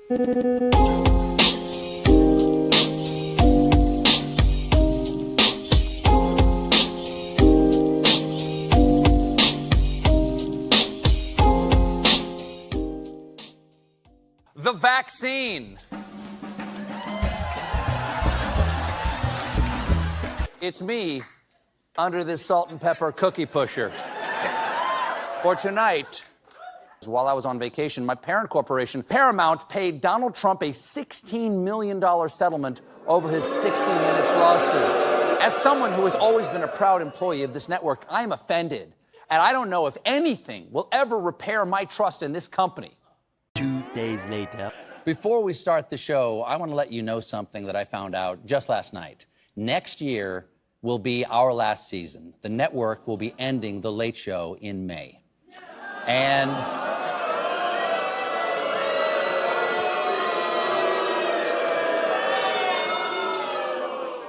The vaccine. It's me under this salt and pepper cookie pusher. For tonight, while I was on vacation, my parent corporation, Paramount, paid Donald Trump a $16 million settlement over his 60 Minutes lawsuit. As someone who has always been a proud employee of this network, I am offended. And I don't know if anything will ever repair my trust in this company. 2 days later. Before we start the show, I want to let you know something that I found out just last night. Next year will be our last season. The network will be ending The Late Show in May. And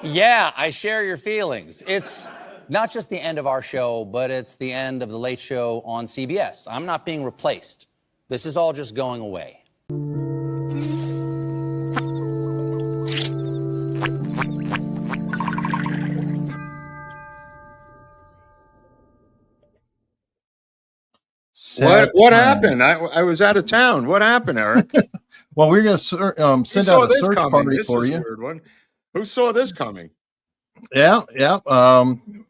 yeah, I share your feelings. It's not just the end of our show, but it's the end of The Late Show on CBS. I'm not being replaced. This is all just going away. What happened? I was out of town. What happened, Eric? Well, we're going to send out a search party for you. Weird one. Who saw this coming? Yeah.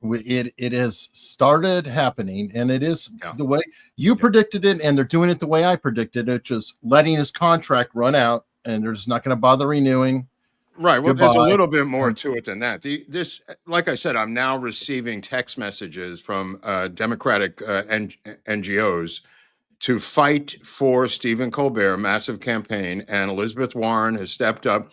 It has started happening, and it is the way you predicted it, and they're doing it the way I predicted it, just letting his contract run out, and they're just not going to bother renewing. Right. Well, there's a little bit more to it than that. This, like I said, I'm now receiving text messages from Democratic NGOs to fight for Stephen Colbert, massive campaign, and Elizabeth Warren has stepped up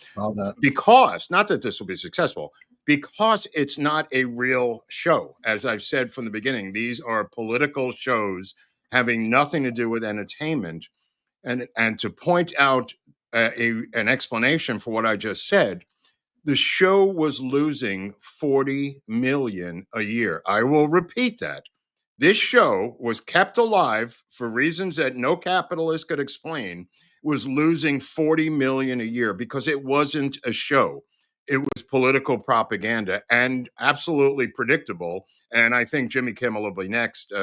because, not that this will be successful, because it's not a real show. As I've said from the beginning, these are political shows having nothing to do with entertainment. And to point out an explanation for what I just said, the show was losing $40 million a year. I will repeat that. This show was kept alive for reasons that no capitalist could explain, was losing $40 million a year because it wasn't a show. It was political propaganda and absolutely predictable. And I think Jimmy Kimmel will be next.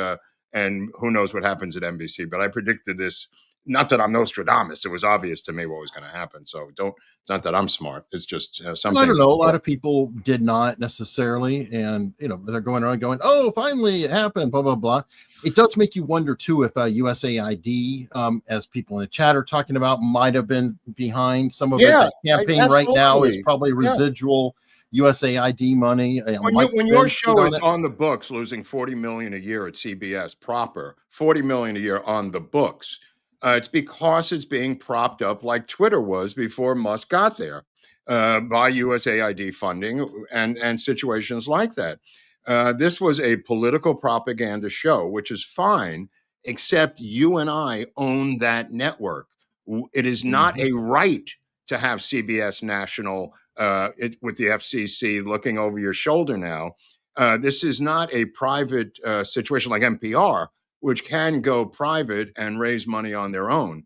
And who knows what happens at NBC, but I predicted this. Not that I'm Nostradamus. It was obvious to me what was going to happen. So it's not that I'm smart. It's just something. I don't know. A lot of people did not necessarily. And, they're going around going, oh, finally it happened, blah, blah, blah. It does make you wonder, too, if USAID, as people in the chat are talking about, might have been behind some of it. The campaign right now is probably residual USAID money. When your show is on the books, losing $40 million a year at CBS proper, $40 million a year on the books, it's because it's being propped up like Twitter was before Musk got there by USAID funding and situations like that. This was a political propaganda show, which is fine, except you and I own that network. It is not a right to have CBS National with the FCC looking over your shoulder now. This is not a private situation like NPR, which can go private and raise money on their own,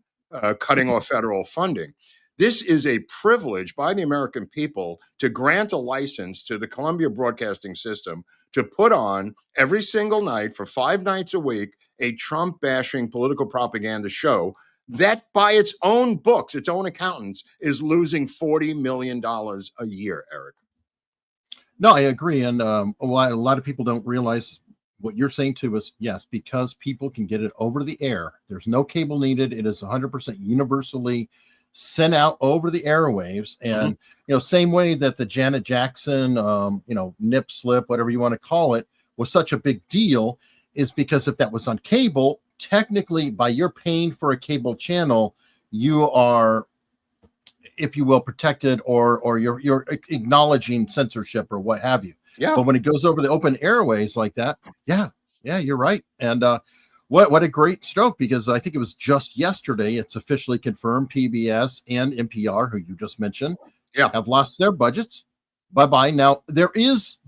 cutting off federal funding. This is a privilege by the American people to grant a license to the Columbia Broadcasting System to put on every single night for 5 nights a week a Trump-bashing political propaganda show that by its own books, its own accountants, is losing $40 million a year, Eric. No, I agree. And a lot of people don't realize what you're saying to us. Yes, because people can get it over the air. There's no cable needed. It is 100% universally sent out over the airwaves. And, same way that the Janet Jackson, nip slip, whatever you want to call it, was such a big deal, is because if that was on cable, technically by your paying for a cable channel, you are, if you will, protected or you're acknowledging censorship or what have you. Yeah. But when it goes over the open airways like that, yeah, you're right. And what a great stroke, because I think it was just yesterday, it's officially confirmed PBS and NPR, who you just mentioned, have lost their budgets. Bye-bye. Now, there is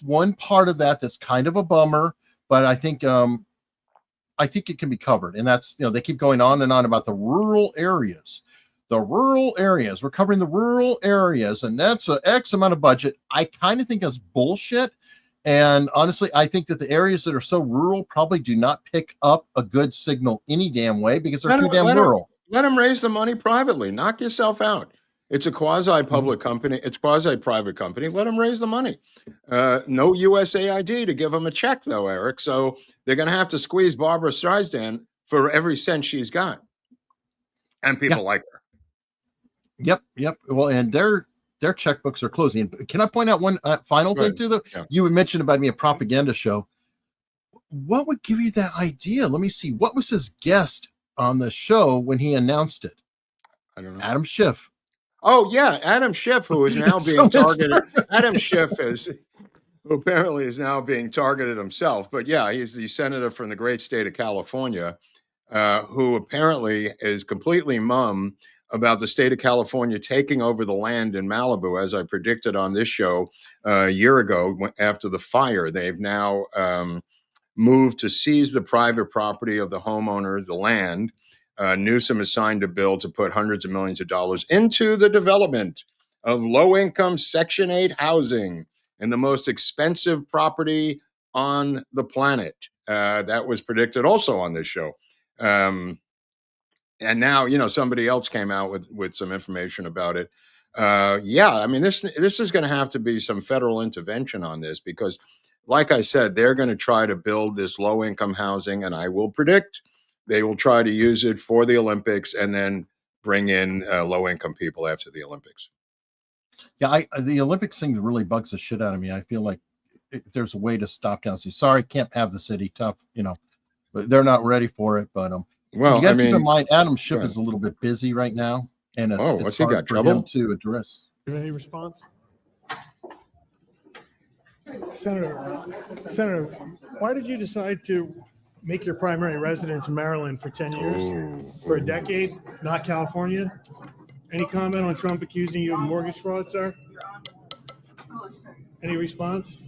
one part of that that's kind of a bummer, but I think it can be covered. And that's, they keep going on and on about the rural areas. the rural areas. We're covering the rural areas, and that's a X amount of budget. I kind of think that's bullshit. And honestly, I think that the areas that are so rural probably do not pick up a good signal any damn way because they're too damn rural. Let them raise the money privately. Knock yourself out. It's a quasi-public company. It's quasi-private company. Let them raise the money. No USAID to give them a check, though, Eric. So they're going to have to squeeze Barbara Streisand for every cent she's got. And people like her. Yep. Well, and their checkbooks are closing. Can I point out one final thing too? Though you had mentioned about me a propaganda show. What would give you that idea? Let me see. What was his guest on the show when he announced it? I don't know. Adam Schiff. Oh yeah, Adam Schiff, who is now being targeted. Adam Schiff who apparently is now being targeted himself. But yeah, he's the senator from the great state of California, who apparently is completely mum about the state of California taking over the land in Malibu, as I predicted on this show a year ago after the fire. They've now moved to seize the private property of the homeowners, the land. Newsom has signed a bill to put hundreds of millions of dollars into the development of low-income Section 8 housing and the most expensive property on the planet. That was predicted also on this show. And now, somebody else came out with some information about it. I mean, this is going to have to be some federal intervention on this because, like I said, they're going to try to build this low-income housing, and I will predict they will try to use it for the Olympics and then bring in low-income people after the Olympics. Yeah, the Olympics thing really bugs the shit out of me. I feel like there's a way to stop down. Sorry, can't have the city. Tough, but they're not ready for it. But well, you got to keep in mind, Adam Schiff is a little bit busy right now, and it's what's he hard got? for Trouble him to address. Any response? Senator, why did you decide to make your primary residence in Maryland for 10 years, for a decade, not California? Any comment on Trump accusing you of mortgage fraud, sir? Any response?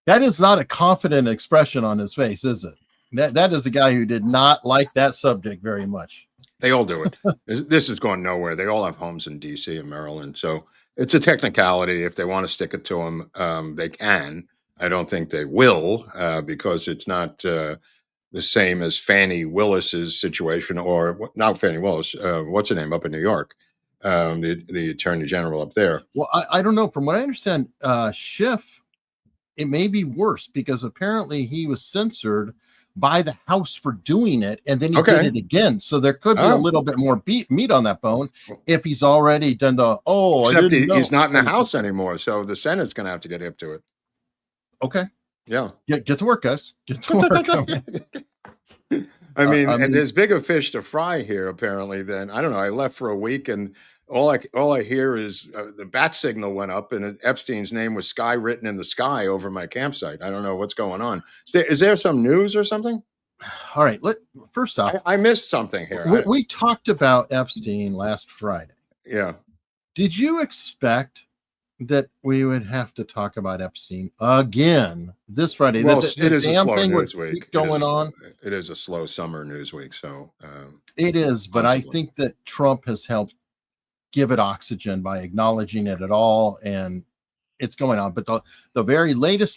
That is not a confident expression on his face, is it? That is a guy who did not like that subject very much. They all do it. This is going nowhere. They all have homes in D.C. and Maryland. So it's a technicality. If they want to stick it to them, they can. I don't think they will because it's not the same as Fannie Willis's situation, or not Fannie Willis. What's her name up in New York? The Attorney General up there. Well, I don't know. From what I understand, Schiff, it may be worse because apparently he was censored by the House for doing it, and then he did it again. So there could be a little bit more meat on that bone if he's already done the Except he's not in the House anymore, so the Senate's going to have to get hip to it. Okay. Yeah. Get to work, guys. Get to work. I mean, and there's bigger fish to fry here, apparently, than, I don't know. I left for a week, and all I hear is the bat signal went up, and Epstein's name was Sky written in the sky over my campsite. I don't know what's going on. Is there some news or something? All right. First off, I missed something here. We talked about Epstein last Friday. Yeah. Did you expect that we would have to talk about Epstein again this Friday? Well, it is a slow news week going on. It is a slow summer news week, so it is. But possibly. I think that Trump has helped give it oxygen by acknowledging it at all, and it's going on. But the very latest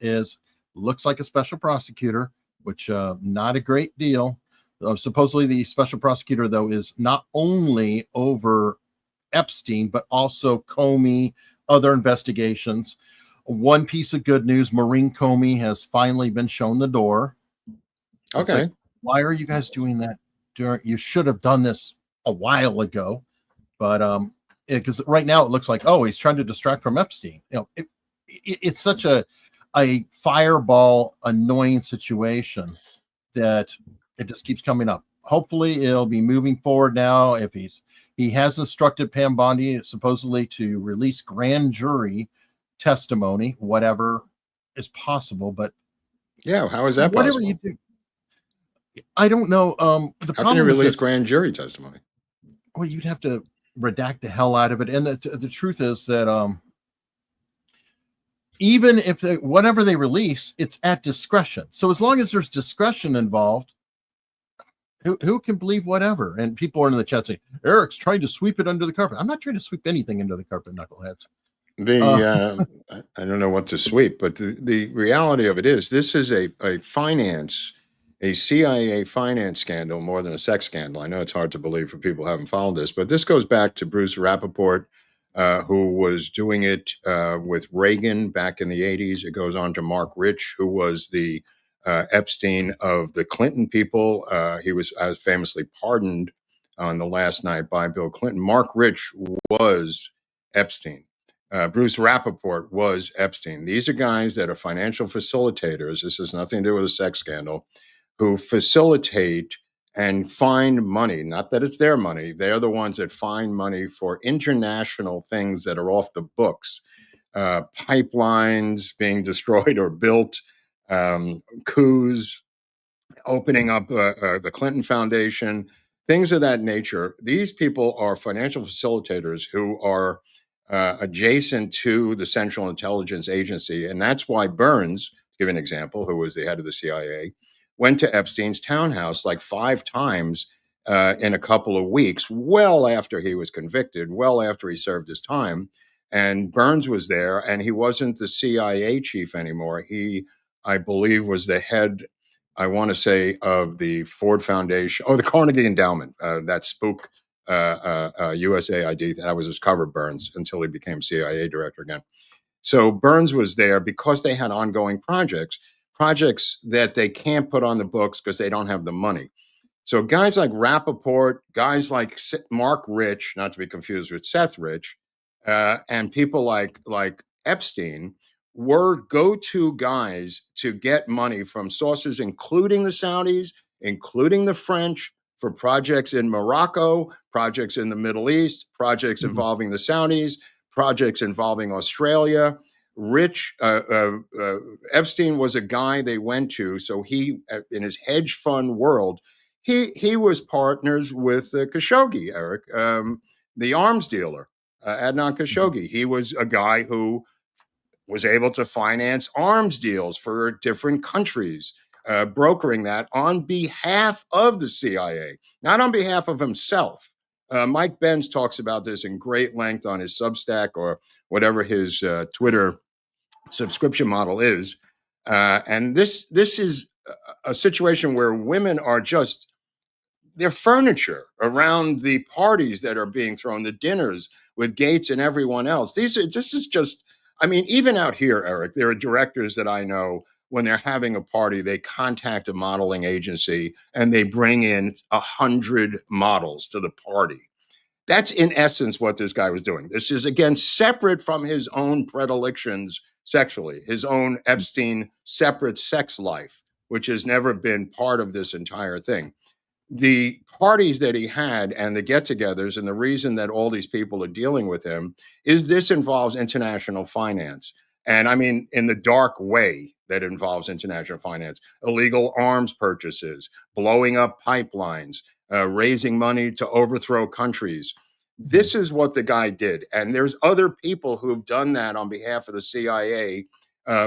is looks like a special prosecutor, which not a great deal. Supposedly, the special prosecutor though is not only over Epstein, but also Comey, other investigations. One piece of good news, Maureen Comey has finally been shown the door. Okay. Like, why are you guys doing that? You should have done this a while ago. But because right now it looks like, he's trying to distract from Epstein. It's such a fireball annoying situation that it just keeps coming up. Hopefully it'll be moving forward now. If he has instructed Pam Bondi supposedly to release grand jury testimony, whatever is possible. But yeah, how is that whatever possible? You do, I don't know. How can you release grand jury testimony? Well, you'd have to redact the hell out of it. And the truth is that even if whatever they release, it's at discretion. So as long as there's discretion involved, Who can believe whatever? And people are in the chat saying Eric's trying to sweep it under the carpet. I'm not trying to sweep anything under the carpet, knuckleheads. I don't know what to sweep, but the reality of it is this is a CIA finance scandal more than a sex scandal. I know it's hard to believe for people who haven't followed this, but this goes back to Bruce Rappaport, who was doing it with Reagan back in the 80s. It goes on to Mark Rich, who was the Epstein of the Clinton people. He was famously pardoned on the last night by Bill Clinton. Mark Rich was Epstein. Bruce Rappaport was Epstein. These are guys that are financial facilitators. This has nothing to do with a sex scandal, who facilitate and find money. Not that it's their money. They're the ones that find money for international things that are off the books. Pipelines being destroyed or built, coups, opening up the Clinton Foundation, things of that nature. These people are financial facilitators who are adjacent to the Central Intelligence Agency. And that's why Burns, to give an example, who was the head of the CIA, went to Epstein's townhouse like 5 times in a couple of weeks, well after he was convicted, well after he served his time. And Burns was there, and he wasn't the CIA chief anymore. He, I believe, was the head, I want to say, of the Ford Foundation, the Carnegie Endowment, that spook USAID. That was his cover, Burns, until he became CIA director again. So Burns was there because they had ongoing projects that they can't put on the books because they don't have the money. So guys like Rappaport, guys like Mark Rich, not to be confused with Seth Rich, and people like Epstein were go-to guys to get money from sources, including the Saudis, including the French, for projects in Morocco, projects in the Middle East, projects involving the Saudis, projects involving Australia. Epstein was a guy they went to. So he, in his hedge fund world, he was partners with Khashoggi, Eric, the arms dealer, Adnan Khashoggi. He was a guy who was able to finance arms deals for different countries, brokering that on behalf of the CIA, not on behalf of himself. Mike Benz talks about this in great length on his Substack or whatever his Twitter subscription model is. And this is a situation where women are just, they're furniture around the parties that are being thrown, the dinners with Gates and everyone else. This is just, I mean, even out here, Eric, there are directors that I know, when they're having a party, they contact a modeling agency and they bring in 100 models to the party. That's in essence what this guy was doing. This is, again, separate from his own predilections sexually, his own Epstein separate sex life, which has never been part of this entire thing. The parties that he had and the get-togethers, and the reason that all these people are dealing with him is this involves international finance. And I mean, in the dark way that involves international finance, illegal arms purchases, blowing up pipelines, raising money to overthrow countries. This is what the guy did. And there's other people who've done that on behalf of the CIA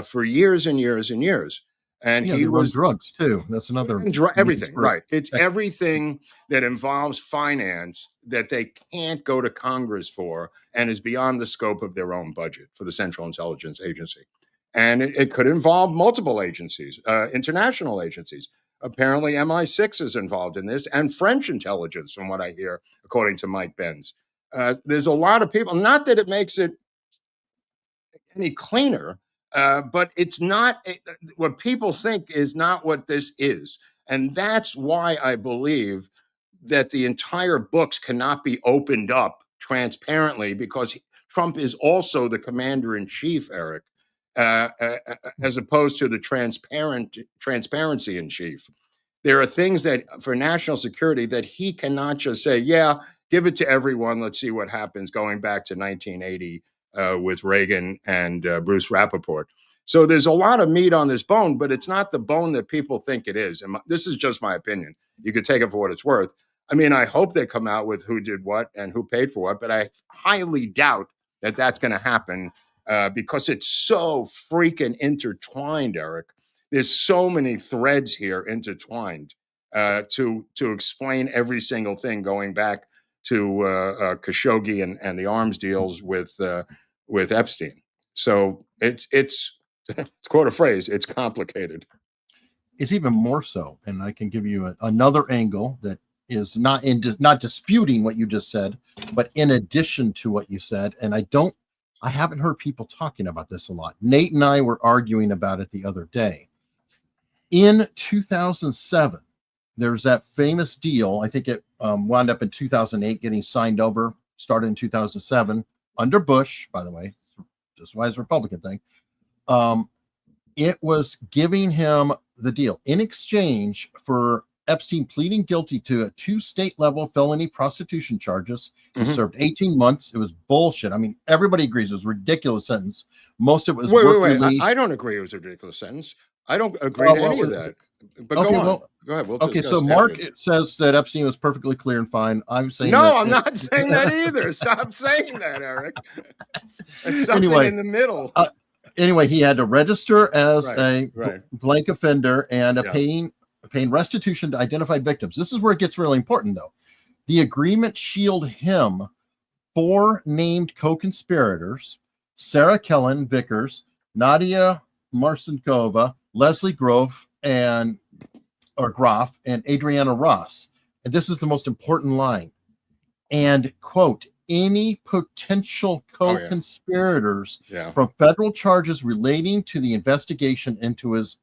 for years and years and years. And yeah, he was drugs too. That's another everything, right? It's everything that involves finance that they can't go to Congress for and is beyond the scope of their own budget for the Central Intelligence Agency. And it could involve multiple agencies, international agencies. Apparently, MI6 is involved in this, and French intelligence, from what I hear, according to Mike Benz. There's a lot of people. Not that it makes it any cleaner, but it's not what people think is not what this is. And that's why I believe that the entire books cannot be opened up transparently, because Trump is also the commander in chief, Eric, as opposed to the transparency in chief. There are things that for national security that he cannot just say, yeah, give it to everyone. Let's see what happens, going back to 1980 with Reagan and Bruce Rappaport. So there's a lot of meat on this bone, but it's not the bone that people think it is. And this is just my opinion. You could take it for what it's worth. I mean, I hope they come out with who did what and who paid for what, but I highly doubt that that's going to happen because it's so freaking intertwined, Eric. There's so many threads here intertwined. to explain every single thing going back to Khashoggi and the arms deals with Epstein. So it's to quote a phrase, it's complicated. It's even more so, and I can give you another angle that is not disputing what you just said, but in addition to what you said. And I haven't heard people talking about this a lot. Nate and I were arguing about it the other day. In 2007, there's that famous deal. I think it wound up in 2008, getting signed over, started in 2007 under Bush, by the way. That's why it's a Republican thing. It was giving him the deal in exchange for Epstein pleading guilty to 2 state-level felony prostitution charges. He served 18 months. It was bullshit. I mean, everybody agrees it was a ridiculous sentence. Most of it was Wait. I don't agree it was a ridiculous sentence. I don't agree to any of that. But okay, go on. Well, go ahead. We'll okay, so Mark says that Epstein was perfectly clear and fine. I'm saying no, I'm not saying that either. Stop saying that, Eric. It's something in the middle. Anyway, he had to register as a blank offender and paying restitution to identified victims. This is where it gets really important, though. The agreement shielded him 4 named co-conspirators: Sarah Kellen Vickers, Nadia Marcinkova, Leslie Groff, and Adriana Ross. And this is the most important line. And quote, any potential co-conspirators from federal charges relating to the investigation into his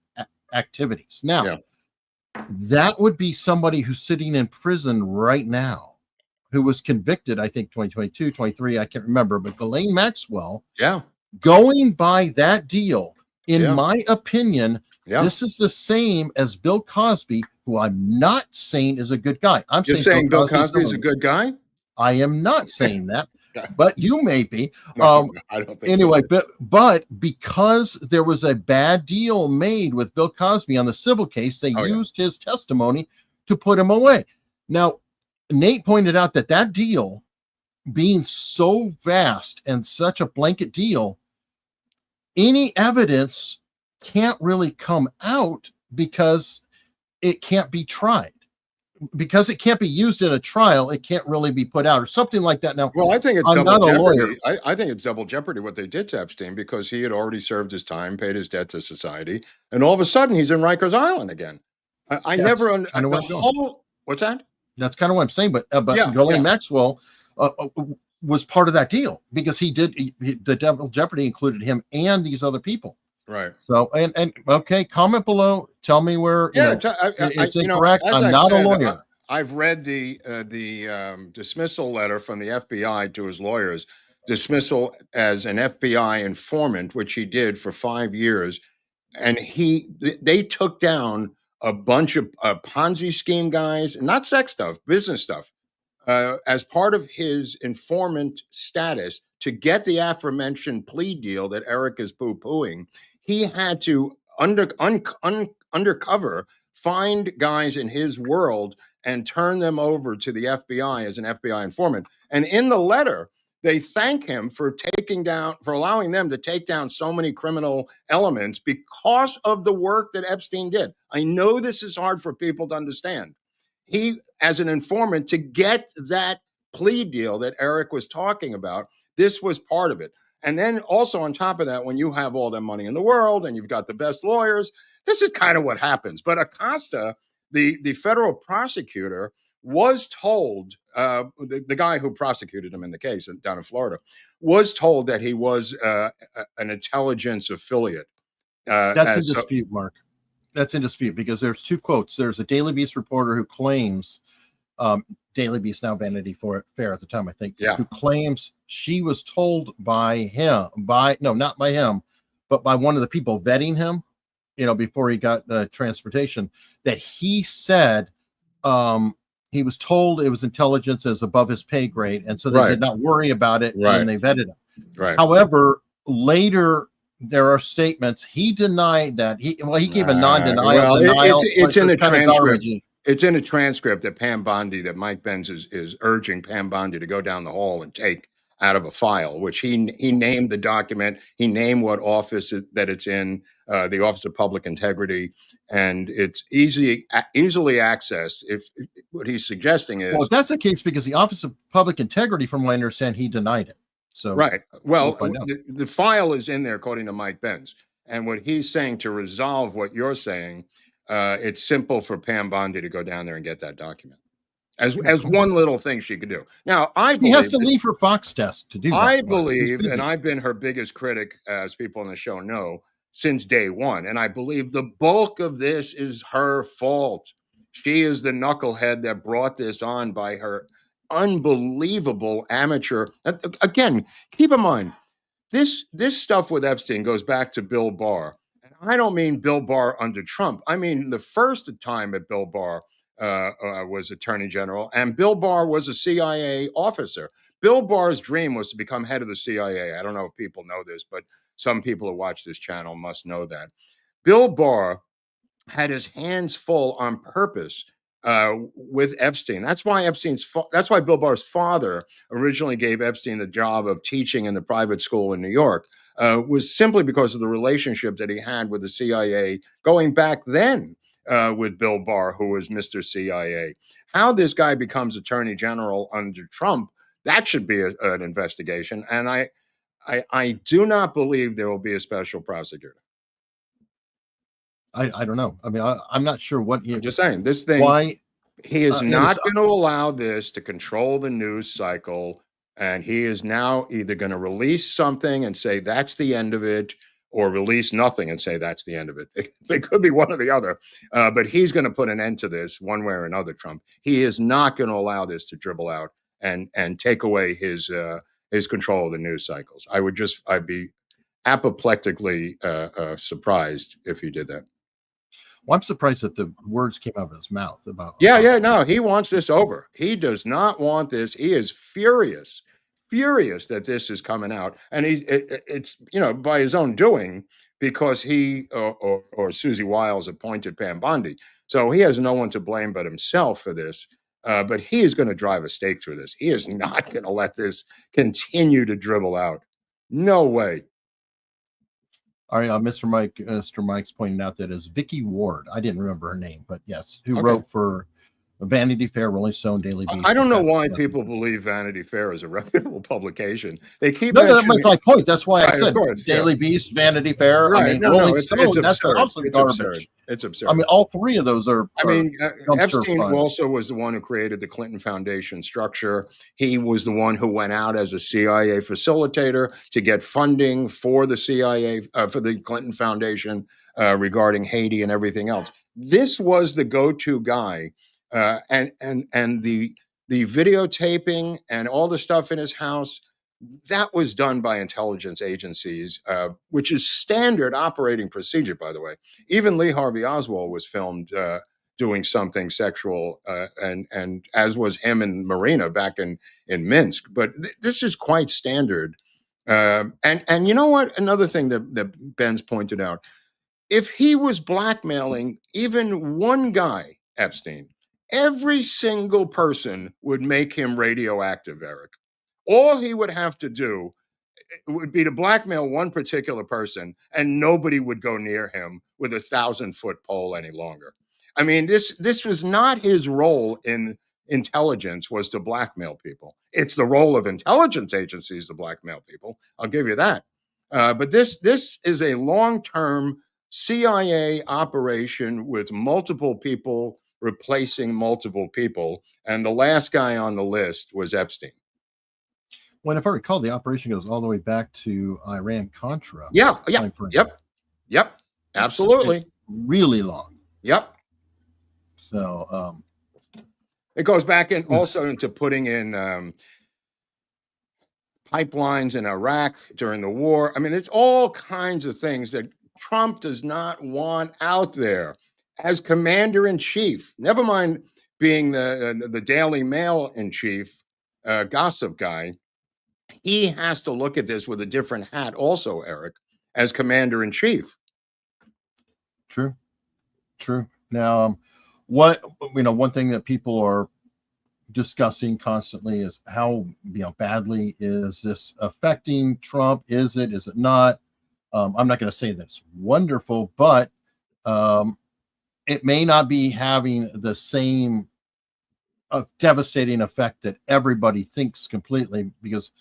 activities. Now, that would be somebody who's sitting in prison right now, who was convicted, I think, 2022, 23, I can't remember, but Ghislaine Maxwell, going by that deal, in my opinion, this is the same as Bill Cosby, who I'm not saying is a good guy. You're saying Bill Cosby is a good guy? I am not saying that, but you may be. No, I don't think anyway, so. but because there was a bad deal made with Bill Cosby on the civil case, they used his testimony to put him away. Now, Nate pointed out that deal, being so vast and such a blanket deal, any evidence can't really come out because it can't be tried. Because it can't be used in a trial, it can't really be put out or something like that. Now, well, I think it's double jeopardy. I think it's double jeopardy what they did to Epstein, because he had already served his time, paid his debt to society, and all of a sudden he's in Rikers Island again. I never what's that? That's kind of what I'm saying. But Ghislaine Maxwell was part of that deal because the double jeopardy included him and these other people. Right. So and okay, comment below. Tell me where it's incorrect. I'm not a lawyer. I've read the dismissal letter from the FBI to his lawyers, dismissal as an FBI informant, which he did for 5 years, and they took down a bunch of Ponzi scheme guys, not sex stuff, business stuff, as part of his informant status to get the aforementioned plea deal that Eric is poo-pooing. He had to undercover find guys in his world and turn them over to the FBI as an FBI informant. And in the letter, they thank him for allowing them to take down so many criminal elements because of the work that Epstein did. I know this is hard for people to understand. He, as an informant, to get that plea deal that Eric was talking about, this was part of it. And then also on top of that, when you have all the money in the world and you've got the best lawyers, this is kind of what happens. But Acosta, the federal prosecutor, was told, the guy who prosecuted him in the case down in Florida, was told that he was an intelligence affiliate. That's in dispute, Mark. That's in dispute because there's 2 quotes. There's a Daily Beast reporter who claims, Daily Beast, now Vanity Fair at the time, I think, who claims she was told by him, not by him, but by one of the people vetting him, before he got transportation, that he said he was told it was intelligence as above his pay grade, and so they did not worry about it when they vetted him. Right. However, later there are statements he denied that he gave a non-denial. It's in a transcript. It's in a transcript that Pam Bondi, that Mike Benz is urging Pam Bondi to go down the hall and take. out of a file, which he named the document. He named what office that it's in, the Office of Public Integrity, and it's easily accessed. If what he's suggesting is, Well, if that's the case, because the Office of Public Integrity, from what I understand, he denied it. So right. Well, find out. the file is in there, according to Mike Benz. And what he's saying, to resolve what you're saying, it's simple for Pam Bondi to go down there and get that document. As one little thing she could do. Now, She has to leave her Fox desk to do that. I believe, and I've been her biggest critic, as people on the show know, since day one. And I believe the bulk of this is her fault. She is the knucklehead that brought this on by her unbelievable amateur. Again, keep in mind, this stuff with Epstein goes back to Bill Barr. And I don't mean Bill Barr under Trump. I mean the first time that Bill Barr was Attorney General, and Bill Barr was a CIA officer. Bill Barr's dream was to become head of the CIA. I don't know if people know this, but some people who watch this channel must know that. Bill Barr had his hands full on purpose with Epstein. That's why Bill Barr's father originally gave Epstein the job of teaching in the private school in New York, was simply because of the relationship that he had with the CIA going back then. With Bill Barr, who was Mr. CIA. How this guy becomes Attorney General under Trump, that should be an investigation. And I do not believe there will be a special prosecutor. I don't know. I mean, I'm not sure what I'm just saying this thing. Why he is not going to allow this to control the news cycle, and he is now either going to release something and say that's the end of it, or release nothing and say that's the end of it. It could be one or the other, but he's going to put an end to this one way or another, Trump. He is not going to allow this to dribble out and take away his control of the news cycles. I'd be apoplectically surprised if he did that. Well, I'm surprised that the words came out of his mouth about. No, he wants this over. He does not want this. He is furious that this is coming out, and it's by his own doing, because he or Susie Wiles appointed Pam Bondi, so he has no one to blame but himself for this. But he is going to drive a stake through this. He is not going to let this continue to dribble out. No way. All right, Mr. Mike's pointing out that is Vicky Ward. I didn't remember her name, but yes, who wrote for Vanity Fair, Rolling Stone, Daily Beast. I don't know why people believe Vanity Fair is a reputable publication. They keep that was my point. That's why I said Daily yeah. Beast, Vanity Fair. Right. I mean, Rolling Stone, that's also garbage. Absurd. It's absurd. I mean, all three of those are. Epstein also was the one who created the Clinton Foundation structure. He was the one who went out as a CIA facilitator to get funding for the CIA, for the Clinton Foundation, regarding Haiti and everything else. This was the go-to guy. And the videotaping and all the stuff in his house, that was done by intelligence agencies, which is standard operating procedure, by the way. Even Lee Harvey Oswald was filmed doing something sexual, and as was him and Marina back in Minsk. But this is quite standard. And you know what? Another thing that Ben's pointed out, if he was blackmailing even one guy, Epstein, every single person would make him radioactive, Eric. All he would have to do would be to blackmail one particular person, and nobody would go near him with a 1,000-foot pole any longer. I mean, this was not his role in intelligence, was to blackmail people. It's the role of intelligence agencies to blackmail people. I'll give you that. But this is a long-term CIA operation with multiple people replacing multiple people, and the last guy on the list was Epstein. When, if I recall, the operation goes all the way back to Iran-Contra. Yep, absolutely. Really long. Yep. So it goes back in also into putting in pipelines in Iraq during the war. I mean, it's all kinds of things that Trump does not want out there. As commander-in-chief, never mind being the Daily Mail in chief, gossip guy, he has to look at this with a different hat also, Eric, as commander-in-chief. True. Now, one thing that people are discussing constantly is how badly is this affecting Trump? Is it not? I'm not going to say that's wonderful, but it may not be having the same devastating effect that everybody thinks completely, because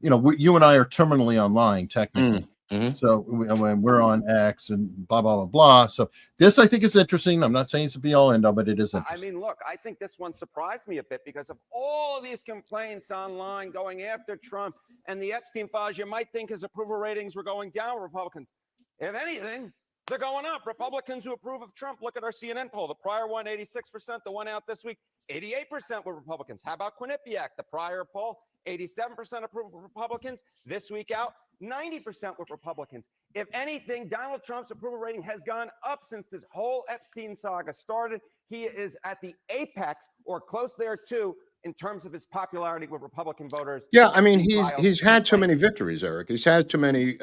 you and I are terminally online technically. So when we're on X and blah blah blah blah. So this, I think, is interesting. I'm not saying it's a be all end all, but it is interesting. I mean, look, I think this one surprised me a bit because of all these complaints online going after Trump and the Epstein files. You might think his approval ratings were going down with Republicans. If anything, they're going up. Republicans who approve of Trump, look at our CNN poll. The prior one, 86%. The one out this week, 88% were Republicans. How about Quinnipiac? The prior poll, 87% approve of Republicans. This week out, 90% with Republicans. If anything, Donald Trump's approval rating has gone up since this whole Epstein saga started. He is at the apex or close there too in terms of his popularity with Republican voters. Yeah, I mean, he's had too many victories, Eric. He's had too many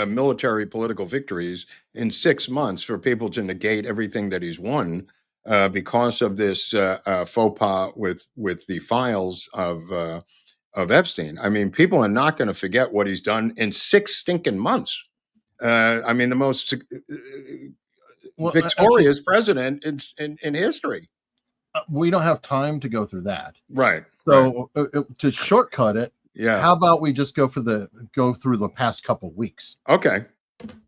military political victories in 6 months for people to negate everything that he's won because of this faux pas with the files of Epstein. I mean, people are not going to forget what he's done in 6 stinking months. I mean, the most victorious president in history. We don't have time to go through that. Right. So to shortcut it, yeah. How about we just go through the past couple weeks? Okay.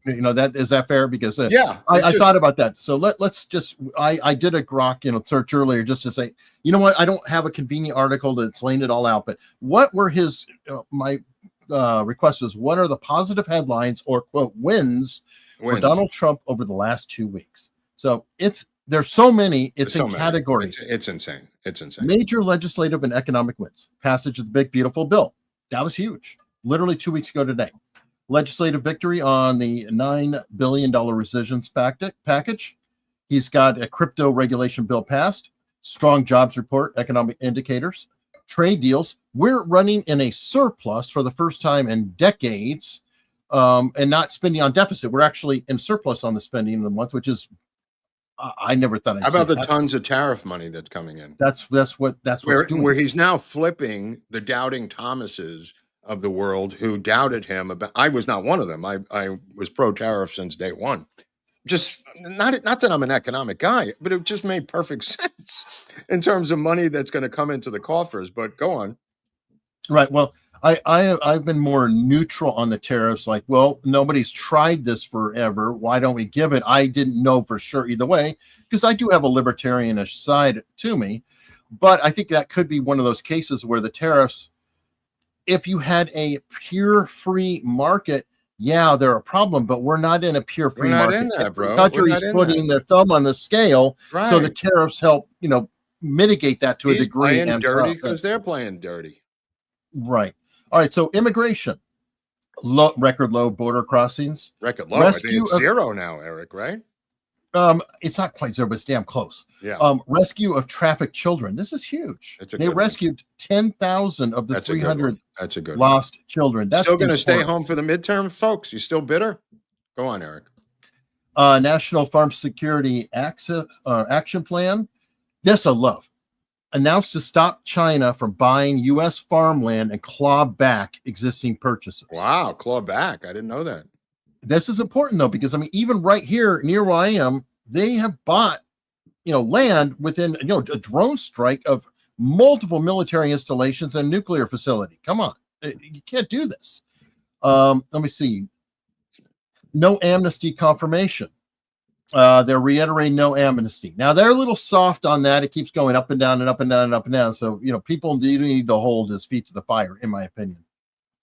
That is that fair? Because I thought about that. So let's just I did a grok search earlier just to say, you know what, I don't have a convenient article that's laying it all out, but what were his my request is, what are the positive headlines or quote wins for Donald Trump over the last 2 weeks? So there's so many, it's in categories. It's insane. It's insane. Major legislative and economic wins. Passage of the big beautiful bill. That was huge. Literally 2 weeks ago today. Legislative victory on the $9 billion rescissions package. He's got a crypto regulation bill passed. Strong jobs report, economic indicators. Trade deals. We're running in a surplus for the first time in decades, and not spending on deficit. We're actually in surplus on the spending in the month, which is I never thought I'd How about the tons of tariff money that's coming in? That's where he's now flipping the doubting Thomases of the world who doubted him about. I was not one of them. I was pro tariff since day one. Just not that I'm an economic guy, but it just made perfect sense in terms of money that's going to come into the coffers. But go on. Right. Well, I've been more neutral on the tariffs. Like, well, nobody's tried this forever. Why don't we give it? I didn't know for sure either way, because I do have a libertarianish side to me. But I think that could be one of those cases where the tariffs, if you had a pure free market, yeah, they're a problem, but we're not in a pure free market. We're not in that, bro. The country's putting their thumb on the scale, right. So the tariffs help, mitigate that to a degree. He's playing dirty because they're playing dirty. Right. All right. So immigration, record low border crossings. Record low. I think it's zero now, Eric, right? It's not quite zero, but it's damn close. Yeah. Rescue of trafficked children. This is huge. They rescued 10,000 of the 300 lost children. That's still going to stay home for the midterm, folks. You still bitter? Go on, Eric. National Farm Security Action Plan. This I love. Announced to stop China from buying U.S. farmland and claw back existing purchases. Wow, claw back. I didn't know that. This is important, though, because, even right here near where I am, they have bought, land within, a drone strike of multiple military installations and nuclear facility. Come on. You can't do this. Let me see. No amnesty confirmation. They're reiterating no amnesty. Now, they're a little soft on that. It keeps going up and down and up and down and up and down. So, people need to hold his feet to the fire, in my opinion.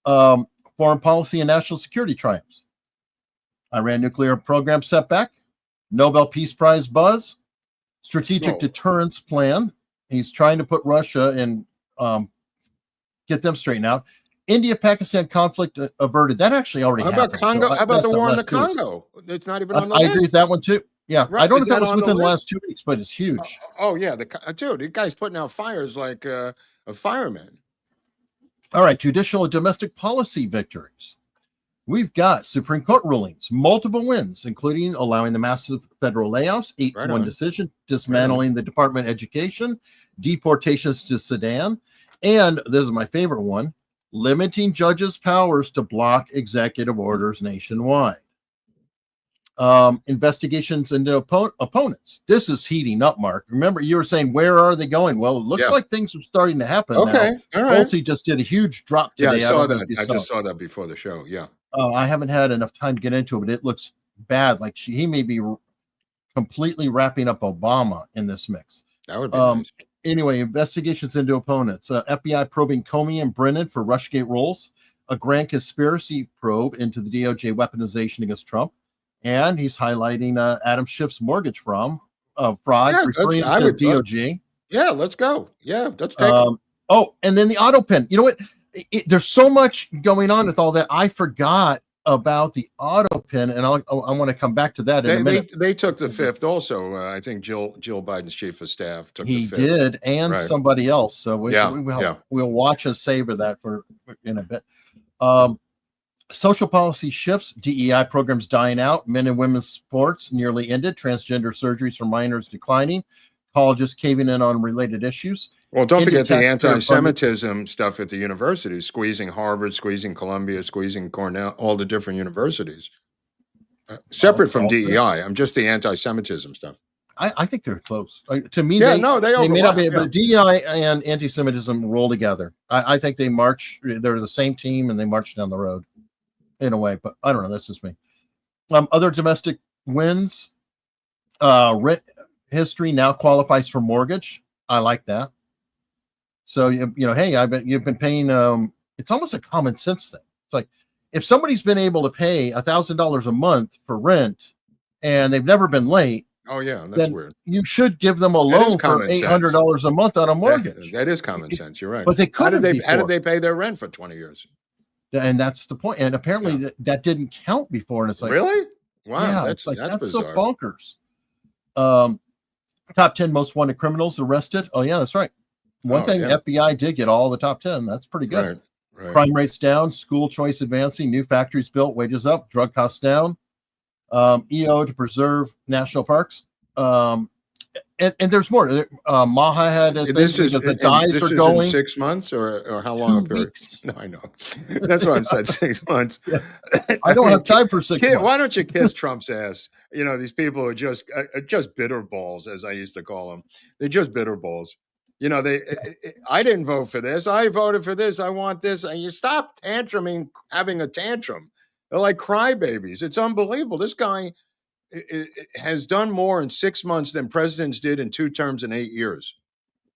Foreign policy and national security triumphs. Iran nuclear program setback. Nobel Peace Prize buzz. Strategic deterrence plan. He's trying to put Russia and get them straightened out. India-Pakistan conflict averted. That actually already happened. How about Congo? How about the war in the Congo? It's not even on the list. I agree with that one too. Yeah, right. I don't know if that was within the last 2 weeks, but it's huge. Oh yeah, dude, the guy's putting out fires like a fireman. All right, judicial and domestic policy victories. We've got Supreme Court rulings, multiple wins, including allowing the massive federal layoffs, 8-1 decision, dismantling the Department of Education, deportations to Sudan, and this is my favorite one, limiting judges' powers to block executive orders nationwide. Investigations into opponents. This is heating up, Mark. Remember, you were saying, where are they going? Well, it looks like things are starting to happen now. All right. Tulsi just did a huge drop today. I saw that. I just saw that before the show. Yeah. I haven't had enough time to get into it, but it looks bad. Like he may be completely wrapping up Obama in this mix. That would be nice. Anyway, investigations into opponents. FBI probing Comey and Brennan for Rushgate roles. A grand conspiracy probe into the DOJ weaponization against Trump. And he's highlighting Adam Schiff's mortgage fraud, referring to DOJ. Yeah, let's go. Yeah, let's take it. Oh, and then the auto pen. You know what? There's so much going on with all that. I forgot about the auto pen, and I want to come back to that in a minute. They took the fifth also. I think Jill Biden's chief of staff took the fifth. He did, and somebody else. So we'll watch and savor that for in a bit. Social policy shifts, DEI programs dying out, men and women's sports nearly ended, transgender surgeries for minors declining, colleges caving in on related issues. Well, don't forget the anti-Semitism stuff at the universities, squeezing Harvard, squeezing Columbia, squeezing Cornell, all the different universities. Separate from DEI, I'm just the anti-Semitism stuff. I think they're close. To me, they may not be, but DEI and anti-Semitism roll together. I think they march, they're the same team, and they march down the road. In a way, but I don't know. That's just me. Other domestic wins. Rent history now qualifies for mortgage. I like that. So hey, you've been paying. It's almost a common sense thing. It's like if somebody's been able to pay $1,000 a month for rent and they've never been late. Oh yeah, that's weird. You should give them a loan for $800 a month on a mortgage. That is common sense. You're right. But they couldn't. How did they pay their rent for 20 years? And that's the point. And apparently that didn't count before. And it's like, really? Wow. Yeah, that's so bonkers. Top 10 most wanted criminals arrested. Oh yeah, that's right. One thing, FBI did get all the top 10. That's pretty good. Right. Crime rates down, school choice advancing, new factories built, wages up, drug costs down. EO to preserve national parks. And there's more. Maha had this is in 6 months or how long? 2 weeks. No, I know. That's why I said 6 months. I don't have time for 6 months. Why don't you kiss Trump's ass? These people are just bitter balls, as I used to call them. They're just bitter balls. I didn't vote for this. I voted for this. I want this. And you stop tantruming, having a tantrum. They're like crybabies. It's unbelievable. This guy has done more in 6 months than presidents did in 2 terms in 8 years.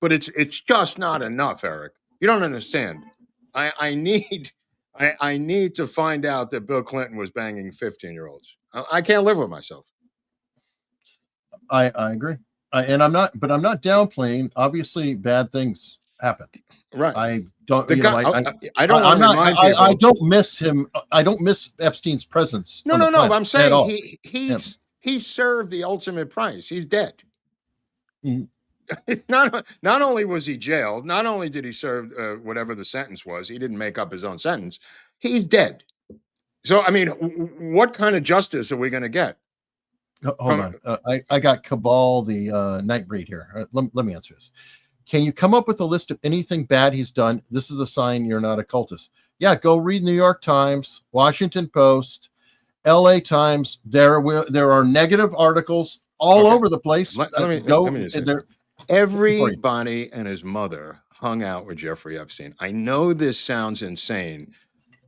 But it's just not enough, Eric. You don't understand. I need to find out that Bill Clinton was banging 15-year-olds. I can't live with myself. I agree. I'm not downplaying. Obviously, bad things happen. Right. I don't. I don't miss him. I don't miss Epstein's presence. No. I'm saying he served the ultimate price. He's dead. Mm-hmm. Not only was he jailed, not only did he serve whatever the sentence was, he didn't make up his own sentence. He's dead. So, I mean, what kind of justice are we going to get? Hold on. I got Cabal, the Nightbreed here. Let me answer this. Can you come up with a list of anything bad he's done? This is a sign you're not a cultist. Yeah, go read New York Times, Washington Post, LA Times. There are negative articles all over the place. Let me everybody and his mother hung out with Jeffrey Epstein. I know this sounds insane,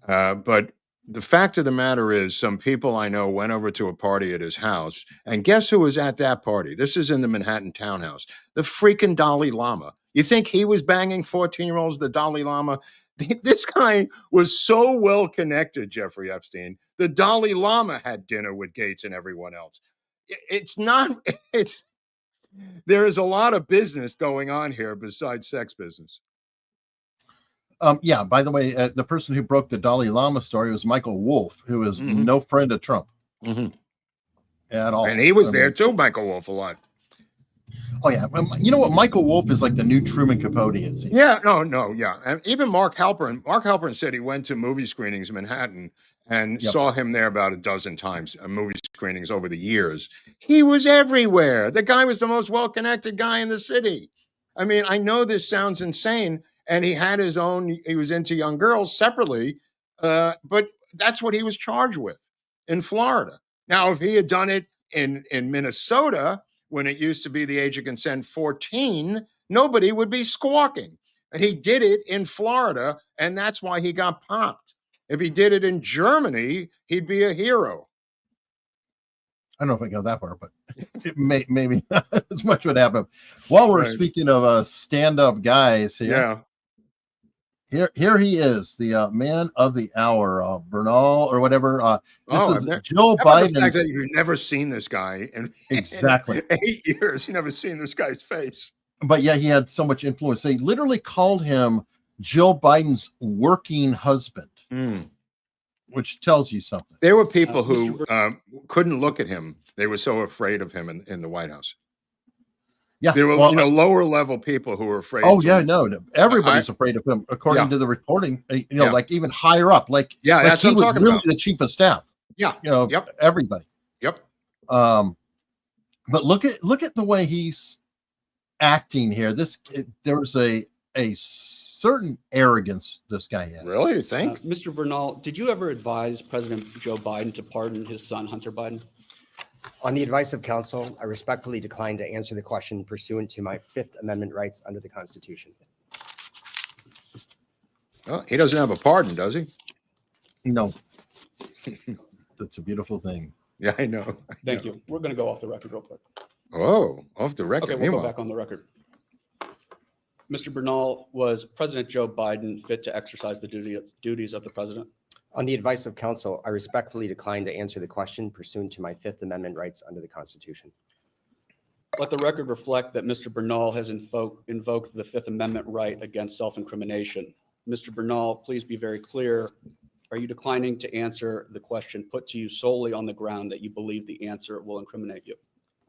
but the fact of the matter is some people I know went over to a party at his house, and guess who was at that party? This is in the Manhattan townhouse. The freaking Dalai Lama. You think he was banging 14-year-olds, the Dalai Lama? This guy was so well connected, Jeffrey Epstein. The Dalai Lama had dinner with Gates and everyone else. There is a lot of business going on here besides sex business. Yeah, by the way, the person who broke the Dalai Lama story was Michael Wolff, who is no friend of Trump at all. And he was there too, Michael Wolff, a lot. Oh yeah, you know what? Michael Wolff is like the new Truman Capote. It seems. Yeah, no, yeah. And even Mark Halperin. Mark Halperin said he went to movie screenings in Manhattan and Yep. saw him there about a dozen times, movie screenings over the years. He was everywhere. The guy was the most well-connected guy in the city. I mean, I know this sounds insane, and he had his own. He was into young girls separately, but that's what he was charged with in Florida. Now, if he had done it in Minnesota, when it used to be the age of consent 14, nobody would be squawking. And he did it in Florida, and that's why he got popped. If he did it in Germany, he'd be a hero. I don't know if I go that far, but maybe not as much would happen. While we're Right. speaking of stand-up guys here, here he is, the man of the hour, Bernal or whatever. This is Joe How about the fact Biden's. that you've never seen this guy in Exactly. 8 years. You've never seen this guy's face. But yeah, he had so much influence. They literally called him Joe Biden's working husband, which tells you something. There were people who couldn't look at him. They were so afraid of him in the White House. Yeah, There were, lower level people who were afraid. Oh yeah, no, everybody's afraid of him, according Yeah. to the reporting. Yeah. Like even higher up, like that's he what I'm was talking really about. the chief of staff. Yeah, Everybody. Yep. But look at the way he's acting here. There was a certain arrogance this guy had. Really, you think? Mr. Bernal, did you ever advise President Joe Biden to pardon his son, Hunter Biden? On the advice of counsel, I respectfully decline to answer the question pursuant to my Fifth Amendment rights under the Constitution. Well, he doesn't have a pardon, does he? No. That's a beautiful thing. Yeah, I know. Thank you. We're going to go off the record real quick. Oh, off the record. Okay, we'll go back on the record. Mr. Bernal, was President Joe Biden fit to exercise the duties of the president? On the advice of counsel, I respectfully decline to answer the question pursuant to my Fifth Amendment rights under the Constitution. Let the record reflect that Mr. Bernal has invoked the Fifth Amendment right against self-incrimination. Mr. Bernal, please be very clear. Are you declining to answer the question put to you solely on the ground that you believe the answer will incriminate you?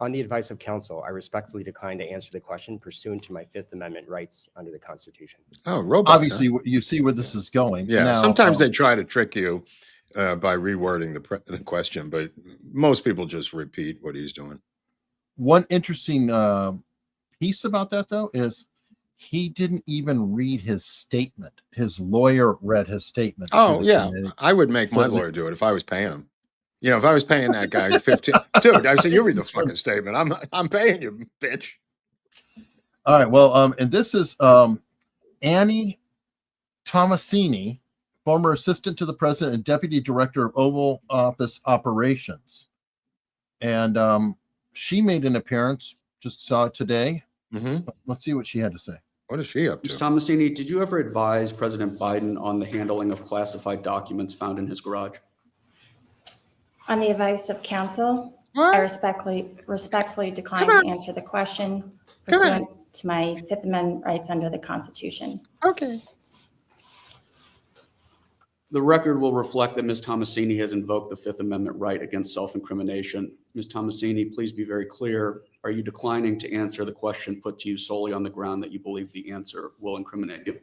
On the advice of counsel, I respectfully decline to answer the question pursuant to my Fifth Amendment rights under the Constitution. Oh, robot. Obviously, you see where this is going. Yeah, Now, sometimes they try to trick you by rewording the question, but most people just repeat what he's doing. One interesting piece about that, though, is he didn't even read his statement. His lawyer read his statement. Oh, yeah. I would make my lawyer do it if I was paying him. If I was paying that guy 15, dude, I say, you read the fucking statement. I'm paying you, bitch. All right. Well, and this is Annie Tomasini, former assistant to the president and deputy director of Oval Office operations. And she made an appearance, just saw it today. Mm-hmm. Let's see what she had to say. What is she up to? Ms. Tomasini, did you ever advise President Biden on the handling of classified documents found in his garage? On the advice of counsel, I respectfully decline to answer the question pursuant to my Fifth Amendment rights under the Constitution. Okay. The record will reflect that Ms. Tomasini has invoked the Fifth Amendment right against self-incrimination. Ms. Tomasini, please be very clear. Are you declining to answer the question put to you solely on the ground that you believe the answer will incriminate you?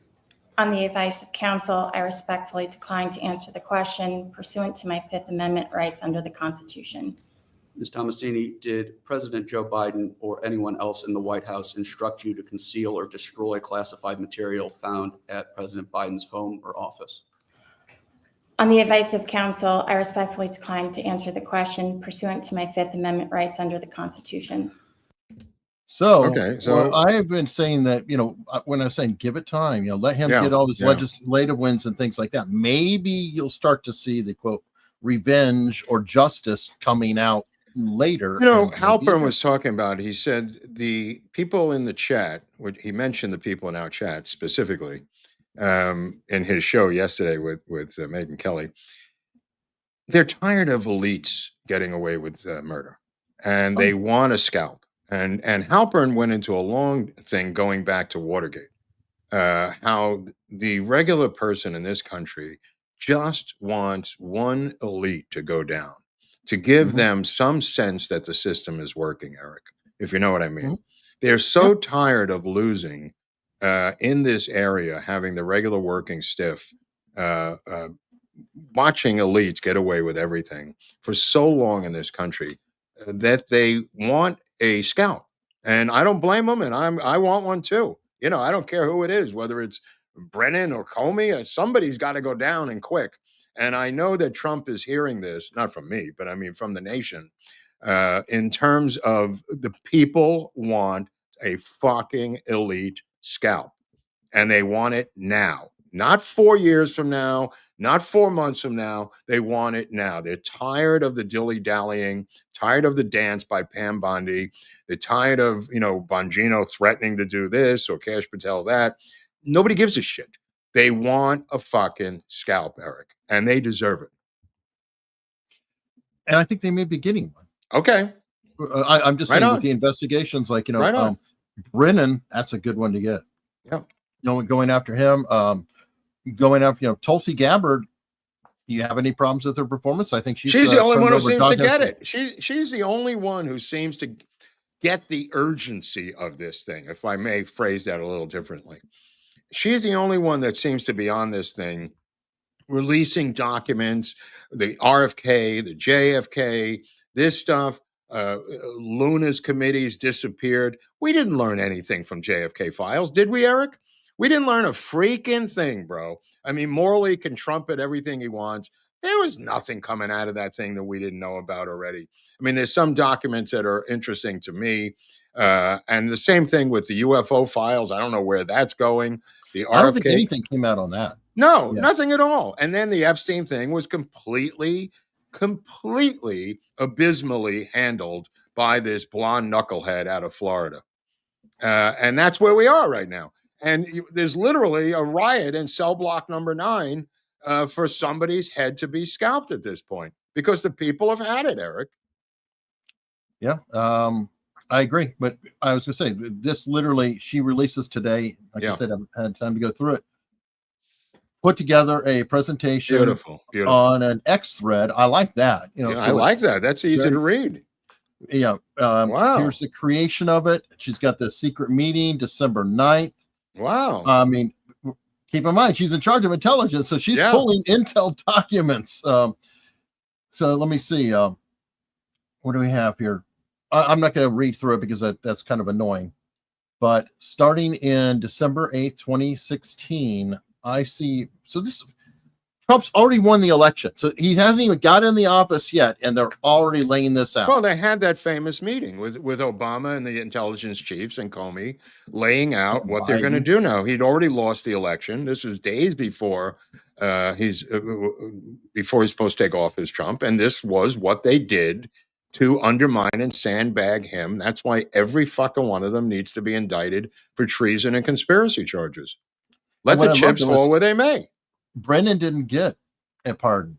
On the advice of counsel, I respectfully decline to answer the question pursuant to my Fifth Amendment rights under the Constitution. Ms. Tomasini, did President Joe Biden or anyone else in the White House instruct you to conceal or destroy classified material found at President Biden's home or office? On the advice of counsel, I respectfully decline to answer the question pursuant to my Fifth Amendment rights under the Constitution. So, Okay, so- I have been saying that, when I'm saying give it time, let him get all his legislative wins and things like that. Maybe you'll start to see the quote revenge or justice coming out later. Halpern was talking about, he said the people in the chat, he mentioned the people in our chat specifically in his show yesterday with Megyn Kelly. They're tired of elites getting away with murder, and they want a scalp. And Halpern went into a long thing going back to Watergate, how the regular person in this country just wants one elite to go down, to give them some sense that the system is working, Eric, if you know what I mean. They're so tired of losing in this area, having the regular working stiff, watching elites get away with everything for so long in this country that they want a scalp. And I don't blame them, and I want one too. You know, I don't care who it is, whether it's Brennan or Comey, somebody's got to go down and quick. And I know that Trump is hearing this, not from me, but I mean from the nation, in terms of the people want a fucking elite scalp. And they want it now, not 4 years from now, not 4 months from now. They want it now. They're tired of the dilly-dallying, tired of the dance by Pam Bondi. They're tired of, Bongino threatening to do this or Kash Patel that. Nobody gives a shit. They want a fucking scalp, Eric, and they deserve it. And I think they may be getting one. Okay. I'm just saying with the investigations, like, Brennan, that's a good one to get. Yeah. Going after him, going after, Tulsi Gabbard. Do you have any problems with her performance? I think she's the only one who seems to get it. She's the only one who seems to get the urgency of this thing, if I may phrase that a little differently. She's the only one that seems to be on this thing, releasing documents, the RFK, the JFK, this stuff. Luna's committees disappeared. We didn't learn anything from JFK files, did we, Eric? We didn't learn a freaking thing, bro. I mean, Morley can trumpet everything he wants. There was nothing coming out of that thing that we didn't know about already. I mean, there's some documents that are interesting to me. And the same thing with the UFO files. I don't know where that's going. The RFK, I don't think anything came out on that. No, nothing at all. And then the Epstein thing was completely abysmally handled by this blonde knucklehead out of Florida. And that's where we are right now. And there's literally a riot in cell block number 9 for somebody's head to be scalped at this point because the people have had it, Eric. Yeah, I agree. But I was going to say, this literally, she releases today. Like I said, I had time to go through it. Put together a presentation beautiful. On an X thread. I like that. I like that. That's easy to read. Yeah. Wow. Here's the creation of it. She's got the secret meeting December 9th. Wow. I mean, keep in mind, she's in charge of intelligence, so she's pulling intel documents. So let me see. What do we have here? I'm not going to read through it because that's kind of annoying. But starting in December 8th, 2016, I see. So Trump's already won the election. So he hasn't even got in the office yet, and they're already laying this out. Well, they had that famous meeting with Obama and the intelligence chiefs and Comey laying out what they're going to do now. He'd already lost the election. This was days before he's supposed to take office, Trump. And this was what they did to undermine and sandbag him. That's why every fucking one of them needs to be indicted for treason and conspiracy charges. Let the chips fall where they may. Brennan didn't get a pardon.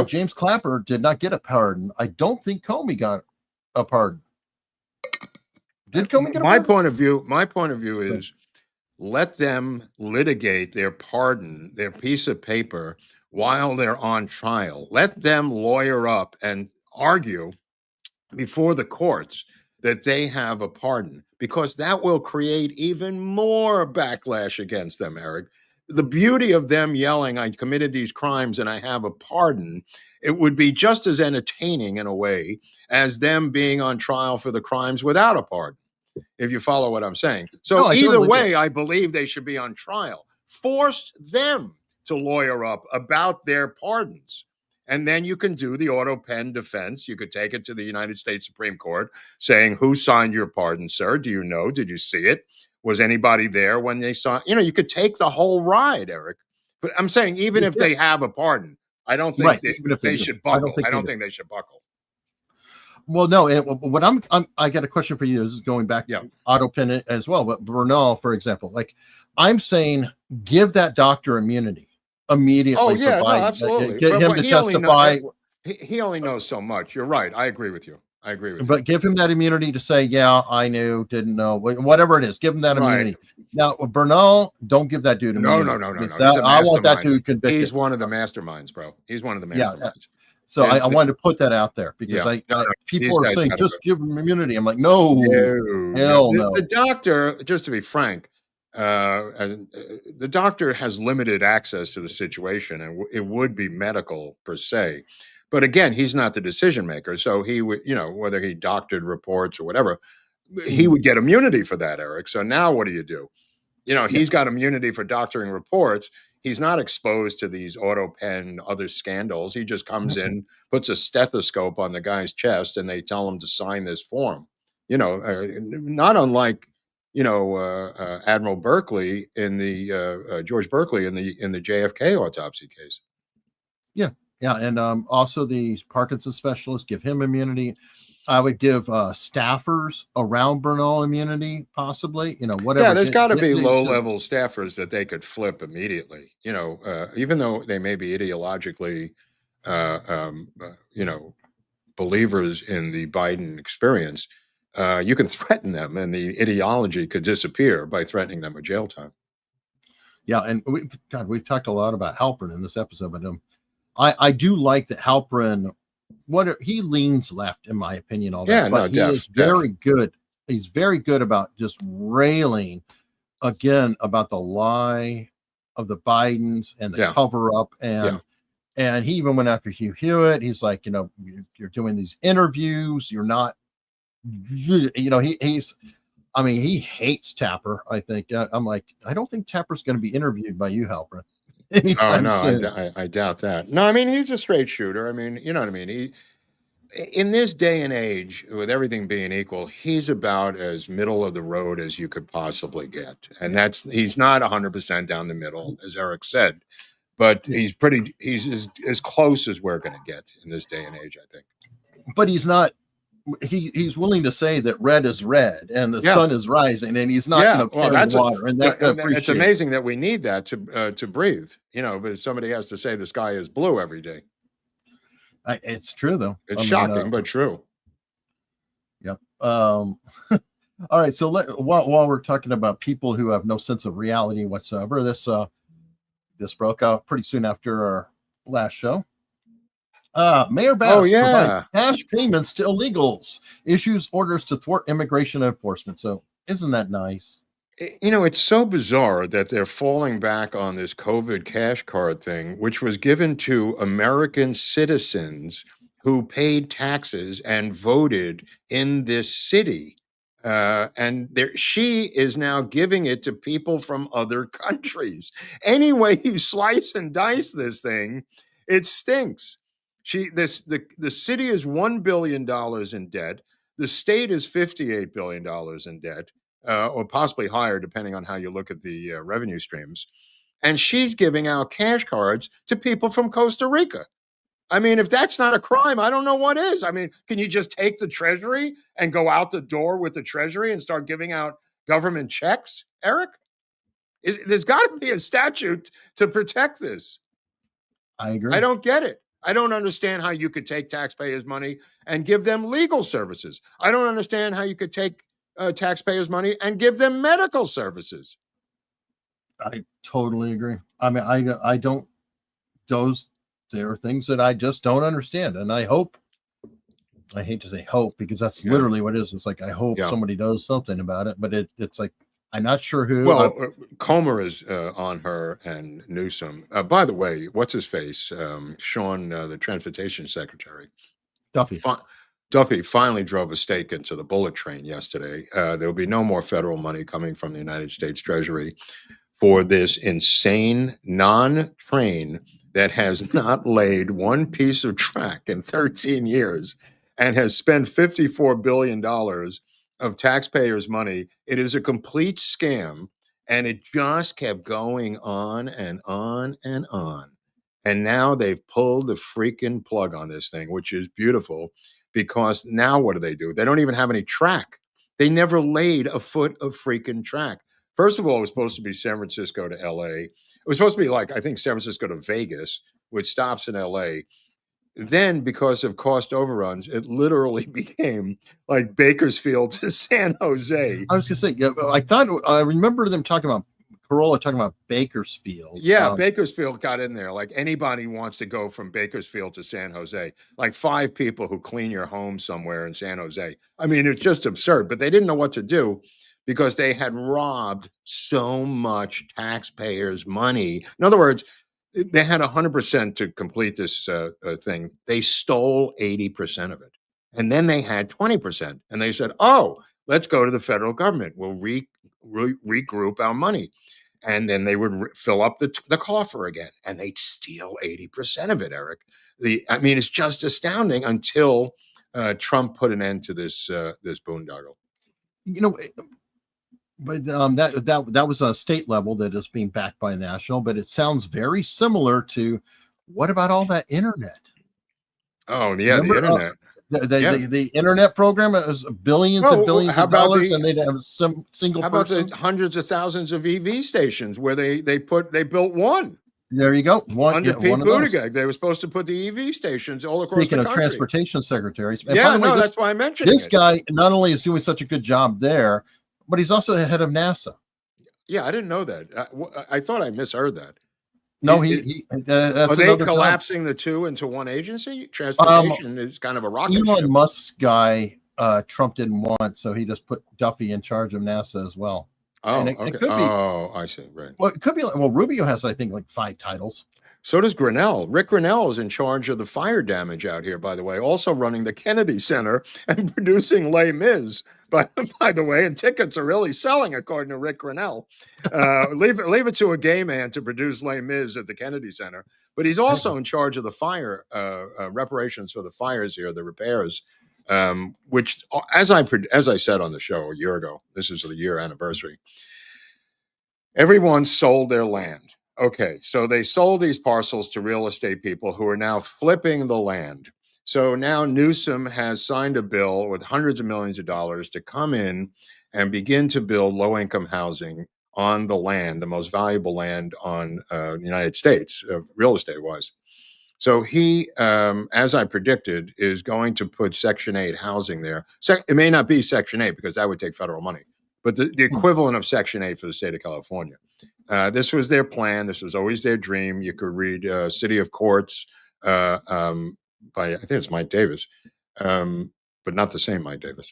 James Clapper did not get a pardon. I don't think Comey got a pardon. Did Comey get a pardon? My point of view is let them litigate their pardon, their piece of paper, while they're on trial. Let them lawyer up and argue before the courts that they have a pardon, because that will create even more backlash against them, Eric. The beauty of them yelling, I committed these crimes and I have a pardon, it would be just as entertaining in a way as them being on trial for the crimes without a pardon, if you follow what I'm saying. So either way, I believe they should be on trial. Force them to lawyer up about their pardons. And then you can do the auto pen defense. You could take it to the United States Supreme Court saying, who signed your pardon, sir? Do you know? Did you see it? Was anybody there when they saw? You could take the whole ride, Eric. But I'm saying, even if they have a pardon, I don't think they should buckle. I don't think they should buckle. Well, no. What I got a question for you. This is going back to auto pen as well. But Bernal, for example, I'm saying, give that doctor immunity immediately. Oh yeah, no, absolutely. Get him to testify. He only knows so much. You're right. I agree with you. But give him that immunity to say, yeah, I knew, didn't know, whatever it is. Give him that immunity. Now, Bernal, don't give that dude immunity. No. I want that dude convicted. He's one of the masterminds, bro. He's one of the masterminds. So I wanted to put that out there because Yeah. No, people these are guys saying gotta just give them immunity. I'm like, no, no. hell The, no. the doctor, just to be frank, the doctor has limited access to the situation, and it would be medical per se. But again, he's not the decision maker, so he would, whether he doctored reports or whatever, he would get immunity for that, Eric. So now what do you do? He's got immunity for doctoring reports. He's not exposed to these auto pen, other scandals. He just comes in, puts a stethoscope on the guy's chest, and they tell him to sign this form. Not unlike Admiral Berkeley in the George Berkeley in the JFK autopsy case. Yeah, yeah, and also the Parkinson's specialist, give him immunity. I would give staffers around Bernal immunity, possibly. Whatever. Yeah, there's got to be low-level staffers that they could flip immediately. Even though they may be ideologically, believers in the Biden experience, you can threaten them, and the ideology could disappear by threatening them with jail time. Yeah, and we've talked a lot about Halperin in this episode, but I do like that Halperin. He leans left, in my opinion, all that. Yeah, but he is very good. He's very good about just railing again about the lie of the Bidens and the cover up, and he even went after Hugh Hewitt. He's like, you're doing these interviews. You're not, he hates Tapper. I think I'm like, I don't think Tapper's going to be interviewed by you, Halperin. Anytime soon. I doubt that. No, I mean, he's a straight shooter. I mean, you know what I mean? In this day and age, with everything being equal, he's about as middle of the road as you could possibly get. And he's not 100% down the middle, as Eric said, but he's as close as we're going to get in this day and age, I think. But he's not, he's willing to say that red is red and the sun is rising, and he's not carrying water. And it's amazing that we need that to breathe, but somebody has to say the sky is blue every day. It's true, though. It's shocking, but true. Yep. All right. So while we're talking about people who have no sense of reality whatsoever, this broke out pretty soon after our last show. Mayor Bass provides cash payments to illegals, issues orders to thwart immigration enforcement. So isn't that nice? It's so bizarre that they're falling back on this COVID cash card thing, which was given to American citizens who paid taxes and voted in this city. She is now giving it to people from other countries. Any way you slice and dice this thing, it stinks. The city is $1 billion in debt. The state is $58 billion in debt. Or possibly higher, depending on how you look at the revenue streams. And she's giving out cash cards to people from Costa Rica. I mean, if that's not a crime, I don't know what is. I mean, can you just take the treasury and go out the door with the treasury and start giving out government checks, Eric? There's got to be a statute to protect this. I agree. I don't get it. I don't understand how you could take taxpayers' money and give them legal services. I don't understand how you could take taxpayers' money and give them medical services. I totally agree. I mean, I don't. There are things that I just don't understand, and I hate to say hope because that's literally what it is. It's like I hope somebody does something about it, but it's like I'm not sure who. Well, Comer is on her and Newsom. By the way, what's his face? Sean, the transportation secretary. Duffy finally drove a stake into the bullet train yesterday. There will be no more federal money coming from the United States Treasury for this insane non-train that has not laid one piece of track in 13 years and has spent $54 billion of taxpayers' money. It is a complete scam, and it just kept going on and on and on. And now they've pulled the freaking plug on this thing, which is beautiful. Because now what do? They don't even have any track. They never laid a foot of freaking track. First of all, it was supposed to be San Francisco to LA. It was supposed to be like, I think, San Francisco to Vegas with stops in LA. Then, because of cost overruns, it literally became like Bakersfield to San Jose. I was going to say, I remember them talking about Corolla talking about Bakersfield. Yeah, Bakersfield got in there. Like anybody wants to go from Bakersfield to San Jose. Like 5 people who clean your home somewhere in San Jose. I mean, it's just absurd. But they didn't know what to do because they had robbed so much taxpayers' money. In other words, they had 100% to complete this thing. They stole 80% of it. And then they had 20%. And they said, oh, let's go to the federal government. We'll regroup our money. And then they would fill up the coffer again, and they'd steal 80% of it, Eric. I mean, it's just astounding until Trump put an end to this boondoggle. You know, but that was a state level that is being backed by national, but it sounds very similar to what about all that internet? Oh, yeah, Remember, the internet. The internet program is billions and billions of dollars, and they'd have some single How about person. the hundreds of thousands of EV stations where they built one? There you go. Under Pete Buttigieg, they were supposed to put the EV stations all across Speaking the of country. transportation secretaries, and Yeah, by the way, that's why I mentioned this guy not only is doing such a good job there, but he's also the head of NASA. Yeah, I didn't know that. I thought I misheard that. No, that's are they collapsing the two into one agency? Transportation is kind of a rocket Elon ship. Musk's guy, Trump didn't want, so he just put Duffy in charge of NASA as well. Oh, and it okay. could be, I see. Right. Well, it could be. Well, Rubio has, I think, like 5 titles. So does Grinnell. Rick Grinnell is in charge of the fire damage out here, by the way, also running the Kennedy Center and producing Les Mis, by the way, and tickets are really selling, according to Rick Grinnell. Leave it to a gay man to produce Les Mis at the Kennedy Center. But he's also in charge of the fire reparations for the fires here, the repairs, which, as I said on the show a year ago, this is the year anniversary, everyone sold their land. Okay, so they sold these parcels to real estate people who are now flipping the land. So now Newsom has signed a bill with hundreds of millions of dollars to come in and begin to build low-income housing on the land, the most valuable land on the United States, real estate-wise. So he, as I predicted, is going to put Section 8 housing there. It may not be Section 8 because that would take federal money, but the equivalent of Section 8 for the state of California. This was their plan. This was always their dream. You could read City of Courts by, I think it's Mike Davis, but not the same Mike Davis.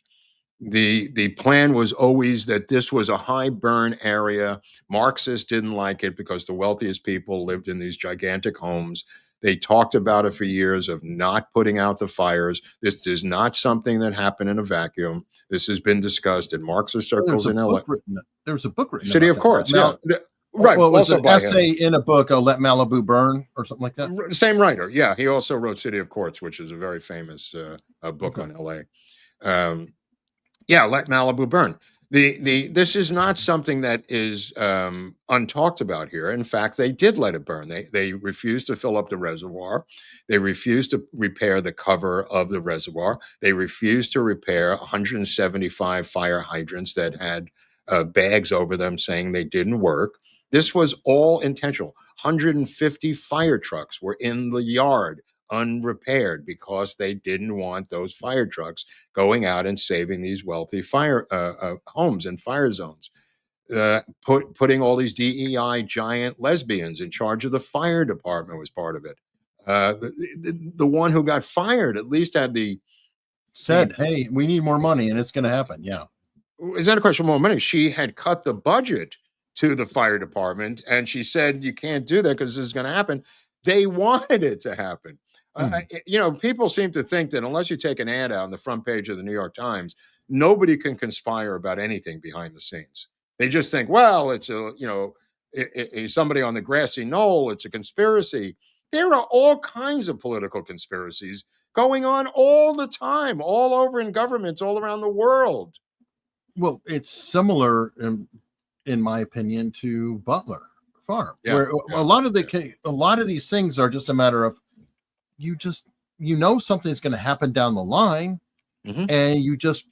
The plan was always that this was a high burn area. Marxists didn't like it because the wealthiest people lived in these gigantic homes. They talked about it for years of not putting out the fires. This is not something that happened in a vacuum. This has been discussed in Marxist circles in LA. There was a book written. City of Courts, yeah. Right. Well, it was also an essay in a book, Let Malibu Burn, or something like that. Same writer. Yeah. He also wrote City of Courts, which is a very famous book on LA. Yeah. Let Malibu Burn. This is not something that is untalked about here. In fact, they did let it burn. They refused to fill up the reservoir. They refused to repair the cover of the reservoir. They refused to repair 175 fire hydrants that had bags over them saying they didn't work. This was all intentional. 150 fire trucks were in the yard unrepaired because they didn't want those fire trucks going out and saving these wealthy fire homes and fire zones. Putting all these DEI giant lesbians in charge of the fire department was part of it. The one who got fired at least had said, hey, we need more money and it's going to happen. Yeah. Is that a question of more money? She had cut the budget to the fire department and she said, you can't do that because this is going to happen. They wanted it to happen. People seem to think that unless you take an ad out on the front page of the New York Times, nobody can conspire about anything behind the scenes. They just think, well, it's somebody on the grassy knoll. It's a conspiracy. There are all kinds of political conspiracies going on all the time, all over in governments, all around the world. Well, it's similar, in my opinion, to Butler Farm, where a lot of these things are just a matter of something's going to happen down the line, and you just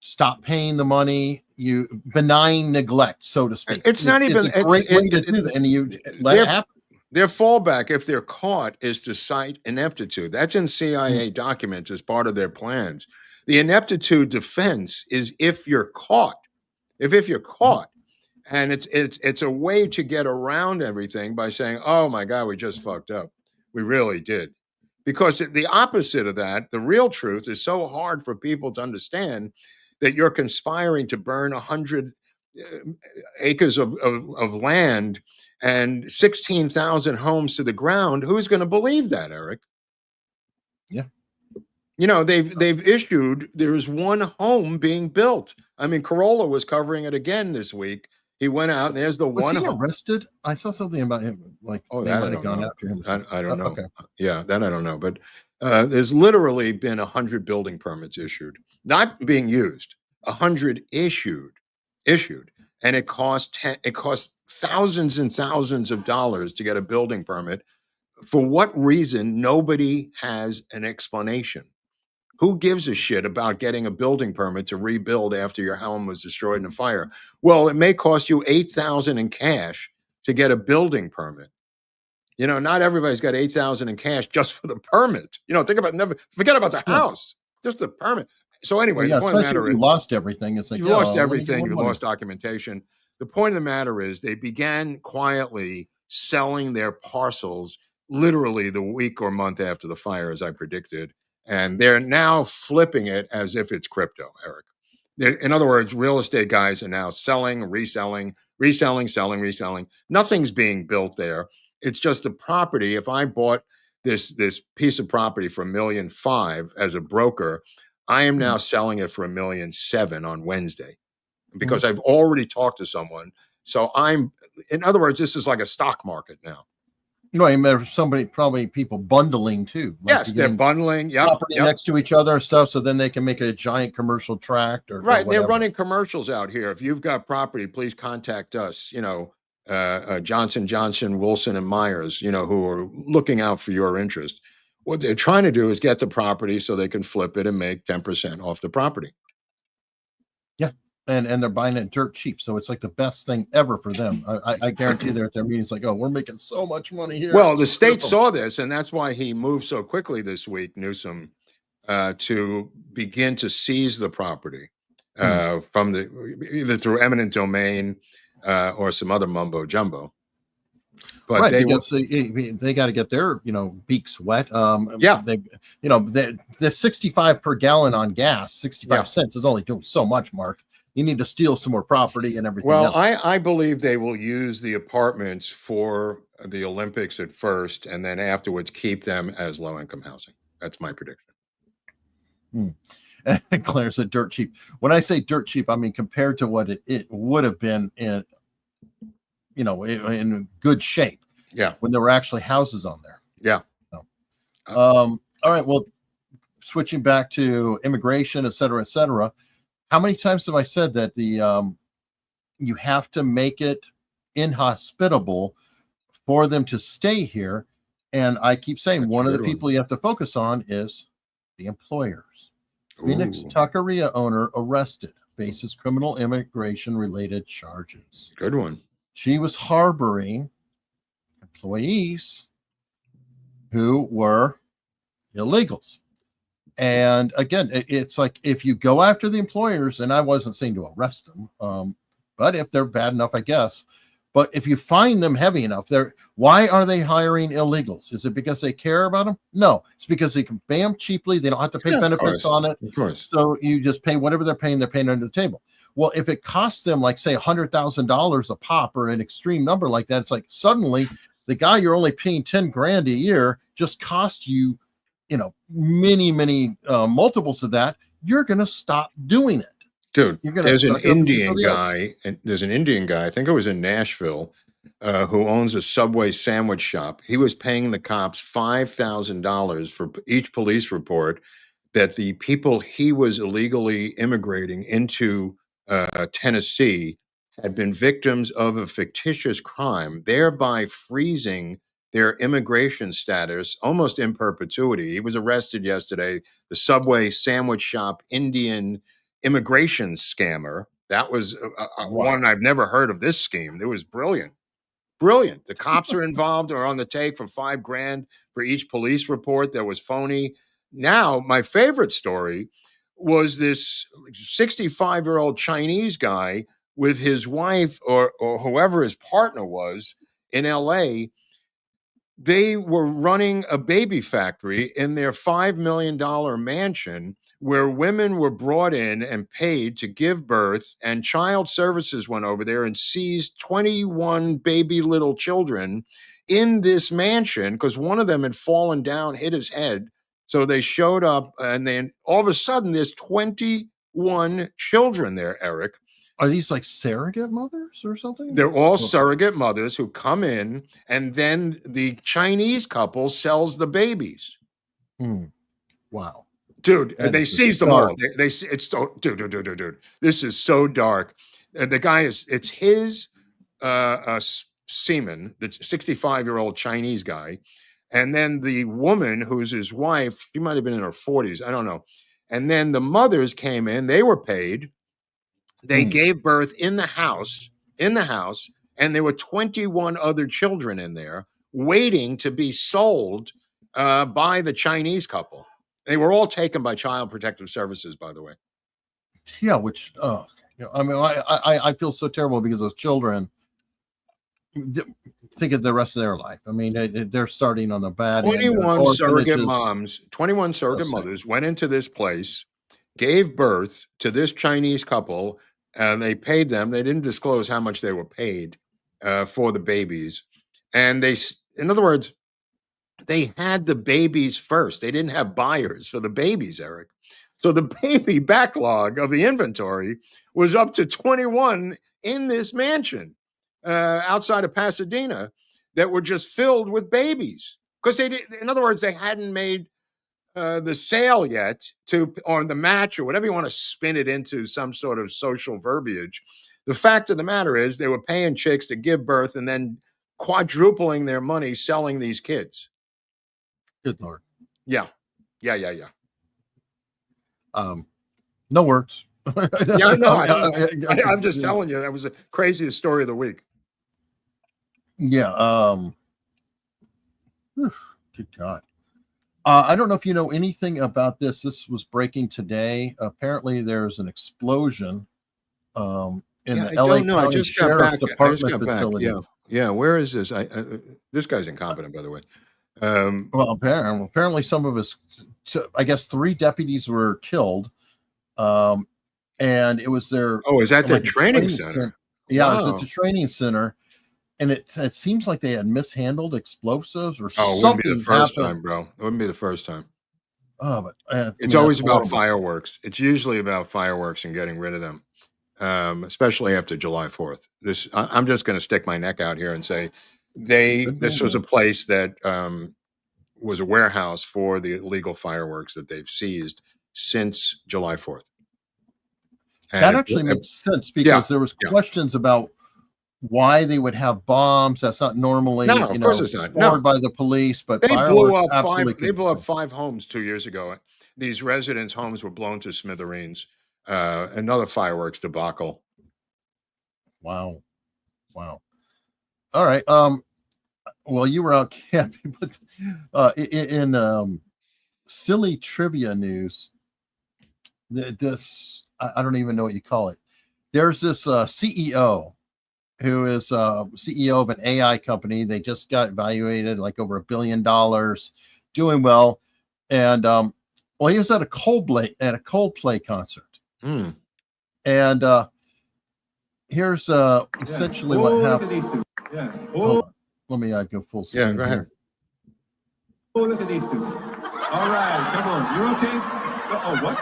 stop paying the money. You benign neglect, so to speak. It's not even a great way to do that, and you let it happen. Their fallback, if they're caught, is to cite ineptitude. That's in CIA documents as part of their plans. The ineptitude defense is if you're caught. If you're caught And it's a way to get around everything by saying, oh my God, we just fucked up. We really did. Because the opposite of that, the real truth, is so hard for people to understand, that you're conspiring to burn 100 acres of land and 16,000 homes to the ground. Who's going to believe that, Eric? Yeah. You know, they've issued, there's one home being built. I mean, Corolla was covering it again this week. He went out and there's the Was one he home. arrested? I saw something about him, like Oh, they that I might have don't gone know. after him. I don't know. Okay. Yeah, that I don't know. But there's literally been 100 building permits issued, not being used. 100 issued, and it cost thousands and thousands of dollars to get a building permit. For what reason? Nobody has an explanation. Who gives a shit about getting a building permit to rebuild after your home was destroyed in a fire? Well, it may cost you $8,000 in cash to get a building permit. You know, not everybody's got $8,000 in cash just for the permit. You know, forget about the house, just the permit. So anyway, Well, yeah, the point of the especially matter if you is, lost everything. It's like, you yeah, lost let me get everything. more You money. lost documentation. The point of the matter is, they began quietly selling their parcels literally the week or month after the fire, as I predicted. And they're now flipping it as if it's crypto, Eric. In other words, real estate guys are now selling, reselling, selling, reselling. Nothing's being built there. It's just the property. If I bought this piece of property for $1.5 million as a broker, I am now selling it for $1.7 million on Wednesday, because I've already talked to someone. So in other words, this is like a stock market now. No, I mean, probably people bundling too. Like Yes, they're bundling. Yep, property next to each other and stuff, so then they can make a giant commercial tract or right. They're whatever. running commercials out here. If you've got property, please contact us. You know, Johnson, Wilson, and Myers. You know, who are looking out for your interest. What they're trying to do is get the property so they can flip it and make 10% off the property. Yeah, and they're buying it dirt cheap, so it's like the best thing ever for them. I guarantee they're at their meetings like, oh, we're making so much money here. Well, the state saw this, and that's why he moved so quickly this week, Newsom, to begin to seize the property from either through eminent domain or some other mumbo jumbo. But right, they got to get their beaks wet. Yeah. The 65 per gallon on gas, 65 Yeah. cents is only doing so much, Mark. You need to steal some more property and everything Well, else. I believe they will use the apartments for the Olympics at first, and then afterwards keep them as low-income housing. That's my prediction. And Claire said dirt cheap. When I say dirt cheap, I mean compared to what it would have been in good shape. Yeah. When there were actually houses on there. Yeah. So, all right. Well, switching back to immigration, et cetera, et cetera. How many times have I said that you have to make it inhospitable for them to stay here? And I keep saying That's one a of the good one. people you have to focus on is the employers. Phoenix Ooh, taqueria owner arrested, faces criminal immigration related charges. good one. She was harboring employees who were illegals. And again, it's like if you go after the employers, and I wasn't saying to arrest them, but if they're bad enough, I guess. But if you find them heavy enough, why are they hiring illegals? Is it because they care about them? No, it's because they can pay them cheaply. They don't have to pay Yeah, of benefits course. on it. Of course. So you just pay whatever they're paying under the table. Well, if it costs them like say $100,000 a pop or an extreme number like that, it's like suddenly the guy you're only paying 10 grand a year just cost you, many multiples of that. You're going to stop doing it. Dude, there's an Indian guy. guy, I think it was in Nashville, who owns a Subway sandwich shop. He was paying the cops $5,000 for each police report that the people he was illegally immigrating into Tennessee had been victims of a fictitious crime, thereby freezing their immigration status almost in perpetuity. He was arrested yesterday. The Subway sandwich shop Indian immigration scammer. That was one I've never heard of this scheme. It was brilliant. Brilliant. The cops are involved or on the take for $5 grand for each police report that was phony. Now, my favorite story was this 65-year-old Chinese guy with his wife or whoever his partner was in LA. They were running a baby factory in their $5 million mansion where women were brought in and paid to give birth, and child services went over there and seized 21 baby little children in this mansion because one of them had fallen down, hit his head. So they showed up, and then all of a sudden there's 21 children there, Eric. Are these like surrogate mothers or something? They're all surrogate mothers who come in, and then the Chinese couple sells the babies. Wow, dude! That They is seized them all. dark. It's so, dude. This is so dark. The guy it's his semen, the 65-year-old Chinese guy, and then the woman who's his wife. She might have been in her 40s. I don't know. And then the mothers came in. They were paid. They gave birth in the house, and there were 21 other children in there waiting to be sold by the Chinese couple. They were all taken by Child Protective Services, by the way. Yeah, which I mean, I feel so terrible because those children think of the rest of their life. I mean, they're starting on the bad end. 21 surrogate moms, 21 surrogate mothers went into this place, gave birth to this Chinese couple, and they paid them. They didn't disclose how much they were paid for the babies. And in other words, they had the babies first. They didn't have buyers for the babies, Eric. So the baby backlog of the inventory was up to 21 in this mansion outside of Pasadena that were just filled with babies. Because in other words, they hadn't made the sale yet or the match or whatever you want to spin it into some sort of social verbiage. The fact of the matter is they were paying chicks to give birth and then quadrupling their money selling these kids. Good Lord. Yeah. No words. Yeah, no, I'm just telling you, that was the craziest story of the week. Yeah. Good God. I don't know if you know anything about this. This was breaking today. Apparently, there's an explosion in the LA County Sheriff's Department facility. Yeah. Where is this? This guy's incompetent, by the way. Well, apparently, some of his, I guess, 3 deputies were killed. And it was their. Oh, is that their training center? Yeah, it was at the training center. And it seems like they had mishandled explosives or something. It wouldn't be the first time, bro. It wouldn't be the first time. Oh, but it's always about fireworks. It's usually about fireworks and getting rid of them, especially after July 4th. I'm just going to stick my neck out here and say this was a place that was a warehouse for the illegal fireworks that they've seized since July 4th. And that actually makes sense because there was questions about why they would have bombs. That's not normally, of course it's not. Scored by the police, but they blew up 5 homes 2 years ago. These residents' homes were blown to smithereens. Another fireworks debacle. Wow. All right. Well, you were out camping, but in silly trivia news, I don't even know what you call it. There's this CEO who is CEO of an AI company. They just got evaluated like over $1 billion, doing well. And he was at a Coldplay concert. And here's essentially what happened. Let me go full screen. Yeah, go ahead. Oh, look at these two. All right, come on. You're okay? Oh, what?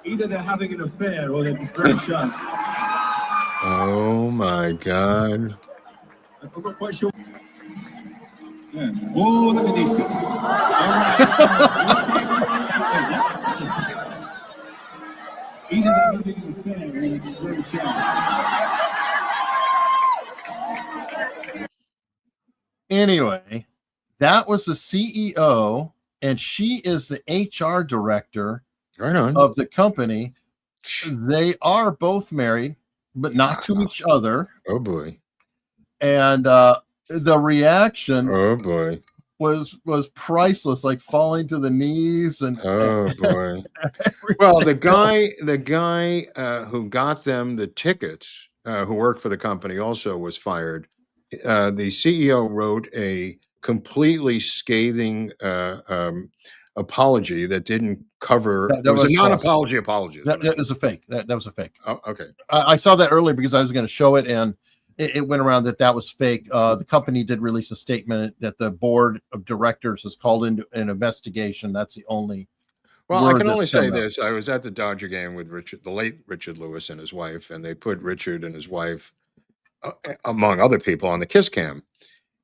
Either they're having an affair or they're just very shy. Oh my God. I'm not quite sure. Yeah. Oh, look at these two. All right. Either they're having an affair or they're just very shy. Anyway, that was the CEO, and she is the HR director of the company. They are both married, but not to each other. Oh boy. And the reaction. Oh boy. was priceless, like falling to the knees and Oh boy. Well, the guy who got them the tickets, who worked for the company, also was fired. The CEO wrote a completely scathing apology that didn't cover. that It was a was false. non-apology apology. That was a fake. That was a fake. Oh, okay. I saw that earlier because I was going to show it, and it went around that was fake. The company did release a statement that the board of directors has called into an investigation. That's the only. Well, I word can only that's say come out. this. I was at the Dodger game with the late Richard Lewis and his wife, and they put Richard and his wife, among other people, on the kiss cam.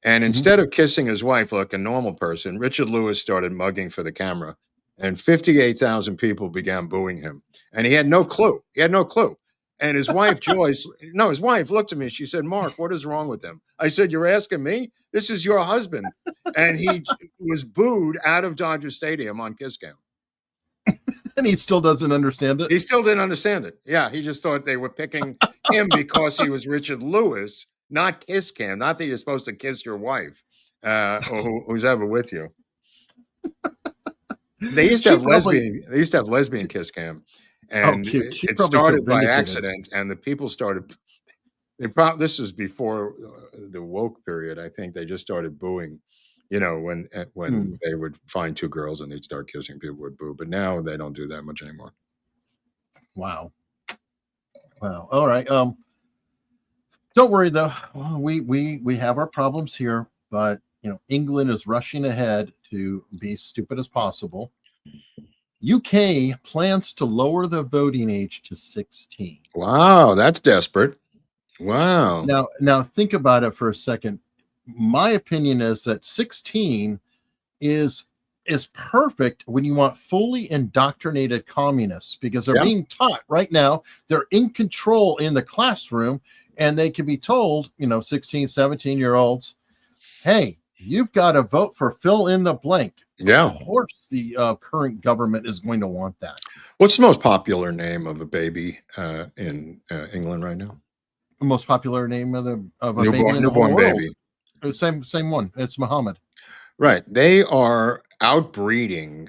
And instead of kissing his wife like a normal person, Richard Lewis started mugging for the camera, and 58,000 people began booing him. And he had no clue. And his wife, Joyce, his wife looked at me. She said, "Mark, what is wrong with him?" I said, "You're asking me? This is your husband." And he was booed out of Dodger Stadium on kiss cam. And he still doesn't understand it. He still didn't understand it. Yeah, he just thought they were picking him because he was Richard Lewis, not kiss cam. Not that you're supposed to kiss your wife or who's ever with you. They used to have lesbian. They used to have lesbian kiss cam, and it started by accident. And the people started. This is before the woke period. I think they just started booing. When they would find two girls and they'd start kissing, people would boo. But now they don't do that much anymore. Wow. All right. Don't worry though. We have our problems here, but England is rushing ahead to be stupid as possible. UK plans to lower the voting age to 16. Wow, that's desperate. Wow. Now think about it for a second. My opinion is that 16 is perfect when you want fully indoctrinated communists, because they're being taught right now. They're in control in the classroom, and they can be told, 16, 17-year-olds, hey, you've got to vote for fill in the blank. Yeah. Of course the current government is going to want that. What's the most popular name of a baby in England right now? The most popular name of a newborn, baby in the newborn whole world. baby. Same one. It's Muhammad. Right. They are outbreeding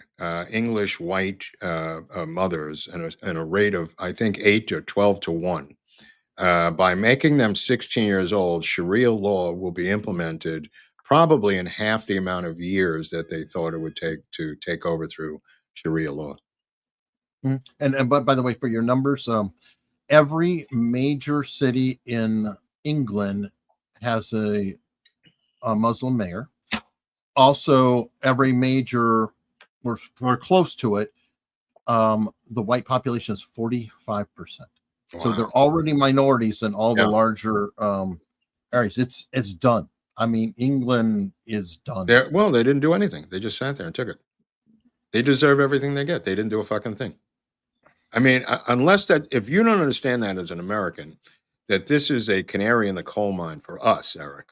English white mothers at a rate of, I think, 8 or 12 to 1. By making them 16 years old, Sharia law will be implemented probably in half the amount of years that they thought it would take to take over through Sharia law. And but by the way, for your numbers, every major city in England has a Muslim mayor. Also, every major, we're close to it. The white population is 45%. Wow. So they're already minorities in all the larger areas. It's done. I mean, England is done. They didn't do anything. They just sat there and took it. They deserve everything they get. They didn't do a fucking thing. I mean, if you don't understand that as an American, that this is a canary in the coal mine for us, Eric,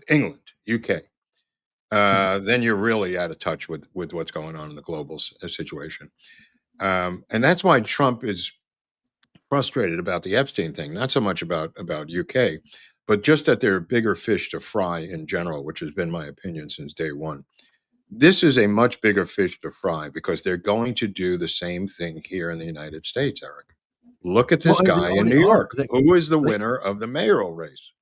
England, UK, then you're really out of touch with what's going on in the global situation. And that's why Trump is frustrated about the Epstein thing, not so much about UK, but just that there are bigger fish to fry in general, which has been my opinion since day one. This is a much bigger fish to fry because they're going to do the same thing here in the United States, Eric. Look at this guy in New York. Who is the winner of the mayoral race?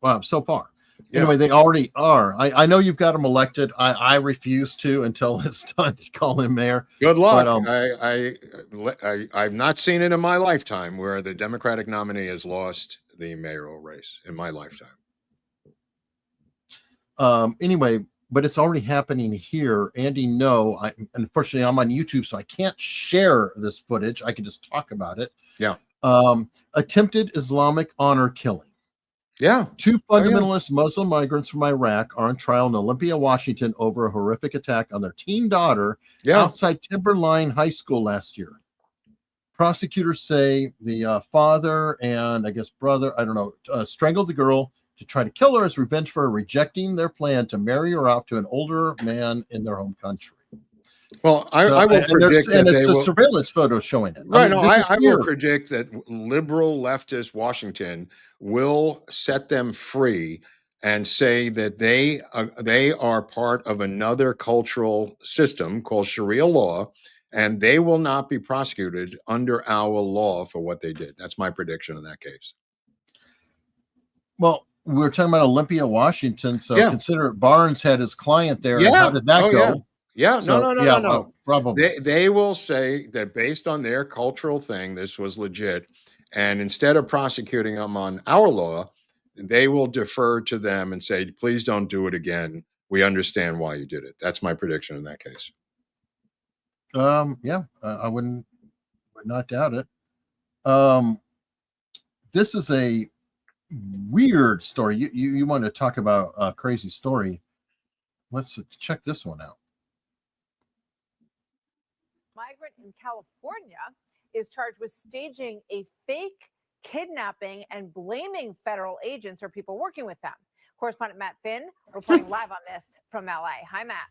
Wow, so far. Yeah. Anyway, they already are. I know you've got him elected. I refuse to until it's time to call him mayor. Good luck. But, I've not seen it in my lifetime where the Democratic nominee has lost the mayoral race in my lifetime. Anyway, but it's already happening here. Andy, unfortunately, I'm on YouTube, so I can't share this footage. I can just talk about it. Yeah. Attempted Islamic honor killing. Yeah. 2 fundamentalist Muslim migrants from Iraq are on trial in Olympia, Washington over a horrific attack on their teen daughter outside Timberline High School last year. Prosecutors say the father and I guess brother, strangled the girl to try to kill her as revenge for rejecting their plan to marry her off to an older man in their home country. Well, I will predict that it's a surveillance photo showing it. Right. I will predict that liberal leftist Washington will set them free and say that they are part of another cultural system called Sharia law, and they will not be prosecuted under our law for what they did. That's my prediction in that case. Well, we were talking about Olympia, Washington. So Yeah. consider Barnes had his client there. And Yeah. how did that Oh, go? Yeah. So, No. Probably. They will say that based on their cultural thing, this was legit. And instead of prosecuting them on our law, they will defer to them and say, please don't do it again. We understand why you did it. That's my prediction in that case. I would not doubt it. This is a weird story. You want to talk about a crazy story? Let's check this one out. Migrant in California is charged with staging a fake kidnapping and blaming federal agents or people working with them. Correspondent Matt Finn reporting live on this from LA. Hi, Matt.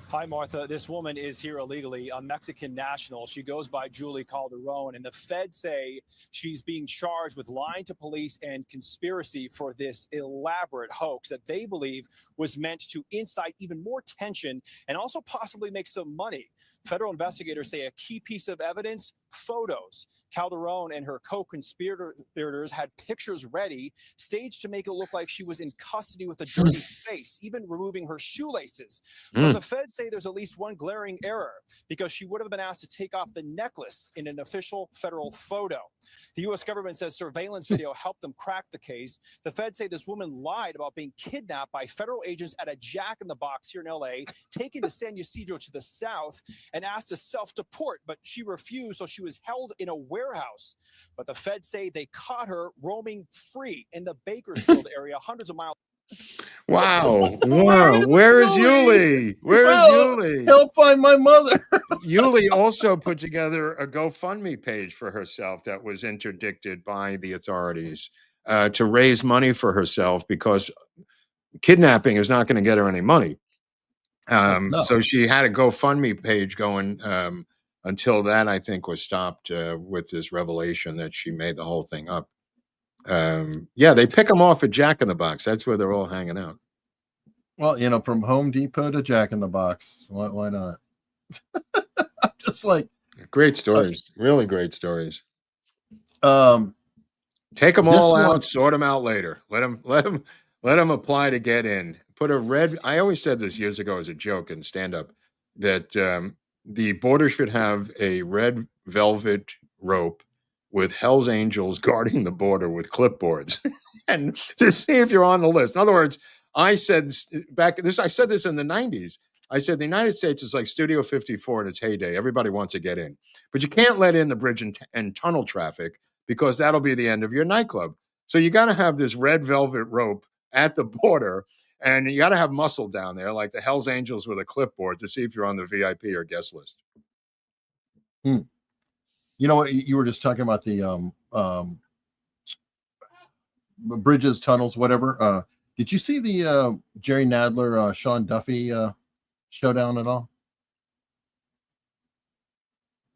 Hi, Martha. This woman is here illegally, a Mexican national. She goes by Julie Calderon, and the feds say she's being charged with lying to police and conspiracy for this elaborate hoax that they believe was meant to incite even more tension and also possibly make some money. Federal investigators say a key piece of evidence, photos. Calderon and her co-conspirators had pictures ready, staged to make it look like she was in custody with a dirty face, even removing her shoelaces. But the feds say there's at least one glaring error, because she would have been asked to take off the necklace in an official federal photo. The U.S. government says surveillance video helped them crack the case. The feds say this woman lied about being kidnapped by federal agents at a Jack in the Box here in L.A., taken to San Ysidro to the south, and asked to self-deport, but she refused, so she was held in a warehouse. But the feds say they caught her roaming free in the Bakersfield area, hundreds of miles. Wow. Where is Yuli? Where is Yuli? Help find my mother. Yuli also put together a GoFundMe page for herself that was interdicted by the authorities to raise money for herself, because kidnapping is not going to get her any money. No. So she had a GoFundMe page going until that, I think, was stopped with this revelation that she made the whole thing up. They pick them off at Jack in the Box. That's where they're all hanging out. Well, from Home Depot to Jack in the Box. Why not? I'm just like, great stories, really great stories. Take them all out, sort them out later. Let them apply to get in. Put a red. I always said this years ago as a joke in stand-up that the border should have a red velvet rope with Hell's Angels guarding the border with clipboards, and to see if you're on the list. In other words, I said this in the 90s. I said the United States is like Studio 54 in its heyday. Everybody wants to get in, but you can't let in the bridge and tunnel traffic, because that'll be the end of your nightclub. So you got to have this red velvet rope at the border, and you got to have muscle down there, like the Hell's Angels with a clipboard, to see if you're on the VIP or guest list. You know what? You were just talking about the bridges, tunnels, whatever. Did you see the Jerry Nadler, Sean Duffy showdown at all?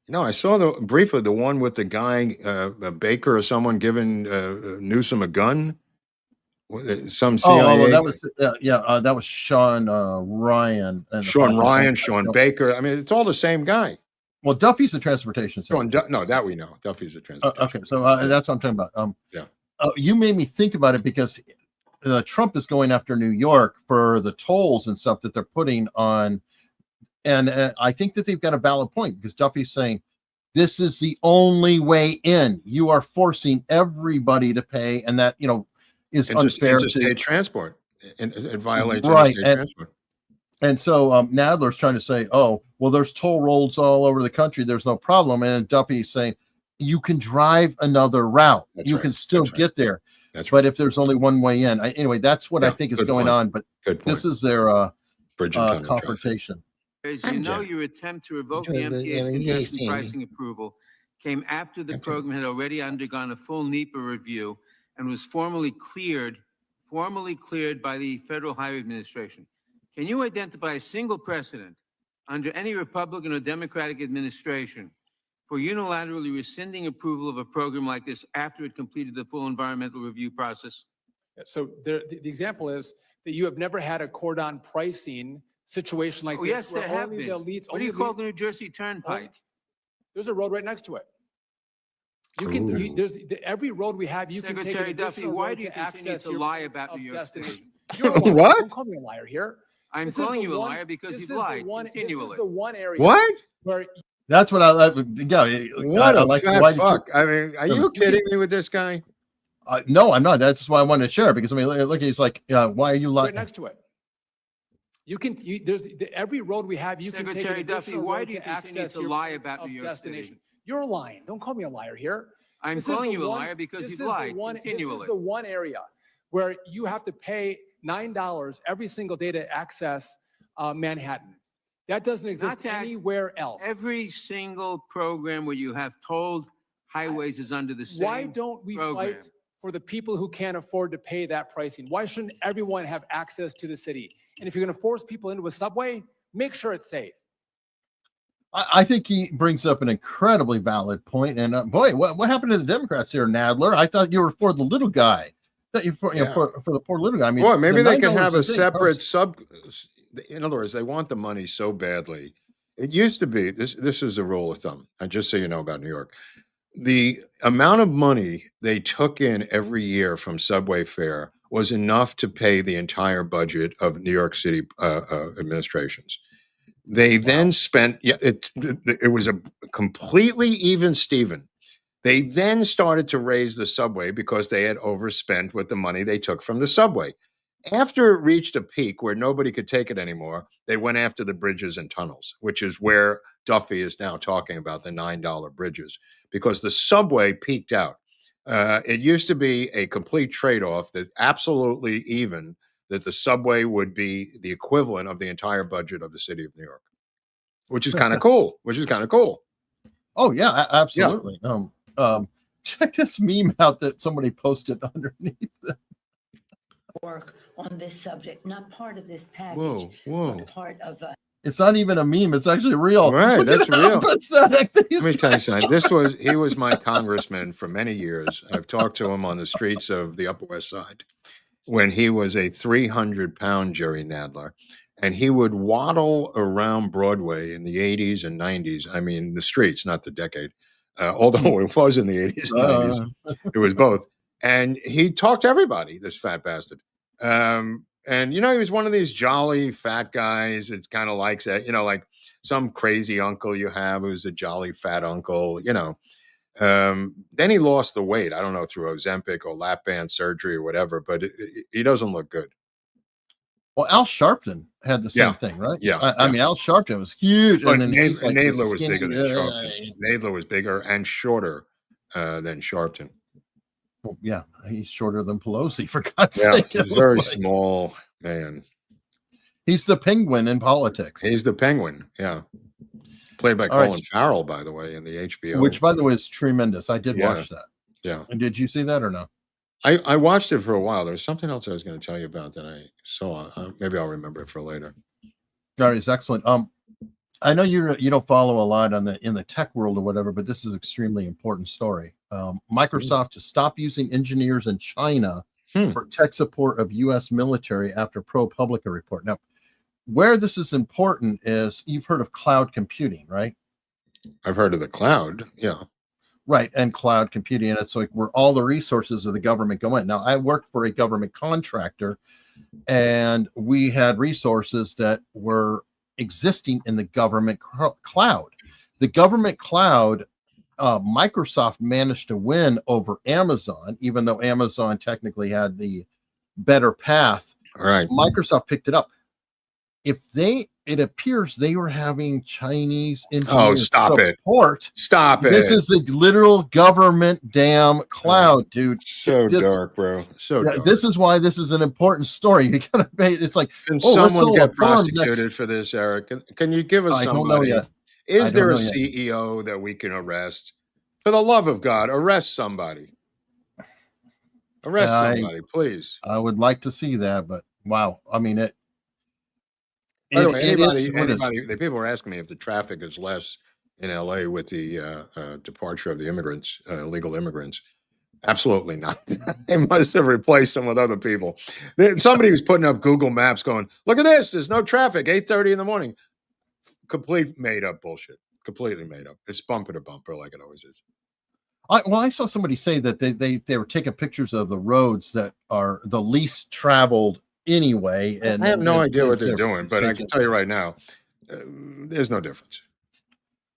No, I saw briefly the one with the guy, Baker or someone, giving Newsom a gun. Some CIA. That was that was Sean Ryan. And Sean Baker. I mean, it's all the same guy. Well, Duffy's the transportation secretary. No, that we know. Duffy's the transportation. Okay, so that's what I'm talking about. You made me think about it, because Trump is going after New York for the tolls and stuff that they're putting on. And I think that they've got a valid point, because Duffy's saying this is the only way in. You are forcing everybody to pay, and that is unfair. Interstate transport. It violates interstate transport. And so Nadler's trying to say, oh, well, there's toll roads all over the country. There's no problem. And Duffy's saying, you can drive another route. You can still get there. But if there's only one way in. Anyway, that's what I think is going on. But this is their confrontation. As you know, your attempt to revoke the MTA's congestion pricing approval came after the program had already undergone a full NEPA review and was formally cleared by the Federal Highway Administration. Can you identify a single precedent under any Republican or Democratic administration for unilaterally rescinding approval of a program like this after it completed the full environmental review process? So the example is that you have never had a cordon pricing situation like Oh, this. yes, where there have only been. the elites. What do you call the New Jersey Turnpike? There's a road right next to it. You can, every road we have, you can take an Secretary Duffy, additional why road do you to continue access to your lie point about of New York City? destination. You're a liar. What? Don't call me a liar here. I'm This is calling the you a one- liar because this you've is the lied one- This continually. is the one area What? where That's what I like. Yeah, What I a like fat why you fuck. keep- I mean, are you kidding me with this guy? No, I'm not. That's why I wanted to share, because I mean, look, he's like, why are you right lying? next to it. You can, there's every road we have, you can take an Secretary Duffy, additional why road do you to continue access to your lie point about of New York destination. City? You're lying. Don't call me a liar here. I'm This is calling the you a one- liar because this you've is the lied one- This continually. is the one area where you have to pay $9 every single day to access Manhattan. That doesn't exist anywhere else. Every single program where you have tolled highways is under the same Why don't we program. fight for the people who can't afford to pay that pricing? Why shouldn't everyone have access to the city? And if you're going to force people into a subway, make sure it's safe. I think he brings up an incredibly valid point. And boy, what happened to the Democrats here, Nadler? I thought you were for the little guy. That you for, for the poor little guy. I mean, Well, maybe the they can $9 have a day separate in other words, they want the money so badly. It used to be, this is a rule of thumb, and just so you know about New York. The amount of money they took in every year from subway fare was enough to pay the entire budget of New York City administrations. They then spent, it was a completely even Steven. They then started to raise the subway because they had overspent with the money they took from the subway. After it reached a peak where nobody could take it anymore, they went after the bridges and tunnels, which is where Duffy is now talking about the $9 bridges, because the subway peaked out. It used to be a complete trade-off that absolutely even, that the subway would be the equivalent of the entire budget of the city of New York, which is kind of cool, Oh yeah, absolutely. Yeah. Check this meme out that somebody posted underneath. Work on this subject, not part of this package. Whoa. But part of a. It's not even a meme. It's actually real. Right, Look that's at how real. pathetic these Let me tell you guys something. are. He was my congressman for many years. I've talked to him on the streets of the Upper West Side when he was a 300-pound Jerry Nadler, and he would waddle around Broadway in the 80s and 90s. I mean, the streets, not the decade. Although it was in the 80s and 90s, it was both. And he talked to everybody, this fat bastard. And, he was one of these jolly fat guys. It's kind of like that, like some crazy uncle you have who's a jolly fat uncle, Then he lost the weight. I don't know, through Ozempic or lap band surgery or whatever, but he doesn't look good. Well, Al Sharpton had the same thing, right? I mean, Al Sharpton was huge. But And then he's like Nadler was skinny, bigger than Sharpton. Nadler was bigger and shorter than Sharpton. Well, yeah, he's shorter than Pelosi, for God's Yeah, sake. he's a very small man. He's the penguin in politics. He's the penguin, yeah. Played by Colin Farrell, by the way, in the HBO. Which, by the way, is tremendous. I did watch that. Yeah. And did you see that or no? I watched it for a while. There was something else I was going to tell you about that I saw. Maybe I'll remember it for later. All right, it's excellent. I know you don't follow a lot in the tech world or whatever, but this is extremely important story. Microsoft to stop using engineers in China for tech support of U.S. military after ProPublica report. Now, where this is important is you've heard of cloud computing, right? I've heard of the cloud, yeah. Right, and cloud computing, and it's like where all the resources of the government go in. Now, I worked for a government contractor, and we had resources that were existing in the government cloud. The government cloud, Microsoft managed to win over Amazon, even though Amazon technically had the better path. Right. Microsoft picked it up. It appears they were having Chinese engineers stop support. Stop it. This is the literal government damn cloud, dude. So dark, bro. So dark. This is why this is an important story. You gotta pay. It's like, can someone get prosecuted for this, Eric? Can you give us somebody? I don't know yet. Is there a CEO that we can arrest? For the love of God, arrest somebody. Arrest somebody, please. I would like to see that, but wow. I mean, By the way, anybody, the people are asking me if the traffic is less in LA with the departure of the immigrants, illegal immigrants. Absolutely not. They must have replaced them with other people. Somebody was putting up Google Maps going, look at this. There's no traffic, 8:30 in the morning. Complete made up bullshit. Completely made up. It's bumper to bumper like it always is. I saw somebody say that they were taking pictures of the roads that are the least traveled anyway. And I have no idea what they're doing, but I can tell you right now, there's no difference.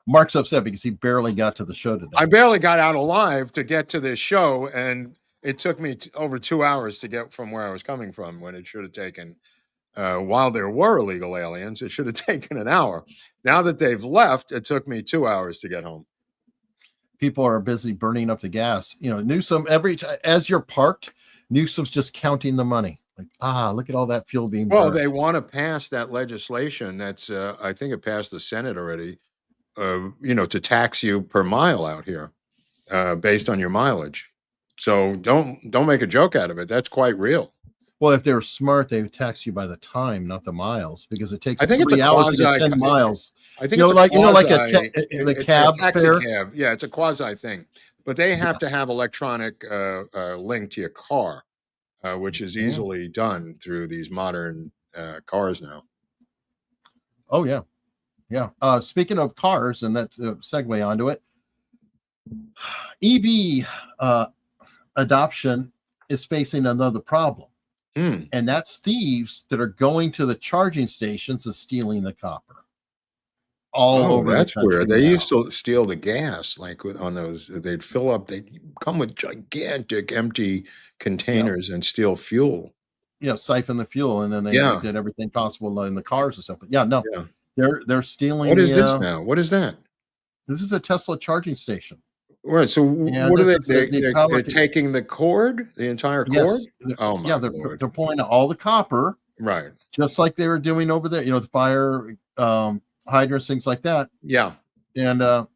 Mark's upset because he barely got to the show today. I barely got out alive to get to this show, and it took me over 2 hours to get from where I was coming from when it should have taken, while there were illegal aliens, it should have taken an hour. Now that they've left, it took me 2 hours to get home. People are busy burning up the gas. You know, Newsom, as you're parked, Newsom's just counting the money. Like, look at all that fuel being Well, burned. they want to pass that legislation that's, I think it passed the Senate already, to tax you per mile out here based on your mileage. So don't make a joke out of it. That's quite real. Well, if they were smart, they would tax you by the time, not the miles, because it takes I think 3 hours to get 10 miles. I think like the a cab taxi fare. cab. Yeah, it's a quasi thing, but they have to have electronic link to your car, which is easily done through these modern cars now. Oh yeah, yeah. Speaking of cars, and that's a segue onto it. EV adoption is facing another problem. And that's thieves that are going to the charging stations and stealing the copper. All over That's the country weird. They now. used to steal the gas, like on those. They'd fill up. They'd come with gigantic empty containers and steal fuel. Siphon the fuel, and then they did everything possible in the cars and stuff. But they're stealing. What is this now? What is that? This is a Tesla charging station. Right. So what are they? They're taking the cord, the entire cord. Yes. Oh my they're pulling out all the copper, right? Just like they were doing over there. The fire hydrants, things like that. Yeah. And let's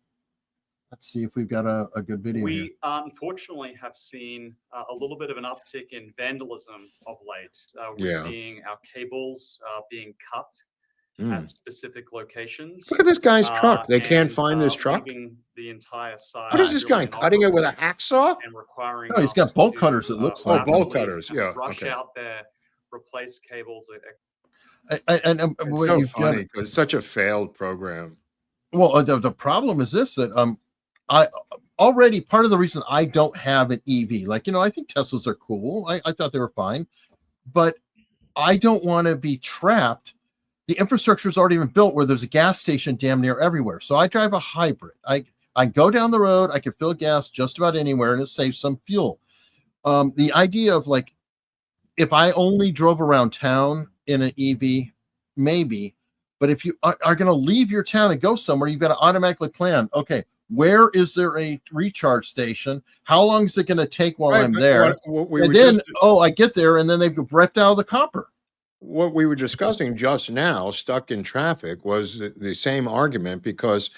see if we've got a good video. We unfortunately have seen a little bit of an uptick in vandalism of late. We're seeing our cables being cut at specific locations. Look at this guy's truck. They can't find this truck. The entire site. What is this guy cutting it with a hacksaw? And requiring he's got bolt cutters. It looks like bolt cutters. Yeah. Rush out there, replace cables. It's so funny because it's such a failed program. Well, the problem is this: that I already part of the reason I don't have an EV. I think Teslas are cool. I thought they were fine, but I don't want to be trapped. The infrastructure is already been built where there's a gas station damn near everywhere. So I drive a hybrid. I go down the road, I can fill gas just about anywhere, and it saves some fuel. The idea of if I only drove around town in an EV, maybe, but if you are going to leave your town and go somewhere, you've got to automatically plan, okay, where is there a recharge station? How long is it going to take while I'm there? I get there, and then they've ripped out the copper. What we were discussing just now, stuck in traffic, was the same argument, because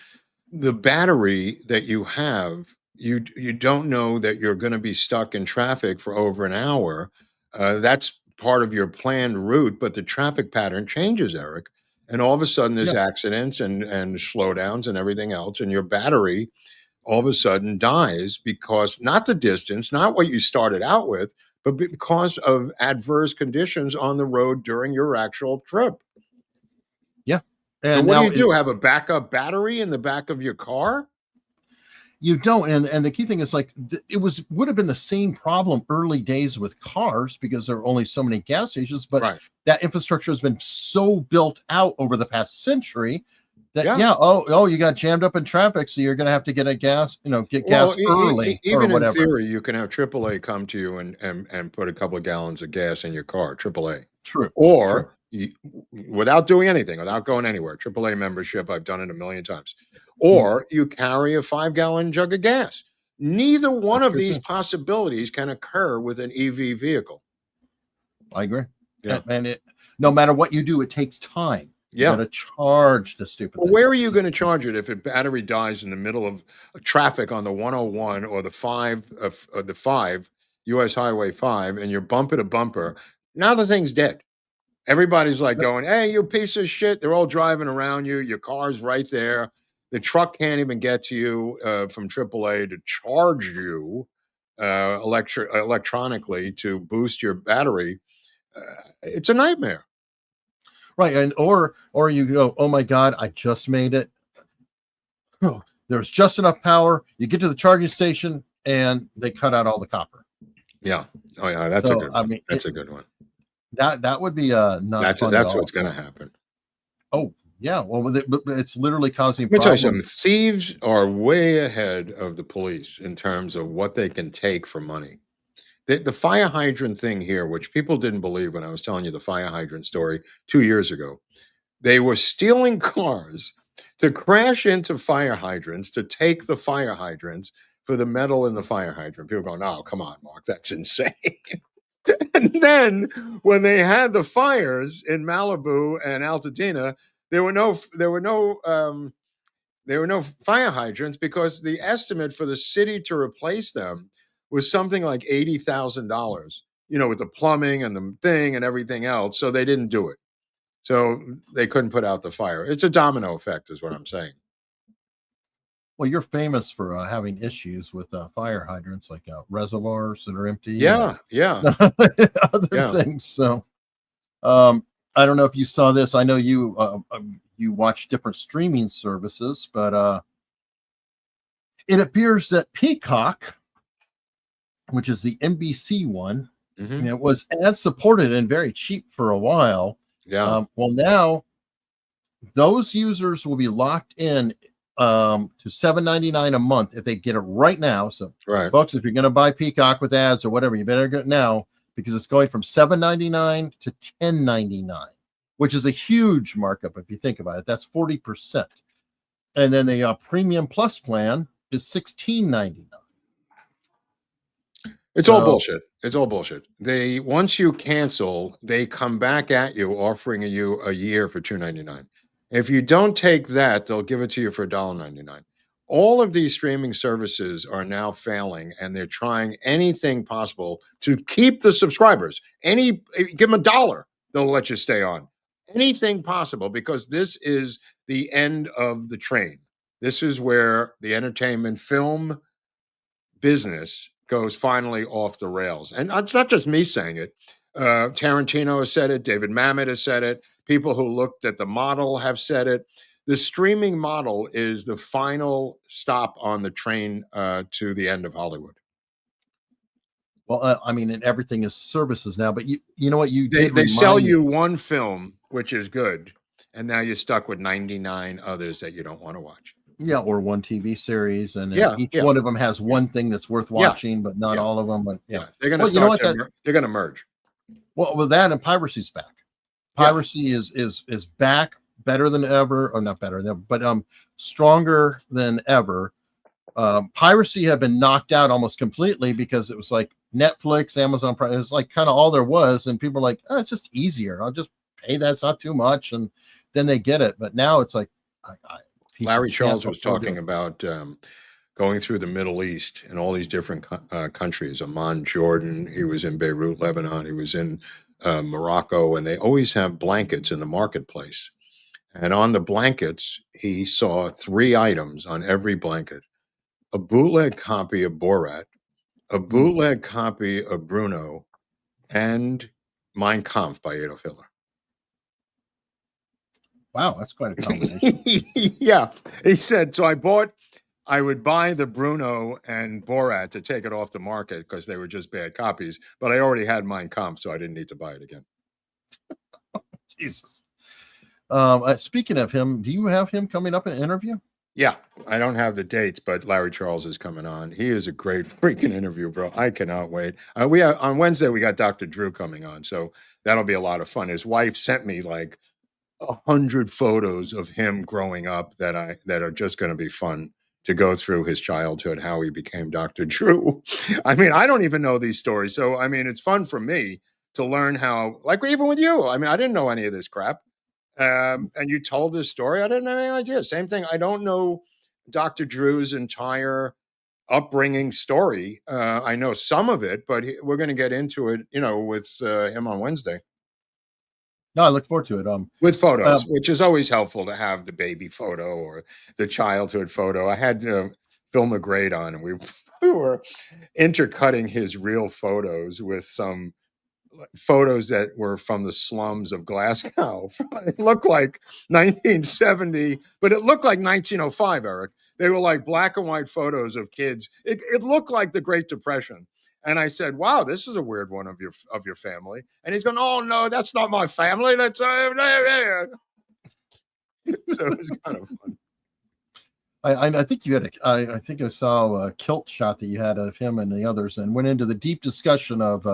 the battery that you have, you don't know that you're going to be stuck in traffic for over an hour. That's part of your planned route, but the traffic pattern changes, Eric. And all of a sudden there's accidents and slowdowns and everything else. And your battery all of a sudden dies because not the distance, not what you started out with, but because of adverse conditions on the road during your actual trip. Yeah. And what do? Have a backup battery in the back of your car? You don't. And the key thing is would have been the same problem early days with cars because there are only so many gas stations, but that infrastructure has been so built out over the past century that you got jammed up in traffic, so you're going to have to get gas early. Even or in theory, you can have AAA come to you and put a couple of gallons of gas in your car. AAA. True. Or without doing anything, without going anywhere. AAA membership. I've done it a million times. Or you carry a 5-gallon jug of gas. Neither one of these possibilities can occur with an EV vehicle. I agree. Yeah. And no matter what you do, it takes time. Yeah. You got to charge the stupid thing. Where are you going to charge it if a battery dies in the middle of traffic on the 101 or the 5 US Highway 5 and you're bumper to bumper? Now the thing's dead. Everybody's going, hey, you piece of shit. They're all driving around you. Your car's right there. The truck can't even get to you from AAA to charge you. electronically to boost your battery. It's a nightmare. Right. And or you go, oh my God, I just made it. Oh, there's just enough power. You get to the charging station and they cut out all the copper. Yeah. Oh yeah, that's a good one. I mean, that's a good one. That would be not fun that's at what's all. going to happen. Oh yeah, well, it's literally causing Let me tell you problems. something. Thieves are way ahead of the police in terms of what they can take for money. The fire hydrant thing here, which people didn't believe when I was telling you the fire hydrant story 2 years ago, they were stealing cars to crash into fire hydrants to take the fire hydrants for the metal in the fire hydrant. People going, "Oh, come on, Mark, that's insane." And then when they had the fires in Malibu and Altadena, there were no fire hydrants because the estimate for the city to replace them was something like $80,000, with the plumbing and the thing and everything else. So they didn't do it. So they couldn't put out the fire. It's a domino effect is what I'm saying. Well, you're famous for having issues with fire hydrants, like reservoirs that are empty. Yeah. Other things. So I don't know if you saw this. I know you watch different streaming services, but it appears that Peacock, which is the NBC one, it was ad supported and very cheap for a while. Yeah. Well, now those users will be locked in to $7.99 a month if they get it right now. So, folks, if you're going to buy Peacock with ads or whatever, you better get it now because it's going from $7.99 to $10.99, which is a huge markup if you think about it. That's 40%. And then the premium plus plan is $16.99. It's all bullshit. It's all bullshit. Once you cancel, they come back at you offering you a year for $2.99. If you don't take that, they'll give it to you for $1.99. All of these streaming services are now failing, and they're trying anything possible to keep the subscribers. Give them $1, they'll let you stay on. Anything possible, because this is the end of the train. This is where the entertainment film business goes finally off the rails. And it's not just me saying it. Tarantino has said it. David Mamet has said it. People who looked at the model have said it. The streaming model is the final stop on the train to the end of Hollywood. Well, I mean, and everything is services now, but you know what? They sell you one film, which is good, and now you're stuck with 99 others that you don't want to watch. Yeah, or one TV series, and each yeah. one of them has one thing that's worth watching, but not all of them. But they're going to they're going to merge. Well, with that, and piracy's back. Piracy is back, better than ever, or not better than ever, but stronger than ever. Piracy had been knocked out almost completely because it was like Netflix, Amazon Prime. It was like kind of all there was, and people were like, "Oh, it's just easier. I'll just pay that. It's not too much," and then they get it. But now it's like, Larry Charles was talking about going through the Middle East and all these different countries. Amman, Jordan. He was in Beirut, Lebanon. He was in Morocco, and they always have blankets in the marketplace. And on the blankets, he saw 3 items on every blanket: a bootleg copy of Borat, a bootleg copy of Bruno, and Mein Kampf by Adolf Hitler. Wow, that's quite a combination. Yeah, he said, so I would buy the Bruno and Borat to take it off the market because they were just bad copies, but I already had Mein Kampf, so I didn't need to buy it again. Jesus. Speaking of him, do you have him coming up in an interview? Yeah, I don't have the dates, but Larry Charles is coming on. He is a great freaking interview, bro. I cannot wait. On Wednesday, we got Dr. Drew coming on, so that'll be a lot of fun. His wife sent me like 100 photos of him growing up that are just going to be fun to go through his childhood, how he became Dr. Drew. I mean, I don't even know these stories. So, I mean, it's fun for me to learn how, like even with you, I mean, I didn't know any of this crap. And you told this story. I didn't have any idea. Same thing. I don't know Dr. Drew's entire upbringing story. I know some of it, but we're going to get into it, with him on Wednesday. No, I look forward to it. With photos, which is always helpful to have the baby photo or the childhood photo. I had film a grade on, and we were intercutting his real photos with some photos that were from the slums of Glasgow. It looked like 1970, but it looked like 1905, Eric. They were like black and white photos of kids. It looked like the Great Depression. And I said, "Wow, this is a weird one of your family." And he's going, "Oh no, that's not my family. That's so it was kind of fun. I think you had I think I saw a kilt shot that you had of him and the others, and went into the deep discussion of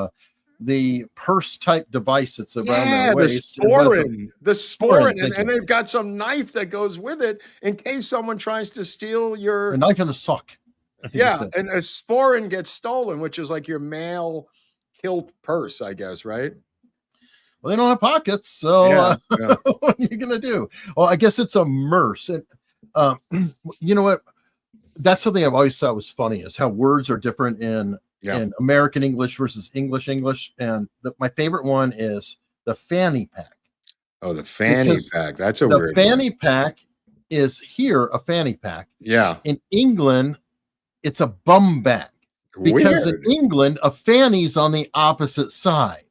the purse type device that's around their waist. The sporin, and they've got some knife that goes with it in case someone tries to steal a knife in the sock. Yeah, and a sporin gets stolen, which is like your male kilt purse, I guess, right? Well, they don't have pockets, so what are you gonna do? Well, I guess it's a merce. And you know what? That's something I've always thought was funny, is how words are different in American English versus English. And my favorite one is the fanny pack. Oh, the fanny pack. That's a weird one. The fanny pack is here a fanny pack. Yeah. In England, it's a bum bag. Because in England, a fanny's on the opposite side.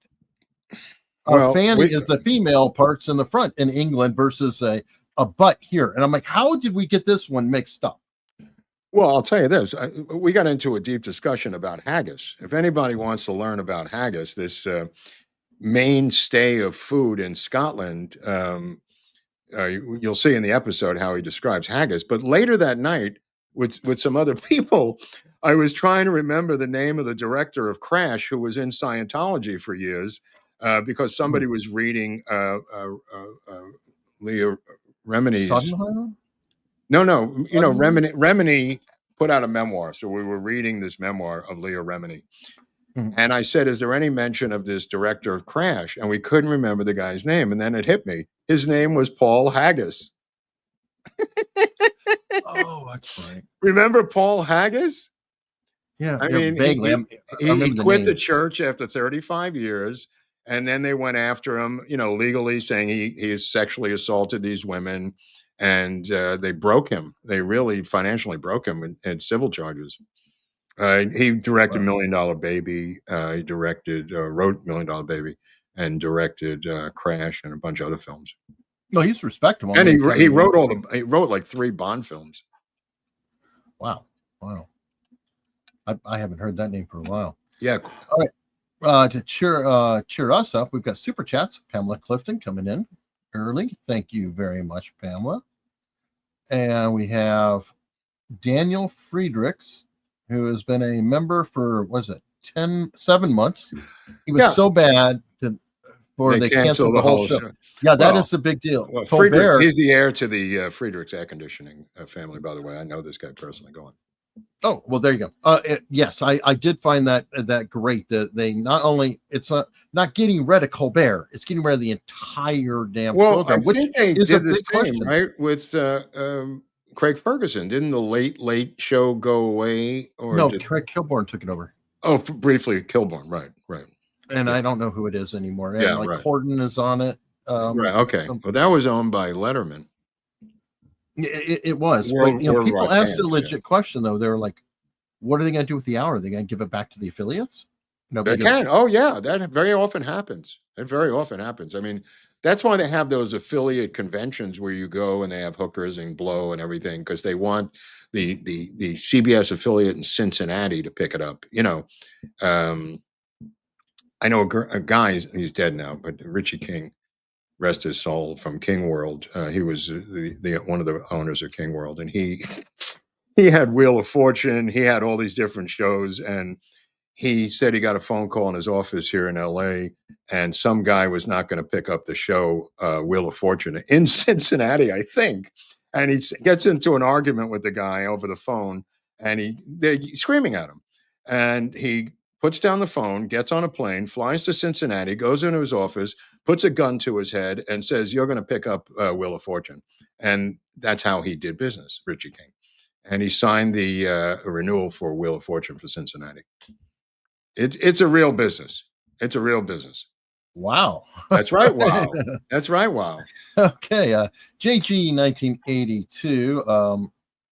A fanny is the female parts in the front in England versus a butt here. And I'm like, how did we get this one mixed up? Well, I'll tell you this. We got into a deep discussion about haggis. If anybody wants to learn about haggis, this mainstay of food in Scotland, you'll see in the episode how he describes haggis. But later that night, with some other people, I was trying to remember the name of the director of Crash, who was in Scientology for years, because somebody was reading Leah Remini's. No, Remini put out a memoir. So we were reading this memoir of Leah Remini. And I said, "Is there any mention of this director of Crash?" And we couldn't remember the guy's name. And then it hit me. His name was Paul Haggis. Oh, that's right. Remember Paul Haggis? Yeah. I mean, he quit the church after 35 years. And then they went after him, legally, saying he sexually assaulted these women. And they broke him. They really financially broke him in civil charges. He directed $1 Million Baby. He wrote $1 Million Baby, and directed Crash and a bunch of other films. No, he's respectable. And he wrote like 3 Bond films. Wow. I haven't heard that name for a while. Yeah. All right. To cheer us up, we've got super chats. Pamela Clifton coming in early. Thank you very much, Pamela. And we have Daniel Friedrichs, who has been a member for 7 months. He was so bad that they canceled the whole show. Yeah, that is a big deal. Well, Friedrichs, he's the heir to the Friedrichs air conditioning family, by the way. I know this guy personally. Go on. Oh, well, there you go. Yes, I did find that great, that they not only, it's not getting rid of Colbert, it's getting rid of the entire damn program. I think they did the same, right? With Craig Ferguson. Didn't the late show go away? Or no, Craig Kilborn took it over. Oh, briefly, Kilborn, right. And I don't know who it is anymore. And Corden is on it. Right, okay. Well, that was owned by Letterman. It was. But, people asked a legit question, though. They were like, what are they going to do with the hour? Are they going to give it back to the affiliates? They can. Oh, yeah. That very often happens. I mean, that's why they have those affiliate conventions where you go and they have hookers and blow and everything, because they want the CBS affiliate in Cincinnati to pick it up. I know a guy, he's dead now, but Richie King, rest his soul, from King World. He was one of the owners of King World, and he had Wheel of Fortune. He had all these different shows, and he said he got a phone call in his office here in LA, and some guy was not going to pick up the show Wheel of Fortune in Cincinnati, I think. And he gets into an argument with the guy over the phone, and they're screaming at him. And he puts down the phone, gets on a plane, flies to Cincinnati, goes into his office, puts a gun to his head, and says, "You're going to pick up Wheel of Fortune." And that's how he did business, Richie King. And he signed the renewal for Wheel of Fortune for Cincinnati. It's a real business. It's a real business. Wow. That's right. Wow. That's right. Wow. Okay. JG 1982.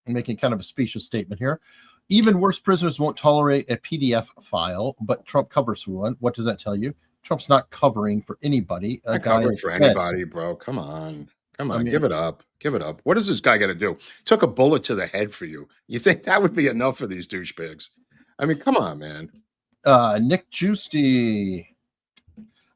I'm making kind of a specious statement here. Even worse prisoners won't tolerate a PDF file, but Trump covers for one. What does that tell you? Trump's not covering for anybody. Not covering for anybody, bro. Come on. Give it up. Give it up. What does this guy got to do? Took a bullet to the head for you. You think that would be enough for these douchebags? I mean, come on, man. Nick Giusti.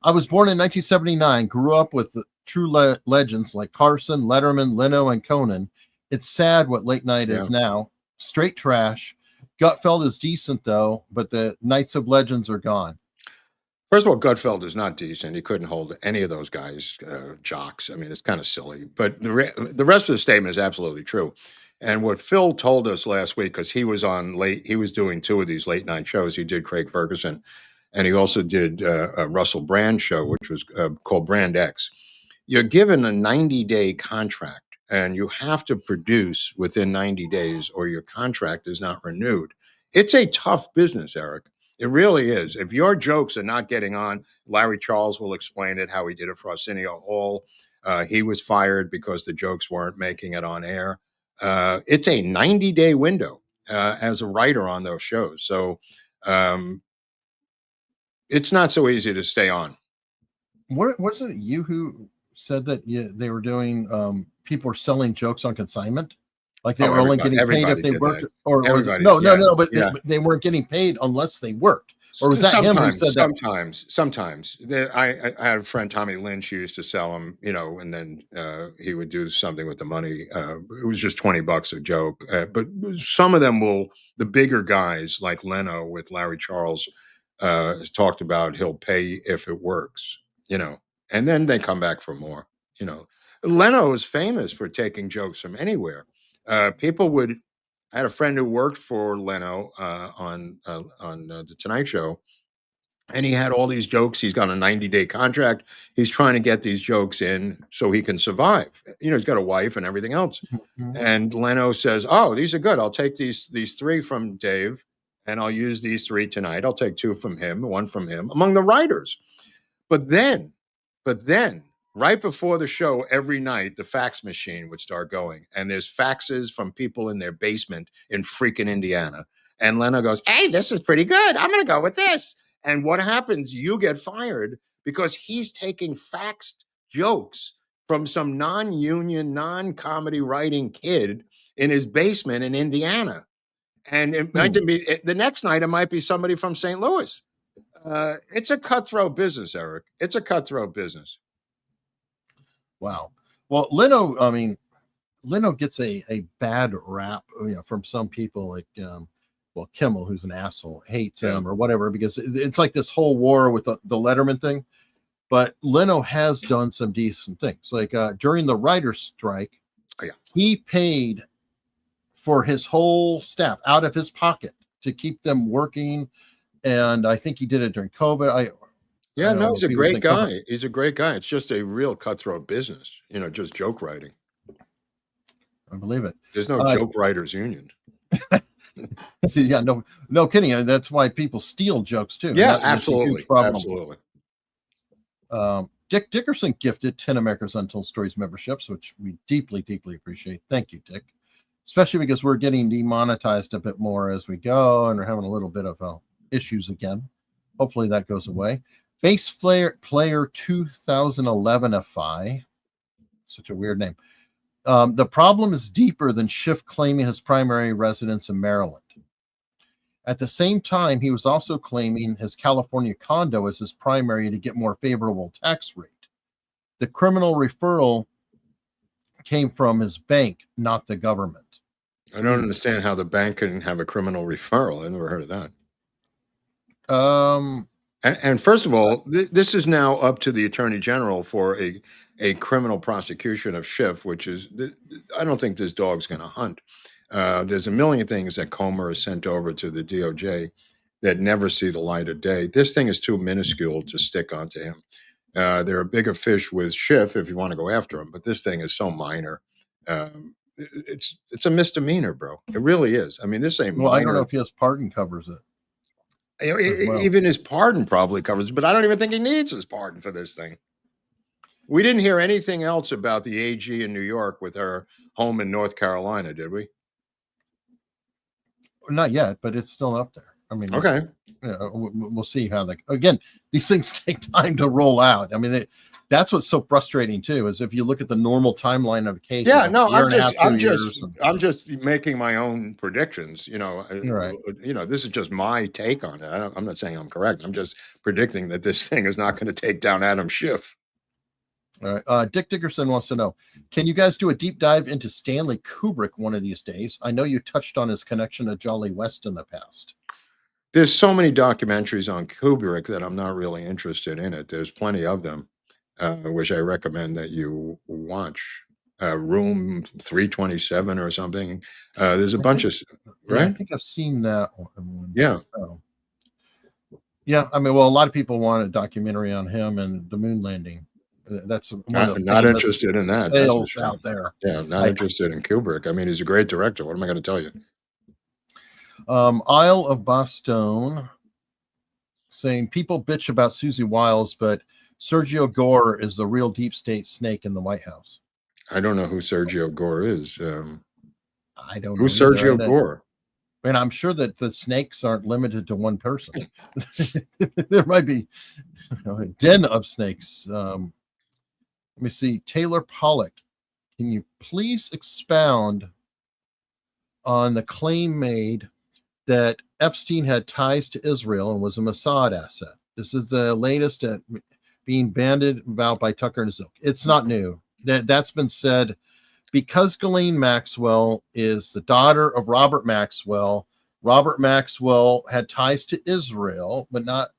I was born in 1979, grew up with the true legends like Carson, Letterman, Leno, and Conan. It's sad what late night is now. Straight trash. Gutfeld is decent, though, but the Knights of Legends are gone. First of all, Gutfeld is not decent. He couldn't hold any of those guys, jocks. I mean, it's kind of silly. But the rest of the statement is absolutely true. And what Phil told us last week, because he was doing 2 of these late night shows. He did Craig Ferguson, and he also did a Russell Brand show, which was called Brand X. You're given a 90-day contract, and you have to produce within 90 days or your contract is not renewed. It's a tough business, Eric. It really is. If your jokes are not getting on, Larry Charles will explain it, how he did it for Arsenio Hall. He was fired because the jokes weren't making it on air. It's a 90-day window as a writer on those shows. So it's not so easy to stay on. Wasn't it you who said that they were doing, people were selling jokes on consignment? Like they were only getting paid if they worked, but they weren't getting paid unless they worked. Or was that him who said that? Sometimes. I had a friend, Tommy Lynch, who used to sell them, and then he would do something with the money. It was just $20 a joke. But some of them the bigger guys like Leno with Larry Charles has talked about he'll pay if it works, and then they come back for more, Leno is famous for taking jokes from anywhere. I had a friend who worked for Leno on the Tonight Show, and he had all these jokes. He's got a 90-day contract. He's trying to get these jokes in so he can survive. He's got a wife and everything else. Mm-hmm. And Leno says, "Oh, these are good. I'll take these 3 from Dave, and I'll use these 3 tonight. I'll take 2 from him, 1 from him," among the writers. But then, right before the show, every night, the fax machine would start going. And there's faxes from people in their basement in freaking Indiana. And Leno goes, "Hey, this is pretty good. I'm going to go with this." And what happens? You get fired because he's taking faxed jokes from some non-union, non-comedy writing kid in his basement in Indiana. And it might be, the next night, it might be somebody from St. Louis. It's a cutthroat business, Eric. It's a cutthroat business. Wow. Well, Leno gets a bad rap, from some people like, Kimmel, who's an asshole, hates him or whatever, because it's like this whole war with the Letterman thing. But Leno has done some decent things. Like during the writer's strike, he paid for his whole staff out of his pocket to keep them working. And I think he did it during COVID. He's a great guy. He's a great guy. It's just a real cutthroat business, just joke writing. I believe it. There's no joke writers union. No kidding. That's why people steal jokes too. Yeah, absolutely. Absolutely. Dick Dickerson gifted 10 America's Untold Stories memberships, which we deeply, deeply appreciate. Thank you, Dick. Especially because we're getting demonetized a bit more as we go, and we're having a little bit of issues again. Hopefully that goes away. Bass player 2011-ify, such a weird name. The problem is deeper than Schiff claiming his primary residence in Maryland. At the same time, he was also claiming his California condo as his primary to get more favorable tax rate. The criminal referral came from his bank, not the government. I don't understand how the bank can have a criminal referral. I never heard of that. And first of all, this is now up to the Attorney General for a criminal prosecution of Schiff, which is, I don't think this dog's going to hunt. There's a million things that Comer has sent over to the DOJ that never see the light of day. This thing is too minuscule to stick onto him. There are bigger fish with Schiff if you want to go after him, but this thing is so minor. It's a misdemeanor, bro. It really is. I mean, this ain't minor. I don't know if his pardon covers it. Even his pardon probably covers it, but I don't even think he needs his pardon for this thing. We didn't hear anything else about the AG in New York with her home in North Carolina, did we? Not yet, but it's still up there. I mean, Okay. We'll see how again, these things take time to roll out. I mean, that's what's so frustrating too, is if you look at the normal timeline of a case. Yeah, no, I'm just making my own predictions. Right. This is just my take on it. I'm not saying I'm correct. I'm just predicting that this thing is not going to take down Adam Schiff. All right. Dick Dickerson wants to know, can you guys do a deep dive into Stanley Kubrick one of these days? I know you touched on his connection to Jolly West in the past. There's so many documentaries on Kubrick that I'm not really interested in it. There's plenty of them, which I recommend that you watch. Room 327 or something. There's a bunch of, right? Yeah, I think I've seen that one. Yeah. Yeah. I mean, well, a lot of people want a documentary on him and the moon landing. That's not interested in that. That's for sure. Out there. Yeah, not interested in Kubrick. I mean, he's a great director. What am I going to tell you? Isle of Boston saying people bitch about Susie Wiles, but Sergio Gore is the real deep state snake in the White House. I don't know who Sergio Gore is. I don't know. Who's Sergio Gore? And I'm sure that the snakes aren't limited to one person. There might be a den of snakes. Let me see. Taylor Pollock, can you please expound on the claim made that Epstein had ties to Israel and was a Mossad asset? This is the latest at being bandied about by Tucker and Zook. It's not new. That's been said because Ghislaine Maxwell is the daughter of Robert Maxwell. Robert Maxwell had ties to Israel, but not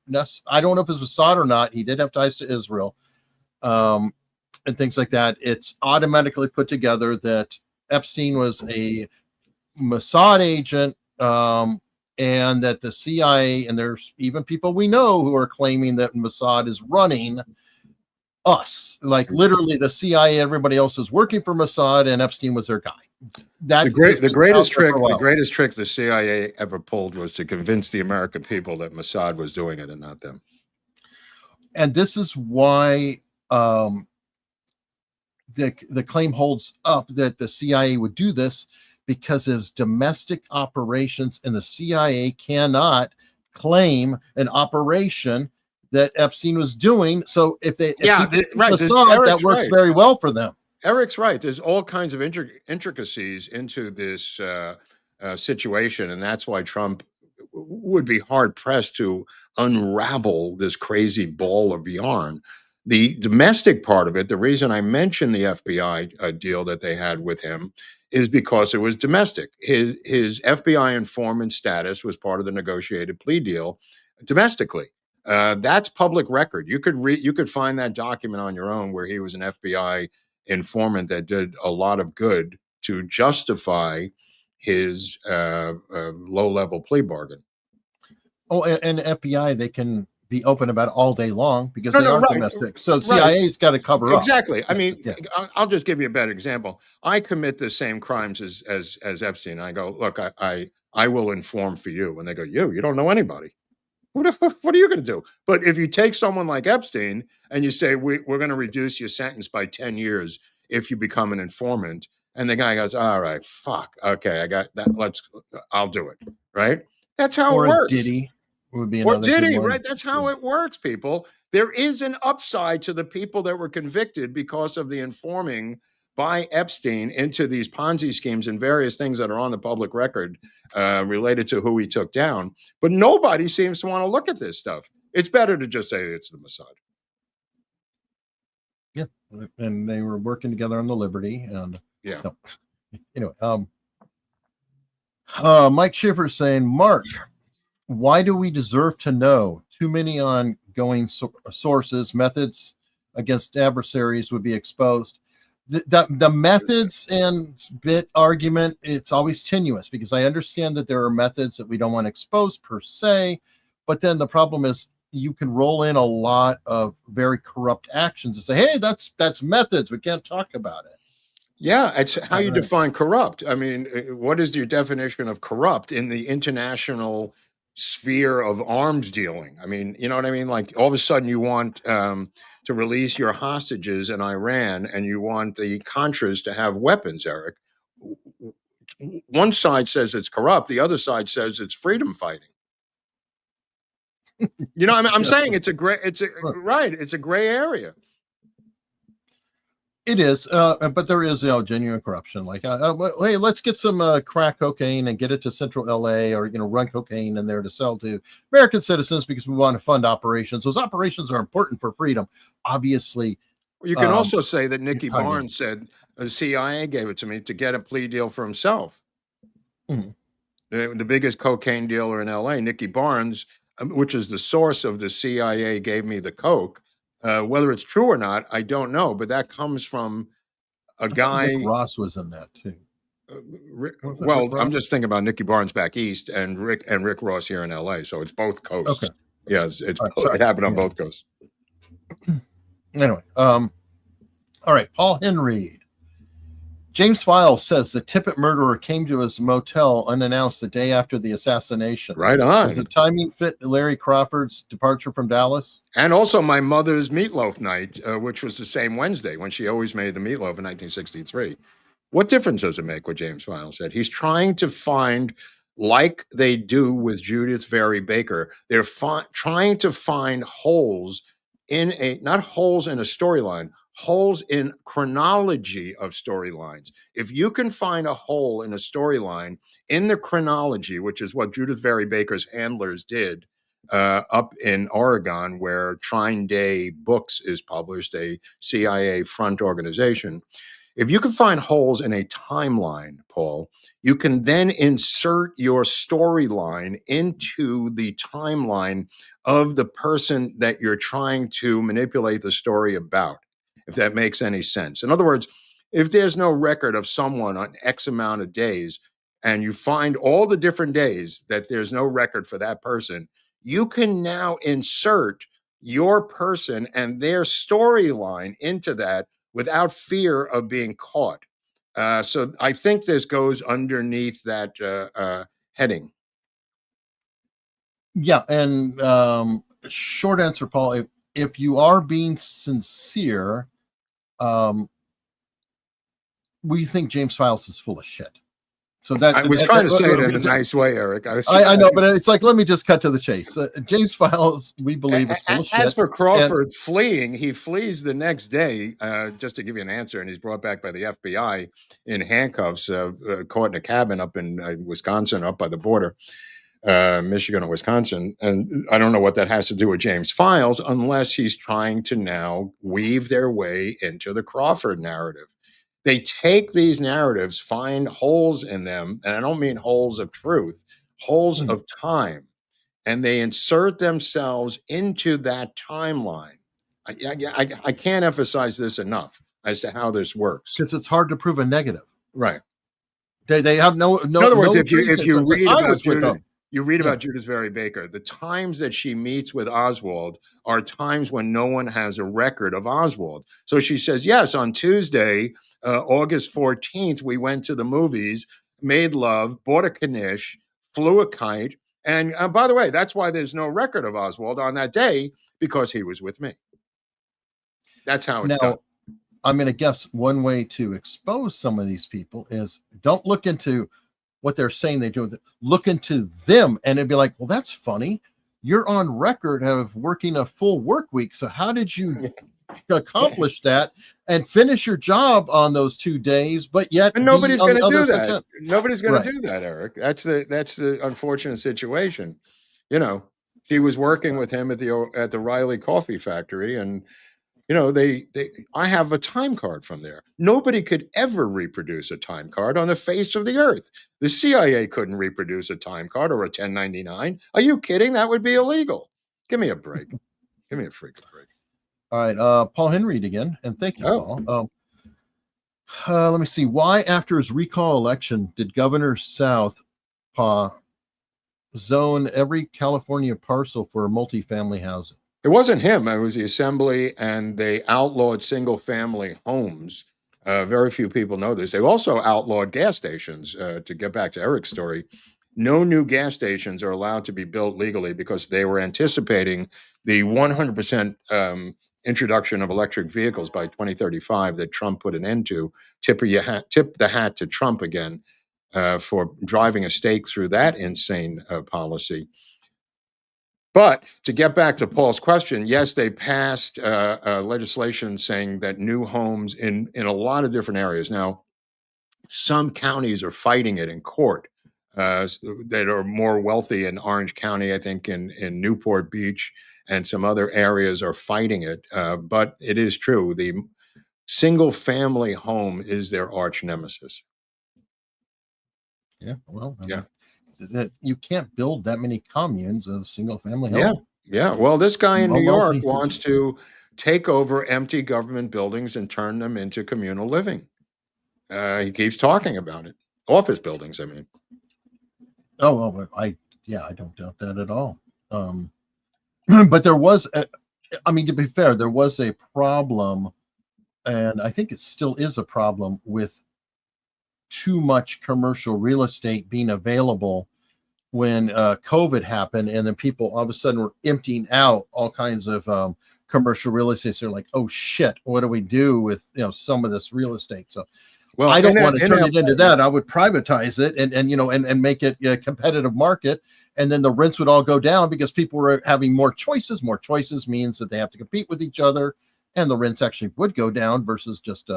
I don't know if it was Mossad or not. He did have ties to Israel. And things like that. It's automatically put together that Epstein was a Mossad agent, and that the CIA, and there's even people we know who are claiming that Mossad is running us. Like literally the CIA, everybody else is working for Mossad, and Epstein was their guy. The greatest trick the CIA ever pulled was to convince the American people that Mossad was doing it and not them. And this is why the claim holds up that the CIA would do this, because of domestic operations, and the CIA cannot claim an operation that Epstein was doing. So if Mossad, that works very well for them. Eric's right. There's all kinds of intricacies into this situation, and that's why Trump would be hard pressed to unravel this crazy ball of yarn. The domestic part of it, the reason I mentioned the FBI deal that they had with him is because it was domestic. His FBI informant status was part of the negotiated plea deal domestically. That's public record. You could find that document on your own where he was an FBI informant that did a lot of good to justify his low-level plea bargain. Oh, and the FBI, they can be open about it all day long because they are domestic. So CIA's got to cover up. Exactly. I mean, I'll just give you a better example. I commit the same crimes as Epstein. I go, look, I will inform for you. And they go, you don't know anybody. What are you going to do? But if you take someone like Epstein and you say, we're going to reduce your sentence by 10 years if you become an informant, and the guy goes, all right, fuck. Okay, I got that. I'll do it. Right? That's how it works. Diddy would be or another Diddy, good one. right? That's how it works, people. There is an upside to the people that were convicted because of the informing by Epstein into these Ponzi schemes and various things that are on the public record related to who he took down. But nobody seems to want to look at this stuff. It's better to just say it's the Mossad. Yeah, and they were working together on the Liberty, and anyway, Mike Schiffer saying, Mark, why do we deserve to know? Too many ongoing sources, methods against adversaries would be exposed. The methods and bit argument, it's always tenuous, because I understand that there are methods that we don't want to expose per se, but then the problem is you can roll in a lot of very corrupt actions and say, hey, that's methods. We can't talk about it. Yeah, it's how you define corrupt. I mean, what is your definition of corrupt in the international sphere of arms dealing? I mean, you know what I mean? Like all of a sudden you want to release your hostages in Iran and you want the Contras to have weapons, Eric. one side says it's corrupt, the other side says it's freedom fighting. You know, I'm saying it's a gray area. It is, but there is genuine corruption. Like, hey, let's get some crack cocaine and get it to Central LA, or run cocaine in there to sell to American citizens because we want to fund operations. Those operations are important for freedom. Obviously, you can also say that Nicky Barnes said the CIA gave it to me to get a plea deal for himself. Mm-hmm. The biggest cocaine dealer in LA, Nicky Barnes, which is the source of the CIA, gave me the coke. Whether it's true or not, I don't know, but that comes from a guy. Rick Ross was in that too. Well, I'm just thinking about Nicky Barnes back east and Rick Ross here in LA, so it's both coasts. Okay. Yes, it happened on both coasts. Anyway, all right, Paul Henry. James Files says the Tippit murderer came to his motel unannounced the day after the assassination. Right on. Does the timing fit Larry Crawford's departure from Dallas? And also my mother's meatloaf night, which was the same Wednesday when she always made the meatloaf in 1963. What difference does it make what James Files said? He's trying to find, like they do with Judith Very Baker, they're trying to find holes in not holes in a storyline, holes in chronology of storylines. If you can find a hole in a storyline in the chronology, which is what Judith Very Baker's handlers did up in Oregon, where Trine Day Books is published, a CIA front organization. If you can find holes in a timeline, Paul, you can then insert your storyline into the timeline of the person that you're trying to manipulate the story about, if that makes any sense. In other words, if there's no record of someone on X amount of days, and you find all the different days that there's no record for that person, you can now insert your person and their storyline into that without fear of being caught. So I think this goes underneath that heading. Yeah, and short answer, Paul, if you are being sincere, we think James Files is full of shit. So that I was trying to say it in a nice way, Eric. I know, but it's like, let me just cut to the chase. James Files, we believe, is full of shit. As for Crawford fleeing, he flees the next day, just to give you an answer, and he's brought back by the FBI in handcuffs, caught in a cabin up in Wisconsin, up by the border, Michigan or Wisconsin. And I don't know what that has to do with James Files, unless he's trying to now weave their way into the Crawford narrative. They take these narratives, find holes in them, and I don't mean holes of truth, holes of time, and they insert themselves into that timeline. I can't emphasize this enough as to how this works. Because it's hard to prove a negative. Right. They have no. In other words, if you read about Judith, you read about Judith Very Baker, the times that she meets with Oswald are times when no one has a record of Oswald. So she says, yes, on Tuesday, August 14th, we went to the movies, made love, bought a Knish, flew a kite. And by the way, that's why there's no record of Oswald on that day, because he was with me. That's how it's done. I'm going to guess one way to expose some of these people is don't look into what they're saying they do. Look into them, and it'd be like, well, that's funny. You're on record of working a full work week. So how did you accomplish that and finish your job on those 2 days? But yet, and nobody's going to do that. Sentence. Nobody's going to do that, Eric. That's the unfortunate situation. You know, she was working with him at the Riley Coffee Factory, and you know, I have a time card from there. Nobody could ever reproduce a time card on the face of the earth. The CIA couldn't reproduce a time card or a 1099. Are you kidding? That would be illegal. Give me a break. Give me a freaking break. All right, Paul Henry again, and thank you, Paul. Let me see. Why, after his recall election, did Governor Southpaw zone every California parcel for multifamily housing? It wasn't him. It was the assembly, and they outlawed single-family homes. Very few people know this. They also outlawed gas stations. To get back to Eric's story, no new gas stations are allowed to be built legally because they were anticipating the 100% introduction of electric vehicles by 2035 that Trump put an end to. Tip the hat to Trump again. for driving a stake through that insane policy. But to get back to Paul's question, yes, they passed legislation saying that new homes in a lot of different areas. Now, some counties are fighting it in court that are more wealthy in Orange County, I think in Newport Beach, and some other areas are fighting it. But it is true. The single family home is their arch nemesis. Yeah, well, I Yeah. mean, that you can't build that many communes as a single family Yeah. home. Yeah. Well, this guy in Well, New York wealthy. wants to take over empty government buildings and turn them into communal living. He keeps talking about it. Office buildings, I mean. Oh, well, I don't doubt that at all. But there was, I mean, to be fair, there was a problem, and I think it still is a problem with too much commercial real estate being available when COVID happened, and then people all of a sudden were emptying out all kinds of commercial real estate. So they're like, "Oh shit, what do we do with some of this real estate?" So, well, I don't want to turn it into that. I would privatize it and make it a competitive market, and then the rents would all go down because people were having more choices. More choices means that they have to compete with each other, and the rents actually would go down versus just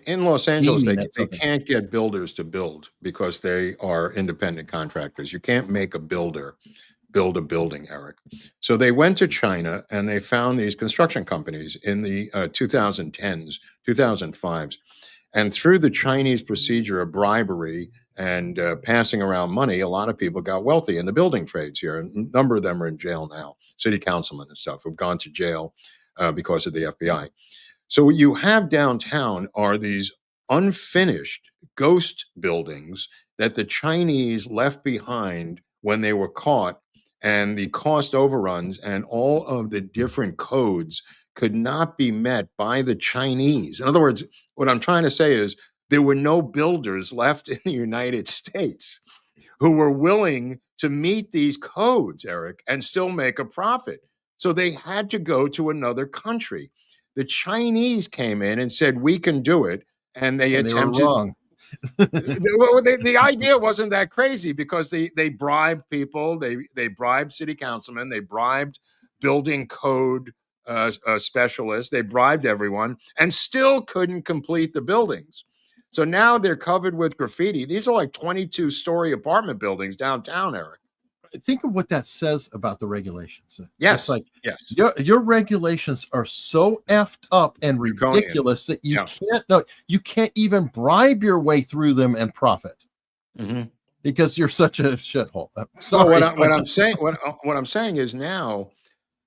in Los Angeles, they something. can't get builders to build because they are independent contractors. You can't make a builder build a building, Eric. So they went to China and they found these construction companies in the 2010s, 2005s. And through the Chinese procedure of bribery and passing around money, a lot of people got wealthy in the building trades here. A number of them are in jail now, city councilmen and stuff who've gone to jail because of the FBI. So what you have downtown are these unfinished ghost buildings that the Chinese left behind when they were caught, and the cost overruns and all of the different codes could not be met by the Chinese. In other words, what I'm trying to say is there were no builders left in the United States who were willing to meet these codes, Eric, and still make a profit. So they had to go to another country. The Chinese came in and said, we can do it. And they attempted. They were wrong. The idea wasn't that crazy because they bribed people. They bribed city councilmen. They bribed building code specialists. They bribed everyone and still couldn't complete the buildings. So now they're covered with graffiti. These are like 22-story apartment buildings downtown, Eric. Think of what that says about the regulations. Yes. It's like, yes. Your regulations are so effed up and ridiculous that you can't even bribe your way through them and profit because you're such a shithole. Sorry. Well, what I'm saying is now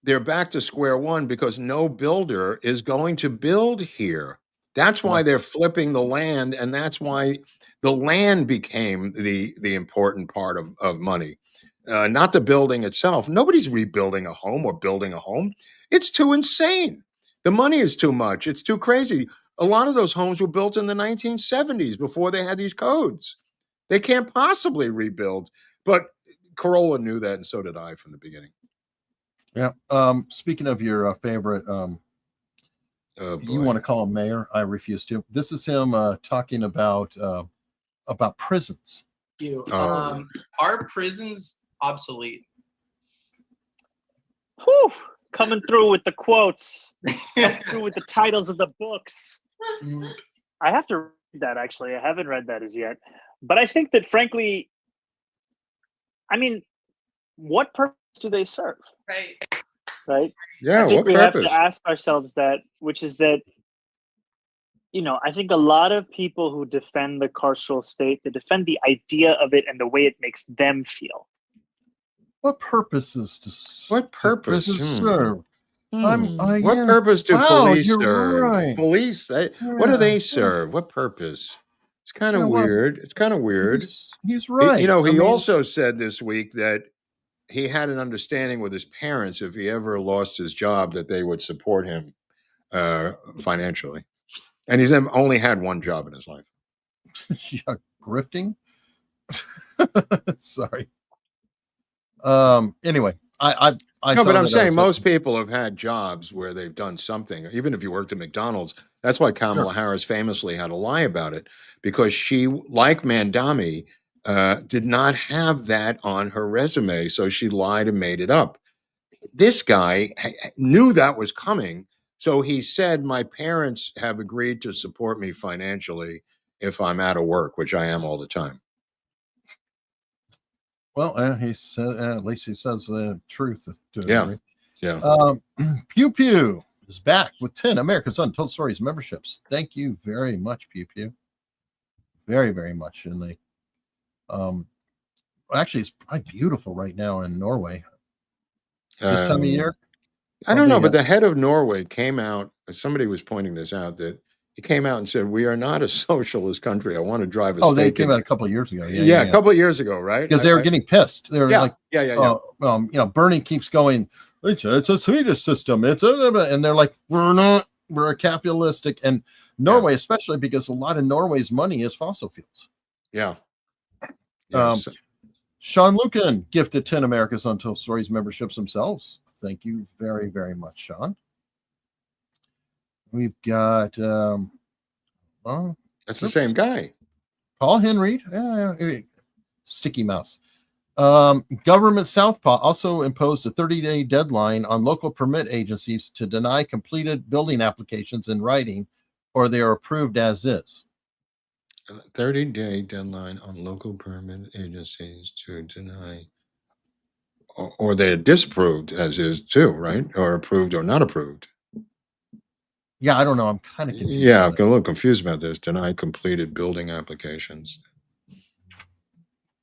they're back to square one because no builder is going to build here. That's why they're flipping the land, and that's why the land became the important part of money. Not the building itself. Nobody's rebuilding a home or building a home. It's too insane. The money is too much. It's too crazy. A lot of those homes were built in the 1970s before they had these codes. They can't possibly rebuild. But Corolla knew that, and so did I from the beginning. Yeah. Speaking of your favorite, you want to call him mayor? I refuse to. This is him talking about prisons. Are prisons obsolete? Whew, coming through with the quotes, coming through with the titles of the books. I have to read that, actually. I haven't read that as yet. But I think that, frankly, I mean, what purpose do they serve? Right? Yeah, I think what we purpose? have to ask ourselves that, which is that, I think a lot of people who defend the carceral state, they defend the idea of it and the way it makes them feel. What purposes serve? What purpose do police serve? Right. Police, what do they serve? What purpose? It's kind of weird. It's kind of weird. He's right. He also said this week that he had an understanding with his parents if he ever lost his job that they would support him financially. And he's only had one job in his life. Yeah, grifting. Sorry. Anyway, I No, saw but I'm that saying was most people have had jobs where they've done something, even if you worked at McDonald's. That's why Kamala Harris famously had to lie about it, because she, like Mandami, did not have that on her resume. So she lied and made it up. This guy knew that was coming. So he said, my parents have agreed to support me financially if I'm out of work, which I am all the time. Well, he said, at least he says the truth to a degree. Yeah. Pew Pew is back with 10 America's Untold Stories memberships. Thank you very much, Pew Pew. Very, very much. And they, actually, it's probably beautiful right now in Norway. This time of year. I don't know, but the head of Norway came out. Somebody was pointing this out, that he came out and said, "We are not a socialist country. I want to drive a stake." They came out a couple of years ago. Yeah, a couple of years ago, right? Because they were getting pissed. They were like, yeah. Bernie keeps going, it's a Swedish system. And they're like, we're not. We're a capitalistic. And Norway, especially because a lot of Norway's money is fossil fuels. Yeah. Sean Lucan gifted 10 America's Untold Stories memberships themselves. Thank you very, very much, Sean. We've got that's the same guy. Paul Henry, Sticky Mouse. Government Southpaw also imposed a 30-day deadline on local permit agencies to deny completed building applications in writing, or they are approved as is. 30-day deadline on local permit agencies to deny, or they're disapproved as is too, right? Or approved or not approved. Yeah, I don't know. I'm kind of confused. Yeah, I'm a little confused about this. Deny completed building applications.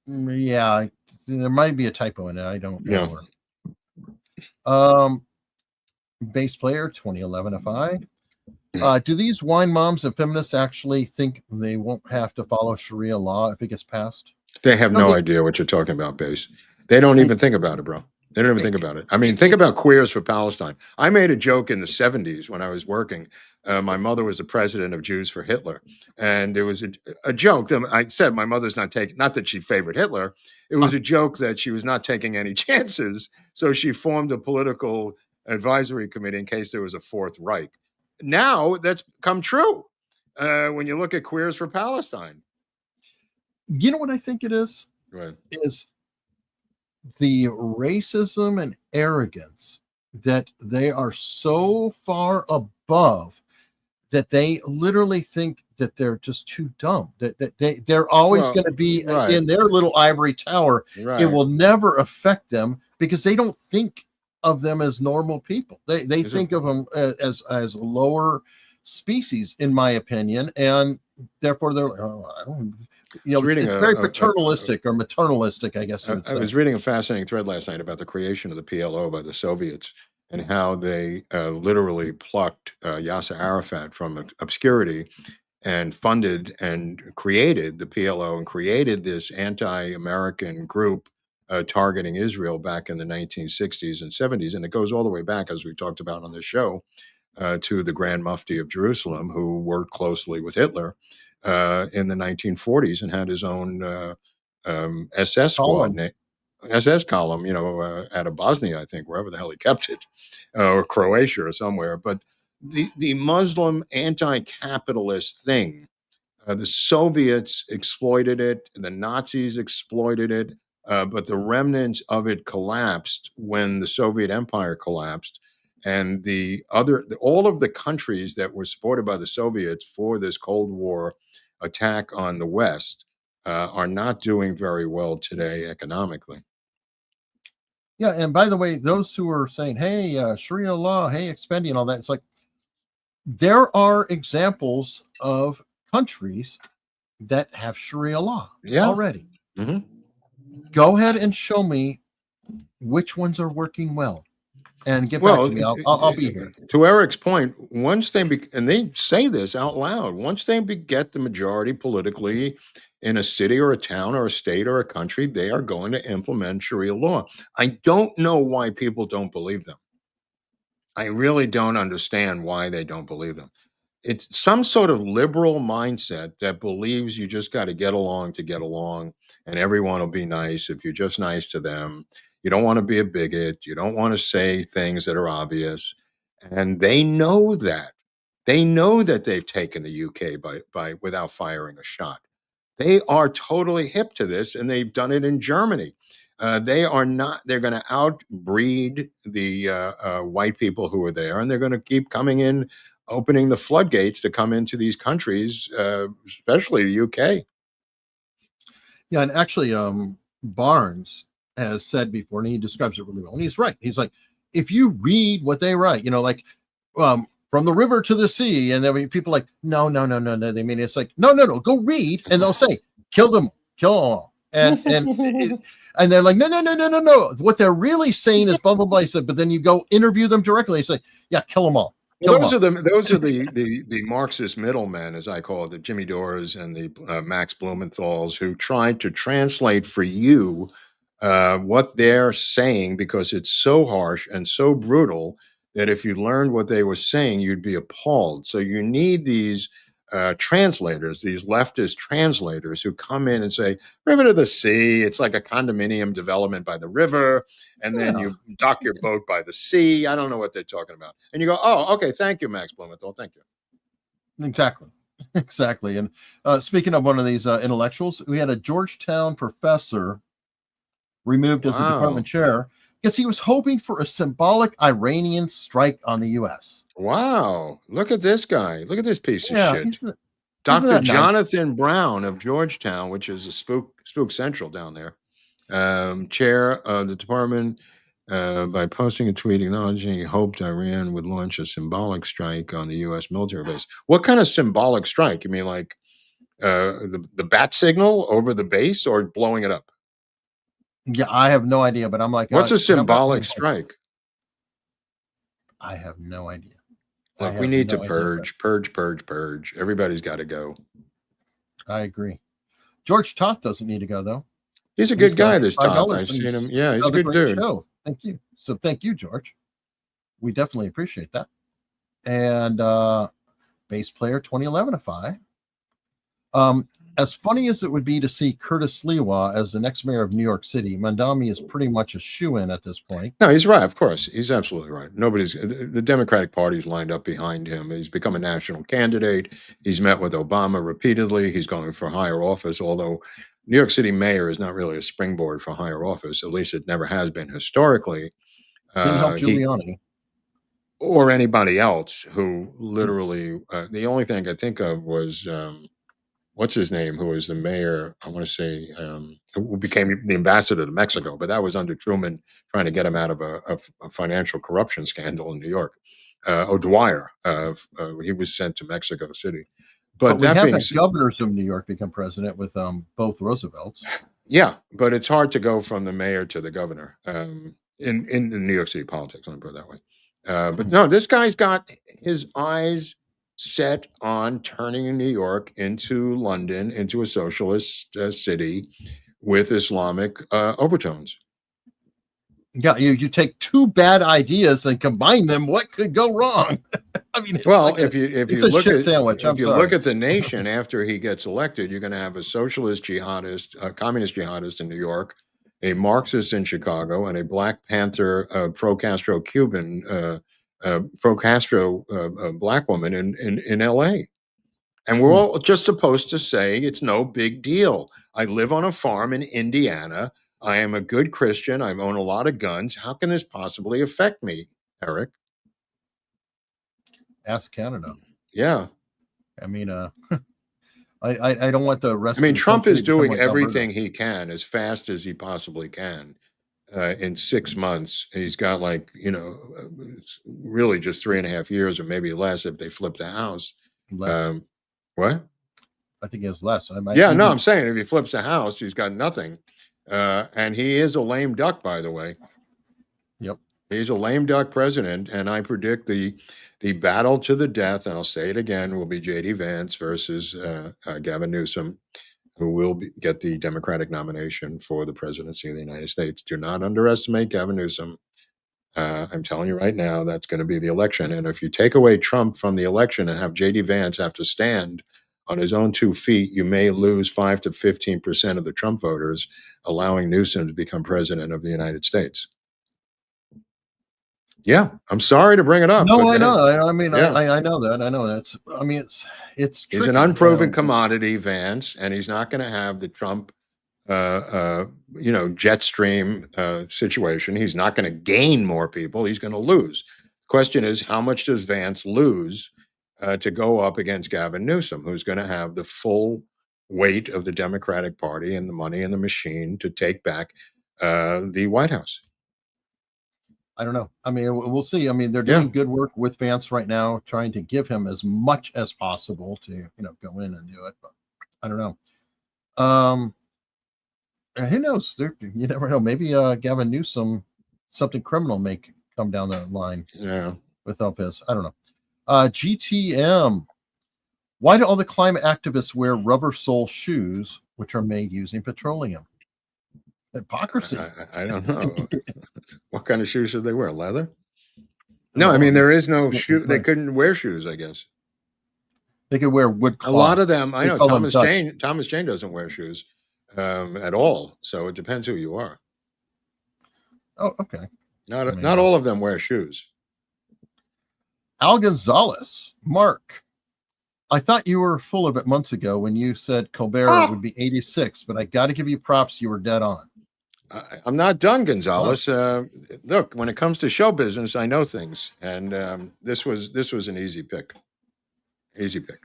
Yeah, there might be a typo in it. I don't know. Bass player 2011 FI. Do these wine moms and feminists actually think they won't have to follow Sharia law if it gets passed? They have no idea what you're talking about, Base. They don't even think about it, bro. They don't even think about it. I mean, think about Queers for Palestine. I made a joke in the 70s when I was working. My mother was the president of Jews for Hitler. And there was a joke. I said my mother's not taking, not that she favored Hitler. It was a joke that she was not taking any chances. So she formed a political advisory committee in case there was a Fourth Reich. Now that's come true when you look at Queers for Palestine. You know what I think it is? Right. Is the racism and arrogance that they are so far above that they literally think that they're just too dumb, that they're always going to be in their little ivory tower. Right. It will never affect them because they don't think of them as normal people. They think of them as lower species, in my opinion, and therefore they're I don't. It's very paternalistic or maternalistic, I guess. I was reading a fascinating thread last night about the creation of the PLO by the Soviets and how they literally plucked Yasser Arafat from obscurity and funded and created the PLO and created this anti-American group targeting Israel back in the 1960s and 70s. And it goes all the way back, as we talked about on this show, to the Grand Mufti of Jerusalem, who worked closely with Hitler in the 1940s and had his own SS squad, SS column, out of Bosnia, I think, wherever the hell he kept it, or Croatia or somewhere. But the Muslim anti-capitalist thing, the Soviets exploited it, the Nazis exploited it, but the remnants of it collapsed when the Soviet Empire collapsed. And all of the countries that were supported by the Soviets for this Cold War attack on the West are not doing very well today economically. Yeah, and by the way, those who are saying, hey, Sharia law, hey, Expendi and all that, it's like there are examples of countries that have Sharia law already. Mm-hmm. Go ahead and show me which ones are working well. And get back to me. I'll be here. To Eric's point, once they and they say this out loud, once they get the majority politically in a city or a town or a state or a country, they are going to implement Sharia law. I don't know why people don't believe them. I really don't understand why they don't believe them. It's some sort of liberal mindset that believes you just got to get along, and everyone will be nice if you're just nice to them. You don't want to be a bigot. You don't want to say things that are obvious. And they know that. They know that they've taken the UK by without firing a shot. They are totally hip to this, and they've done it in Germany. They are not. They're going to outbreed the white people who are there, and they're going to keep coming in, opening the floodgates to come into these countries, especially the UK. Yeah, and actually, Barnes has said before, and he describes it really well. And he's right. He's like, if you read what they write, like from the river to the sea, and I mean, people are like, no. They mean it's like, no. Go read, and they'll say, kill them all, and and they're like, no. What they're really saying is blah blah blah. He said, but then you go interview them directly. He's like, yeah, kill them all. Well, those are the Marxist middlemen, as I call it, the Jimmy Dores and the Max Blumenthals, who tried to translate for you what they're saying, because it's so harsh and so brutal that if you learned what they were saying, you'd be appalled. So you need these translators, these leftist translators who come in and say, river to the sea, it's like a condominium development by the river, and then you dock your boat by the sea. I don't know what they're talking about. And you go, oh, okay, thank you, Max Blumenthal, thank you. Exactly. And speaking of one of these intellectuals, we had a Georgetown professor removed as a department chair because he was hoping for a symbolic Iranian strike on the U.S. Wow. Look at this guy. Look at this piece of shit. Isn't Dr. that nice? Jonathan Brown of Georgetown, which is a spook central down there, chair of the department, by posting a tweet acknowledging he hoped Iran would launch a symbolic strike on the U.S. military base. What kind of symbolic strike? You mean like the bat signal over the base, or blowing it up? Yeah, I have no idea, but I'm like, what's a symbolic strike? I have no idea. Look, we need to purge. Everybody's got to go. I agree. George Toth doesn't need to go, though. He's a good guy, this Toth. I've seen him. Yeah, he's a good dude. Show. Thank you. So thank you, George. We definitely appreciate that. And bass player 2011-ify. As funny as it would be to see Curtis Lewa as the next mayor of New York City, Mandami is pretty much a shoo-in at this point. No, he's right. Of course, he's absolutely right. The Democratic Party's lined up behind him. He's become a national candidate. He's met with Obama repeatedly. He's going for higher office, although New York City mayor is not really a springboard for higher office. At least it never has been historically. Didn't help Giuliani. Or anybody else who literally, the only thing I think of was, what's his name, who was the mayor, I want to say, who became the ambassador to Mexico, but that was under Truman, trying to get him out of a financial corruption scandal in New York. O'Dwyer, he was sent to Mexico City. But we have had governors of New York become president with both Roosevelts. Yeah, but it's hard to go from the mayor to the governor in the New York City politics, let me put it that way. But no, this guy's got his eyes set on turning New York into London, into a socialist city with Islamic overtones. Yeah, you take two bad ideas and combine them. What could go wrong? I mean, if you look at the nation after he gets elected, you're going to have a socialist jihadist, a communist jihadist in New York, a Marxist in Chicago, and a Black Panther pro-Castro Cuban, pro-Castro black woman in L.A. And we're all just supposed to say it's no big deal. I live on a farm in Indiana. I am a good Christian. I own a lot of guns. How can this possibly affect me, Eric? Ask Canada. Yeah. I mean, I don't want the rest. I mean, Trump is doing everything he can as fast as he possibly can. In 6 months, he's got it's really just 3.5 years, or maybe less if they flip the House. Less. What? I think he has less. I'm saying if he flips the House, he's got nothing. And he is a lame duck, by the way. Yep. He's a lame duck president, and I predict the battle to the death, and I'll say it again, will be J.D. Vance versus Gavin Newsom, who will get the Democratic nomination for the presidency of the United States. Do not underestimate Gavin Newsom. I'm telling you right now, that's going to be the election. And if you take away Trump from the election and have J.D. Vance have to stand on his own 2 feet, you may lose 5 to 15% of the Trump voters, allowing Newsom to become president of the United States. Yeah, I'm sorry to bring it up. No, but I know. I mean, yeah. I know that. I know that's. I mean, it's. He's an tricky. unproven commodity, Vance, and he's not going to have the Trump, jet stream situation. He's not going to gain more people. He's going to lose. Question is, how much does Vance lose to go up against Gavin Newsom, who's going to have the full weight of the Democratic Party and the money in the machine to take back the White House? I don't know. I mean, we'll see. I mean, they're doing good work with Vance right now, trying to give him as much as possible to, go in and do it. But I don't know. Who knows? You never know. Maybe Gavin Newsom, something criminal may come down the line. Yeah. With his. I don't know. GTM. Why do all the climate activists wear rubber sole shoes, which are made using petroleum? Hypocrisy. I don't know. What kind of shoes should they wear? Leather? No, I mean, there is no shoe. They couldn't wear shoes, I guess. They could wear wood cloths. A lot of them, I know Thomas Jane doesn't wear shoes at all. So it depends who you are. Oh, okay. Not all of them wear shoes. Al Gonzalez, Mark. I thought you were full of it months ago when you said Colbert would be 86, but I got to give you props. You were dead on. I'm not done, Gonzalez. Look, when it comes to show business, I know things, and this was an easy pick. Easy pick.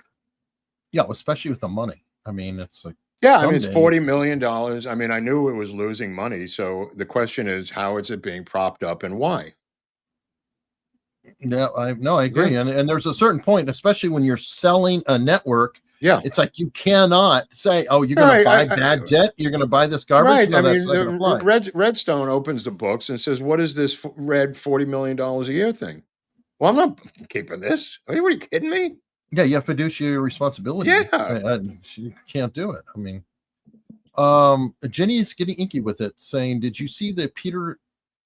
Yeah, especially with the money. I mean, it's like it's $40 million. I mean, I knew it was losing money. So the question is, how is it being propped up and why? Yeah, I agree. Yeah. And there's a certain point, especially when you're selling a network. Yeah, it's like you cannot say, "Oh, you're going to buy bad debt. You're going to buy this garbage." Right. No, I that's mean, not gonna fly. Redstone opens the books and says, "What is this red $40 million a year thing?" Well, I'm not keeping this. Are you kidding me? Yeah, you have fiduciary responsibility. Yeah, you can't do it. I mean, Jenny's getting inky with it, saying, "Did you see the Peter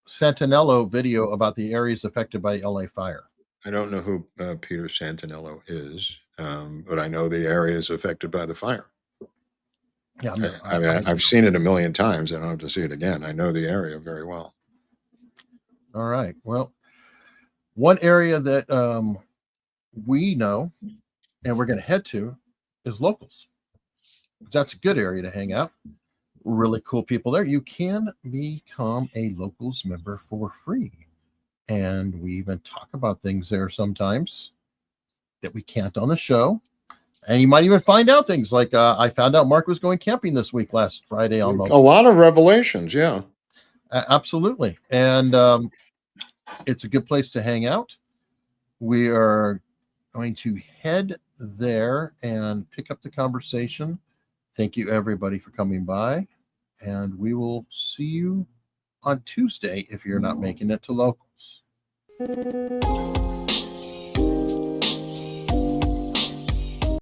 Santinello video about the areas affected by the LA fire?" I don't know who Peter Santinello is, but I know the area is affected by the fire. Yeah, I've seen it a million times. I don't have to see it again. I know the area very well. All right. Well, one area that we know and we're going to head to is Locals. That's a good area to hang out. Really cool people there. You can become a Locals member for free. And we even talk about things there sometimes that we can't on the show. And you might even find out things like I found out Mark was going camping this week last Friday on Locals. A lot of revelations, yeah. Absolutely. And it's a good place to hang out. We are going to head there and pick up the conversation. Thank you, everybody, for coming by. And we will see you on Tuesday if you're not making it to Locals.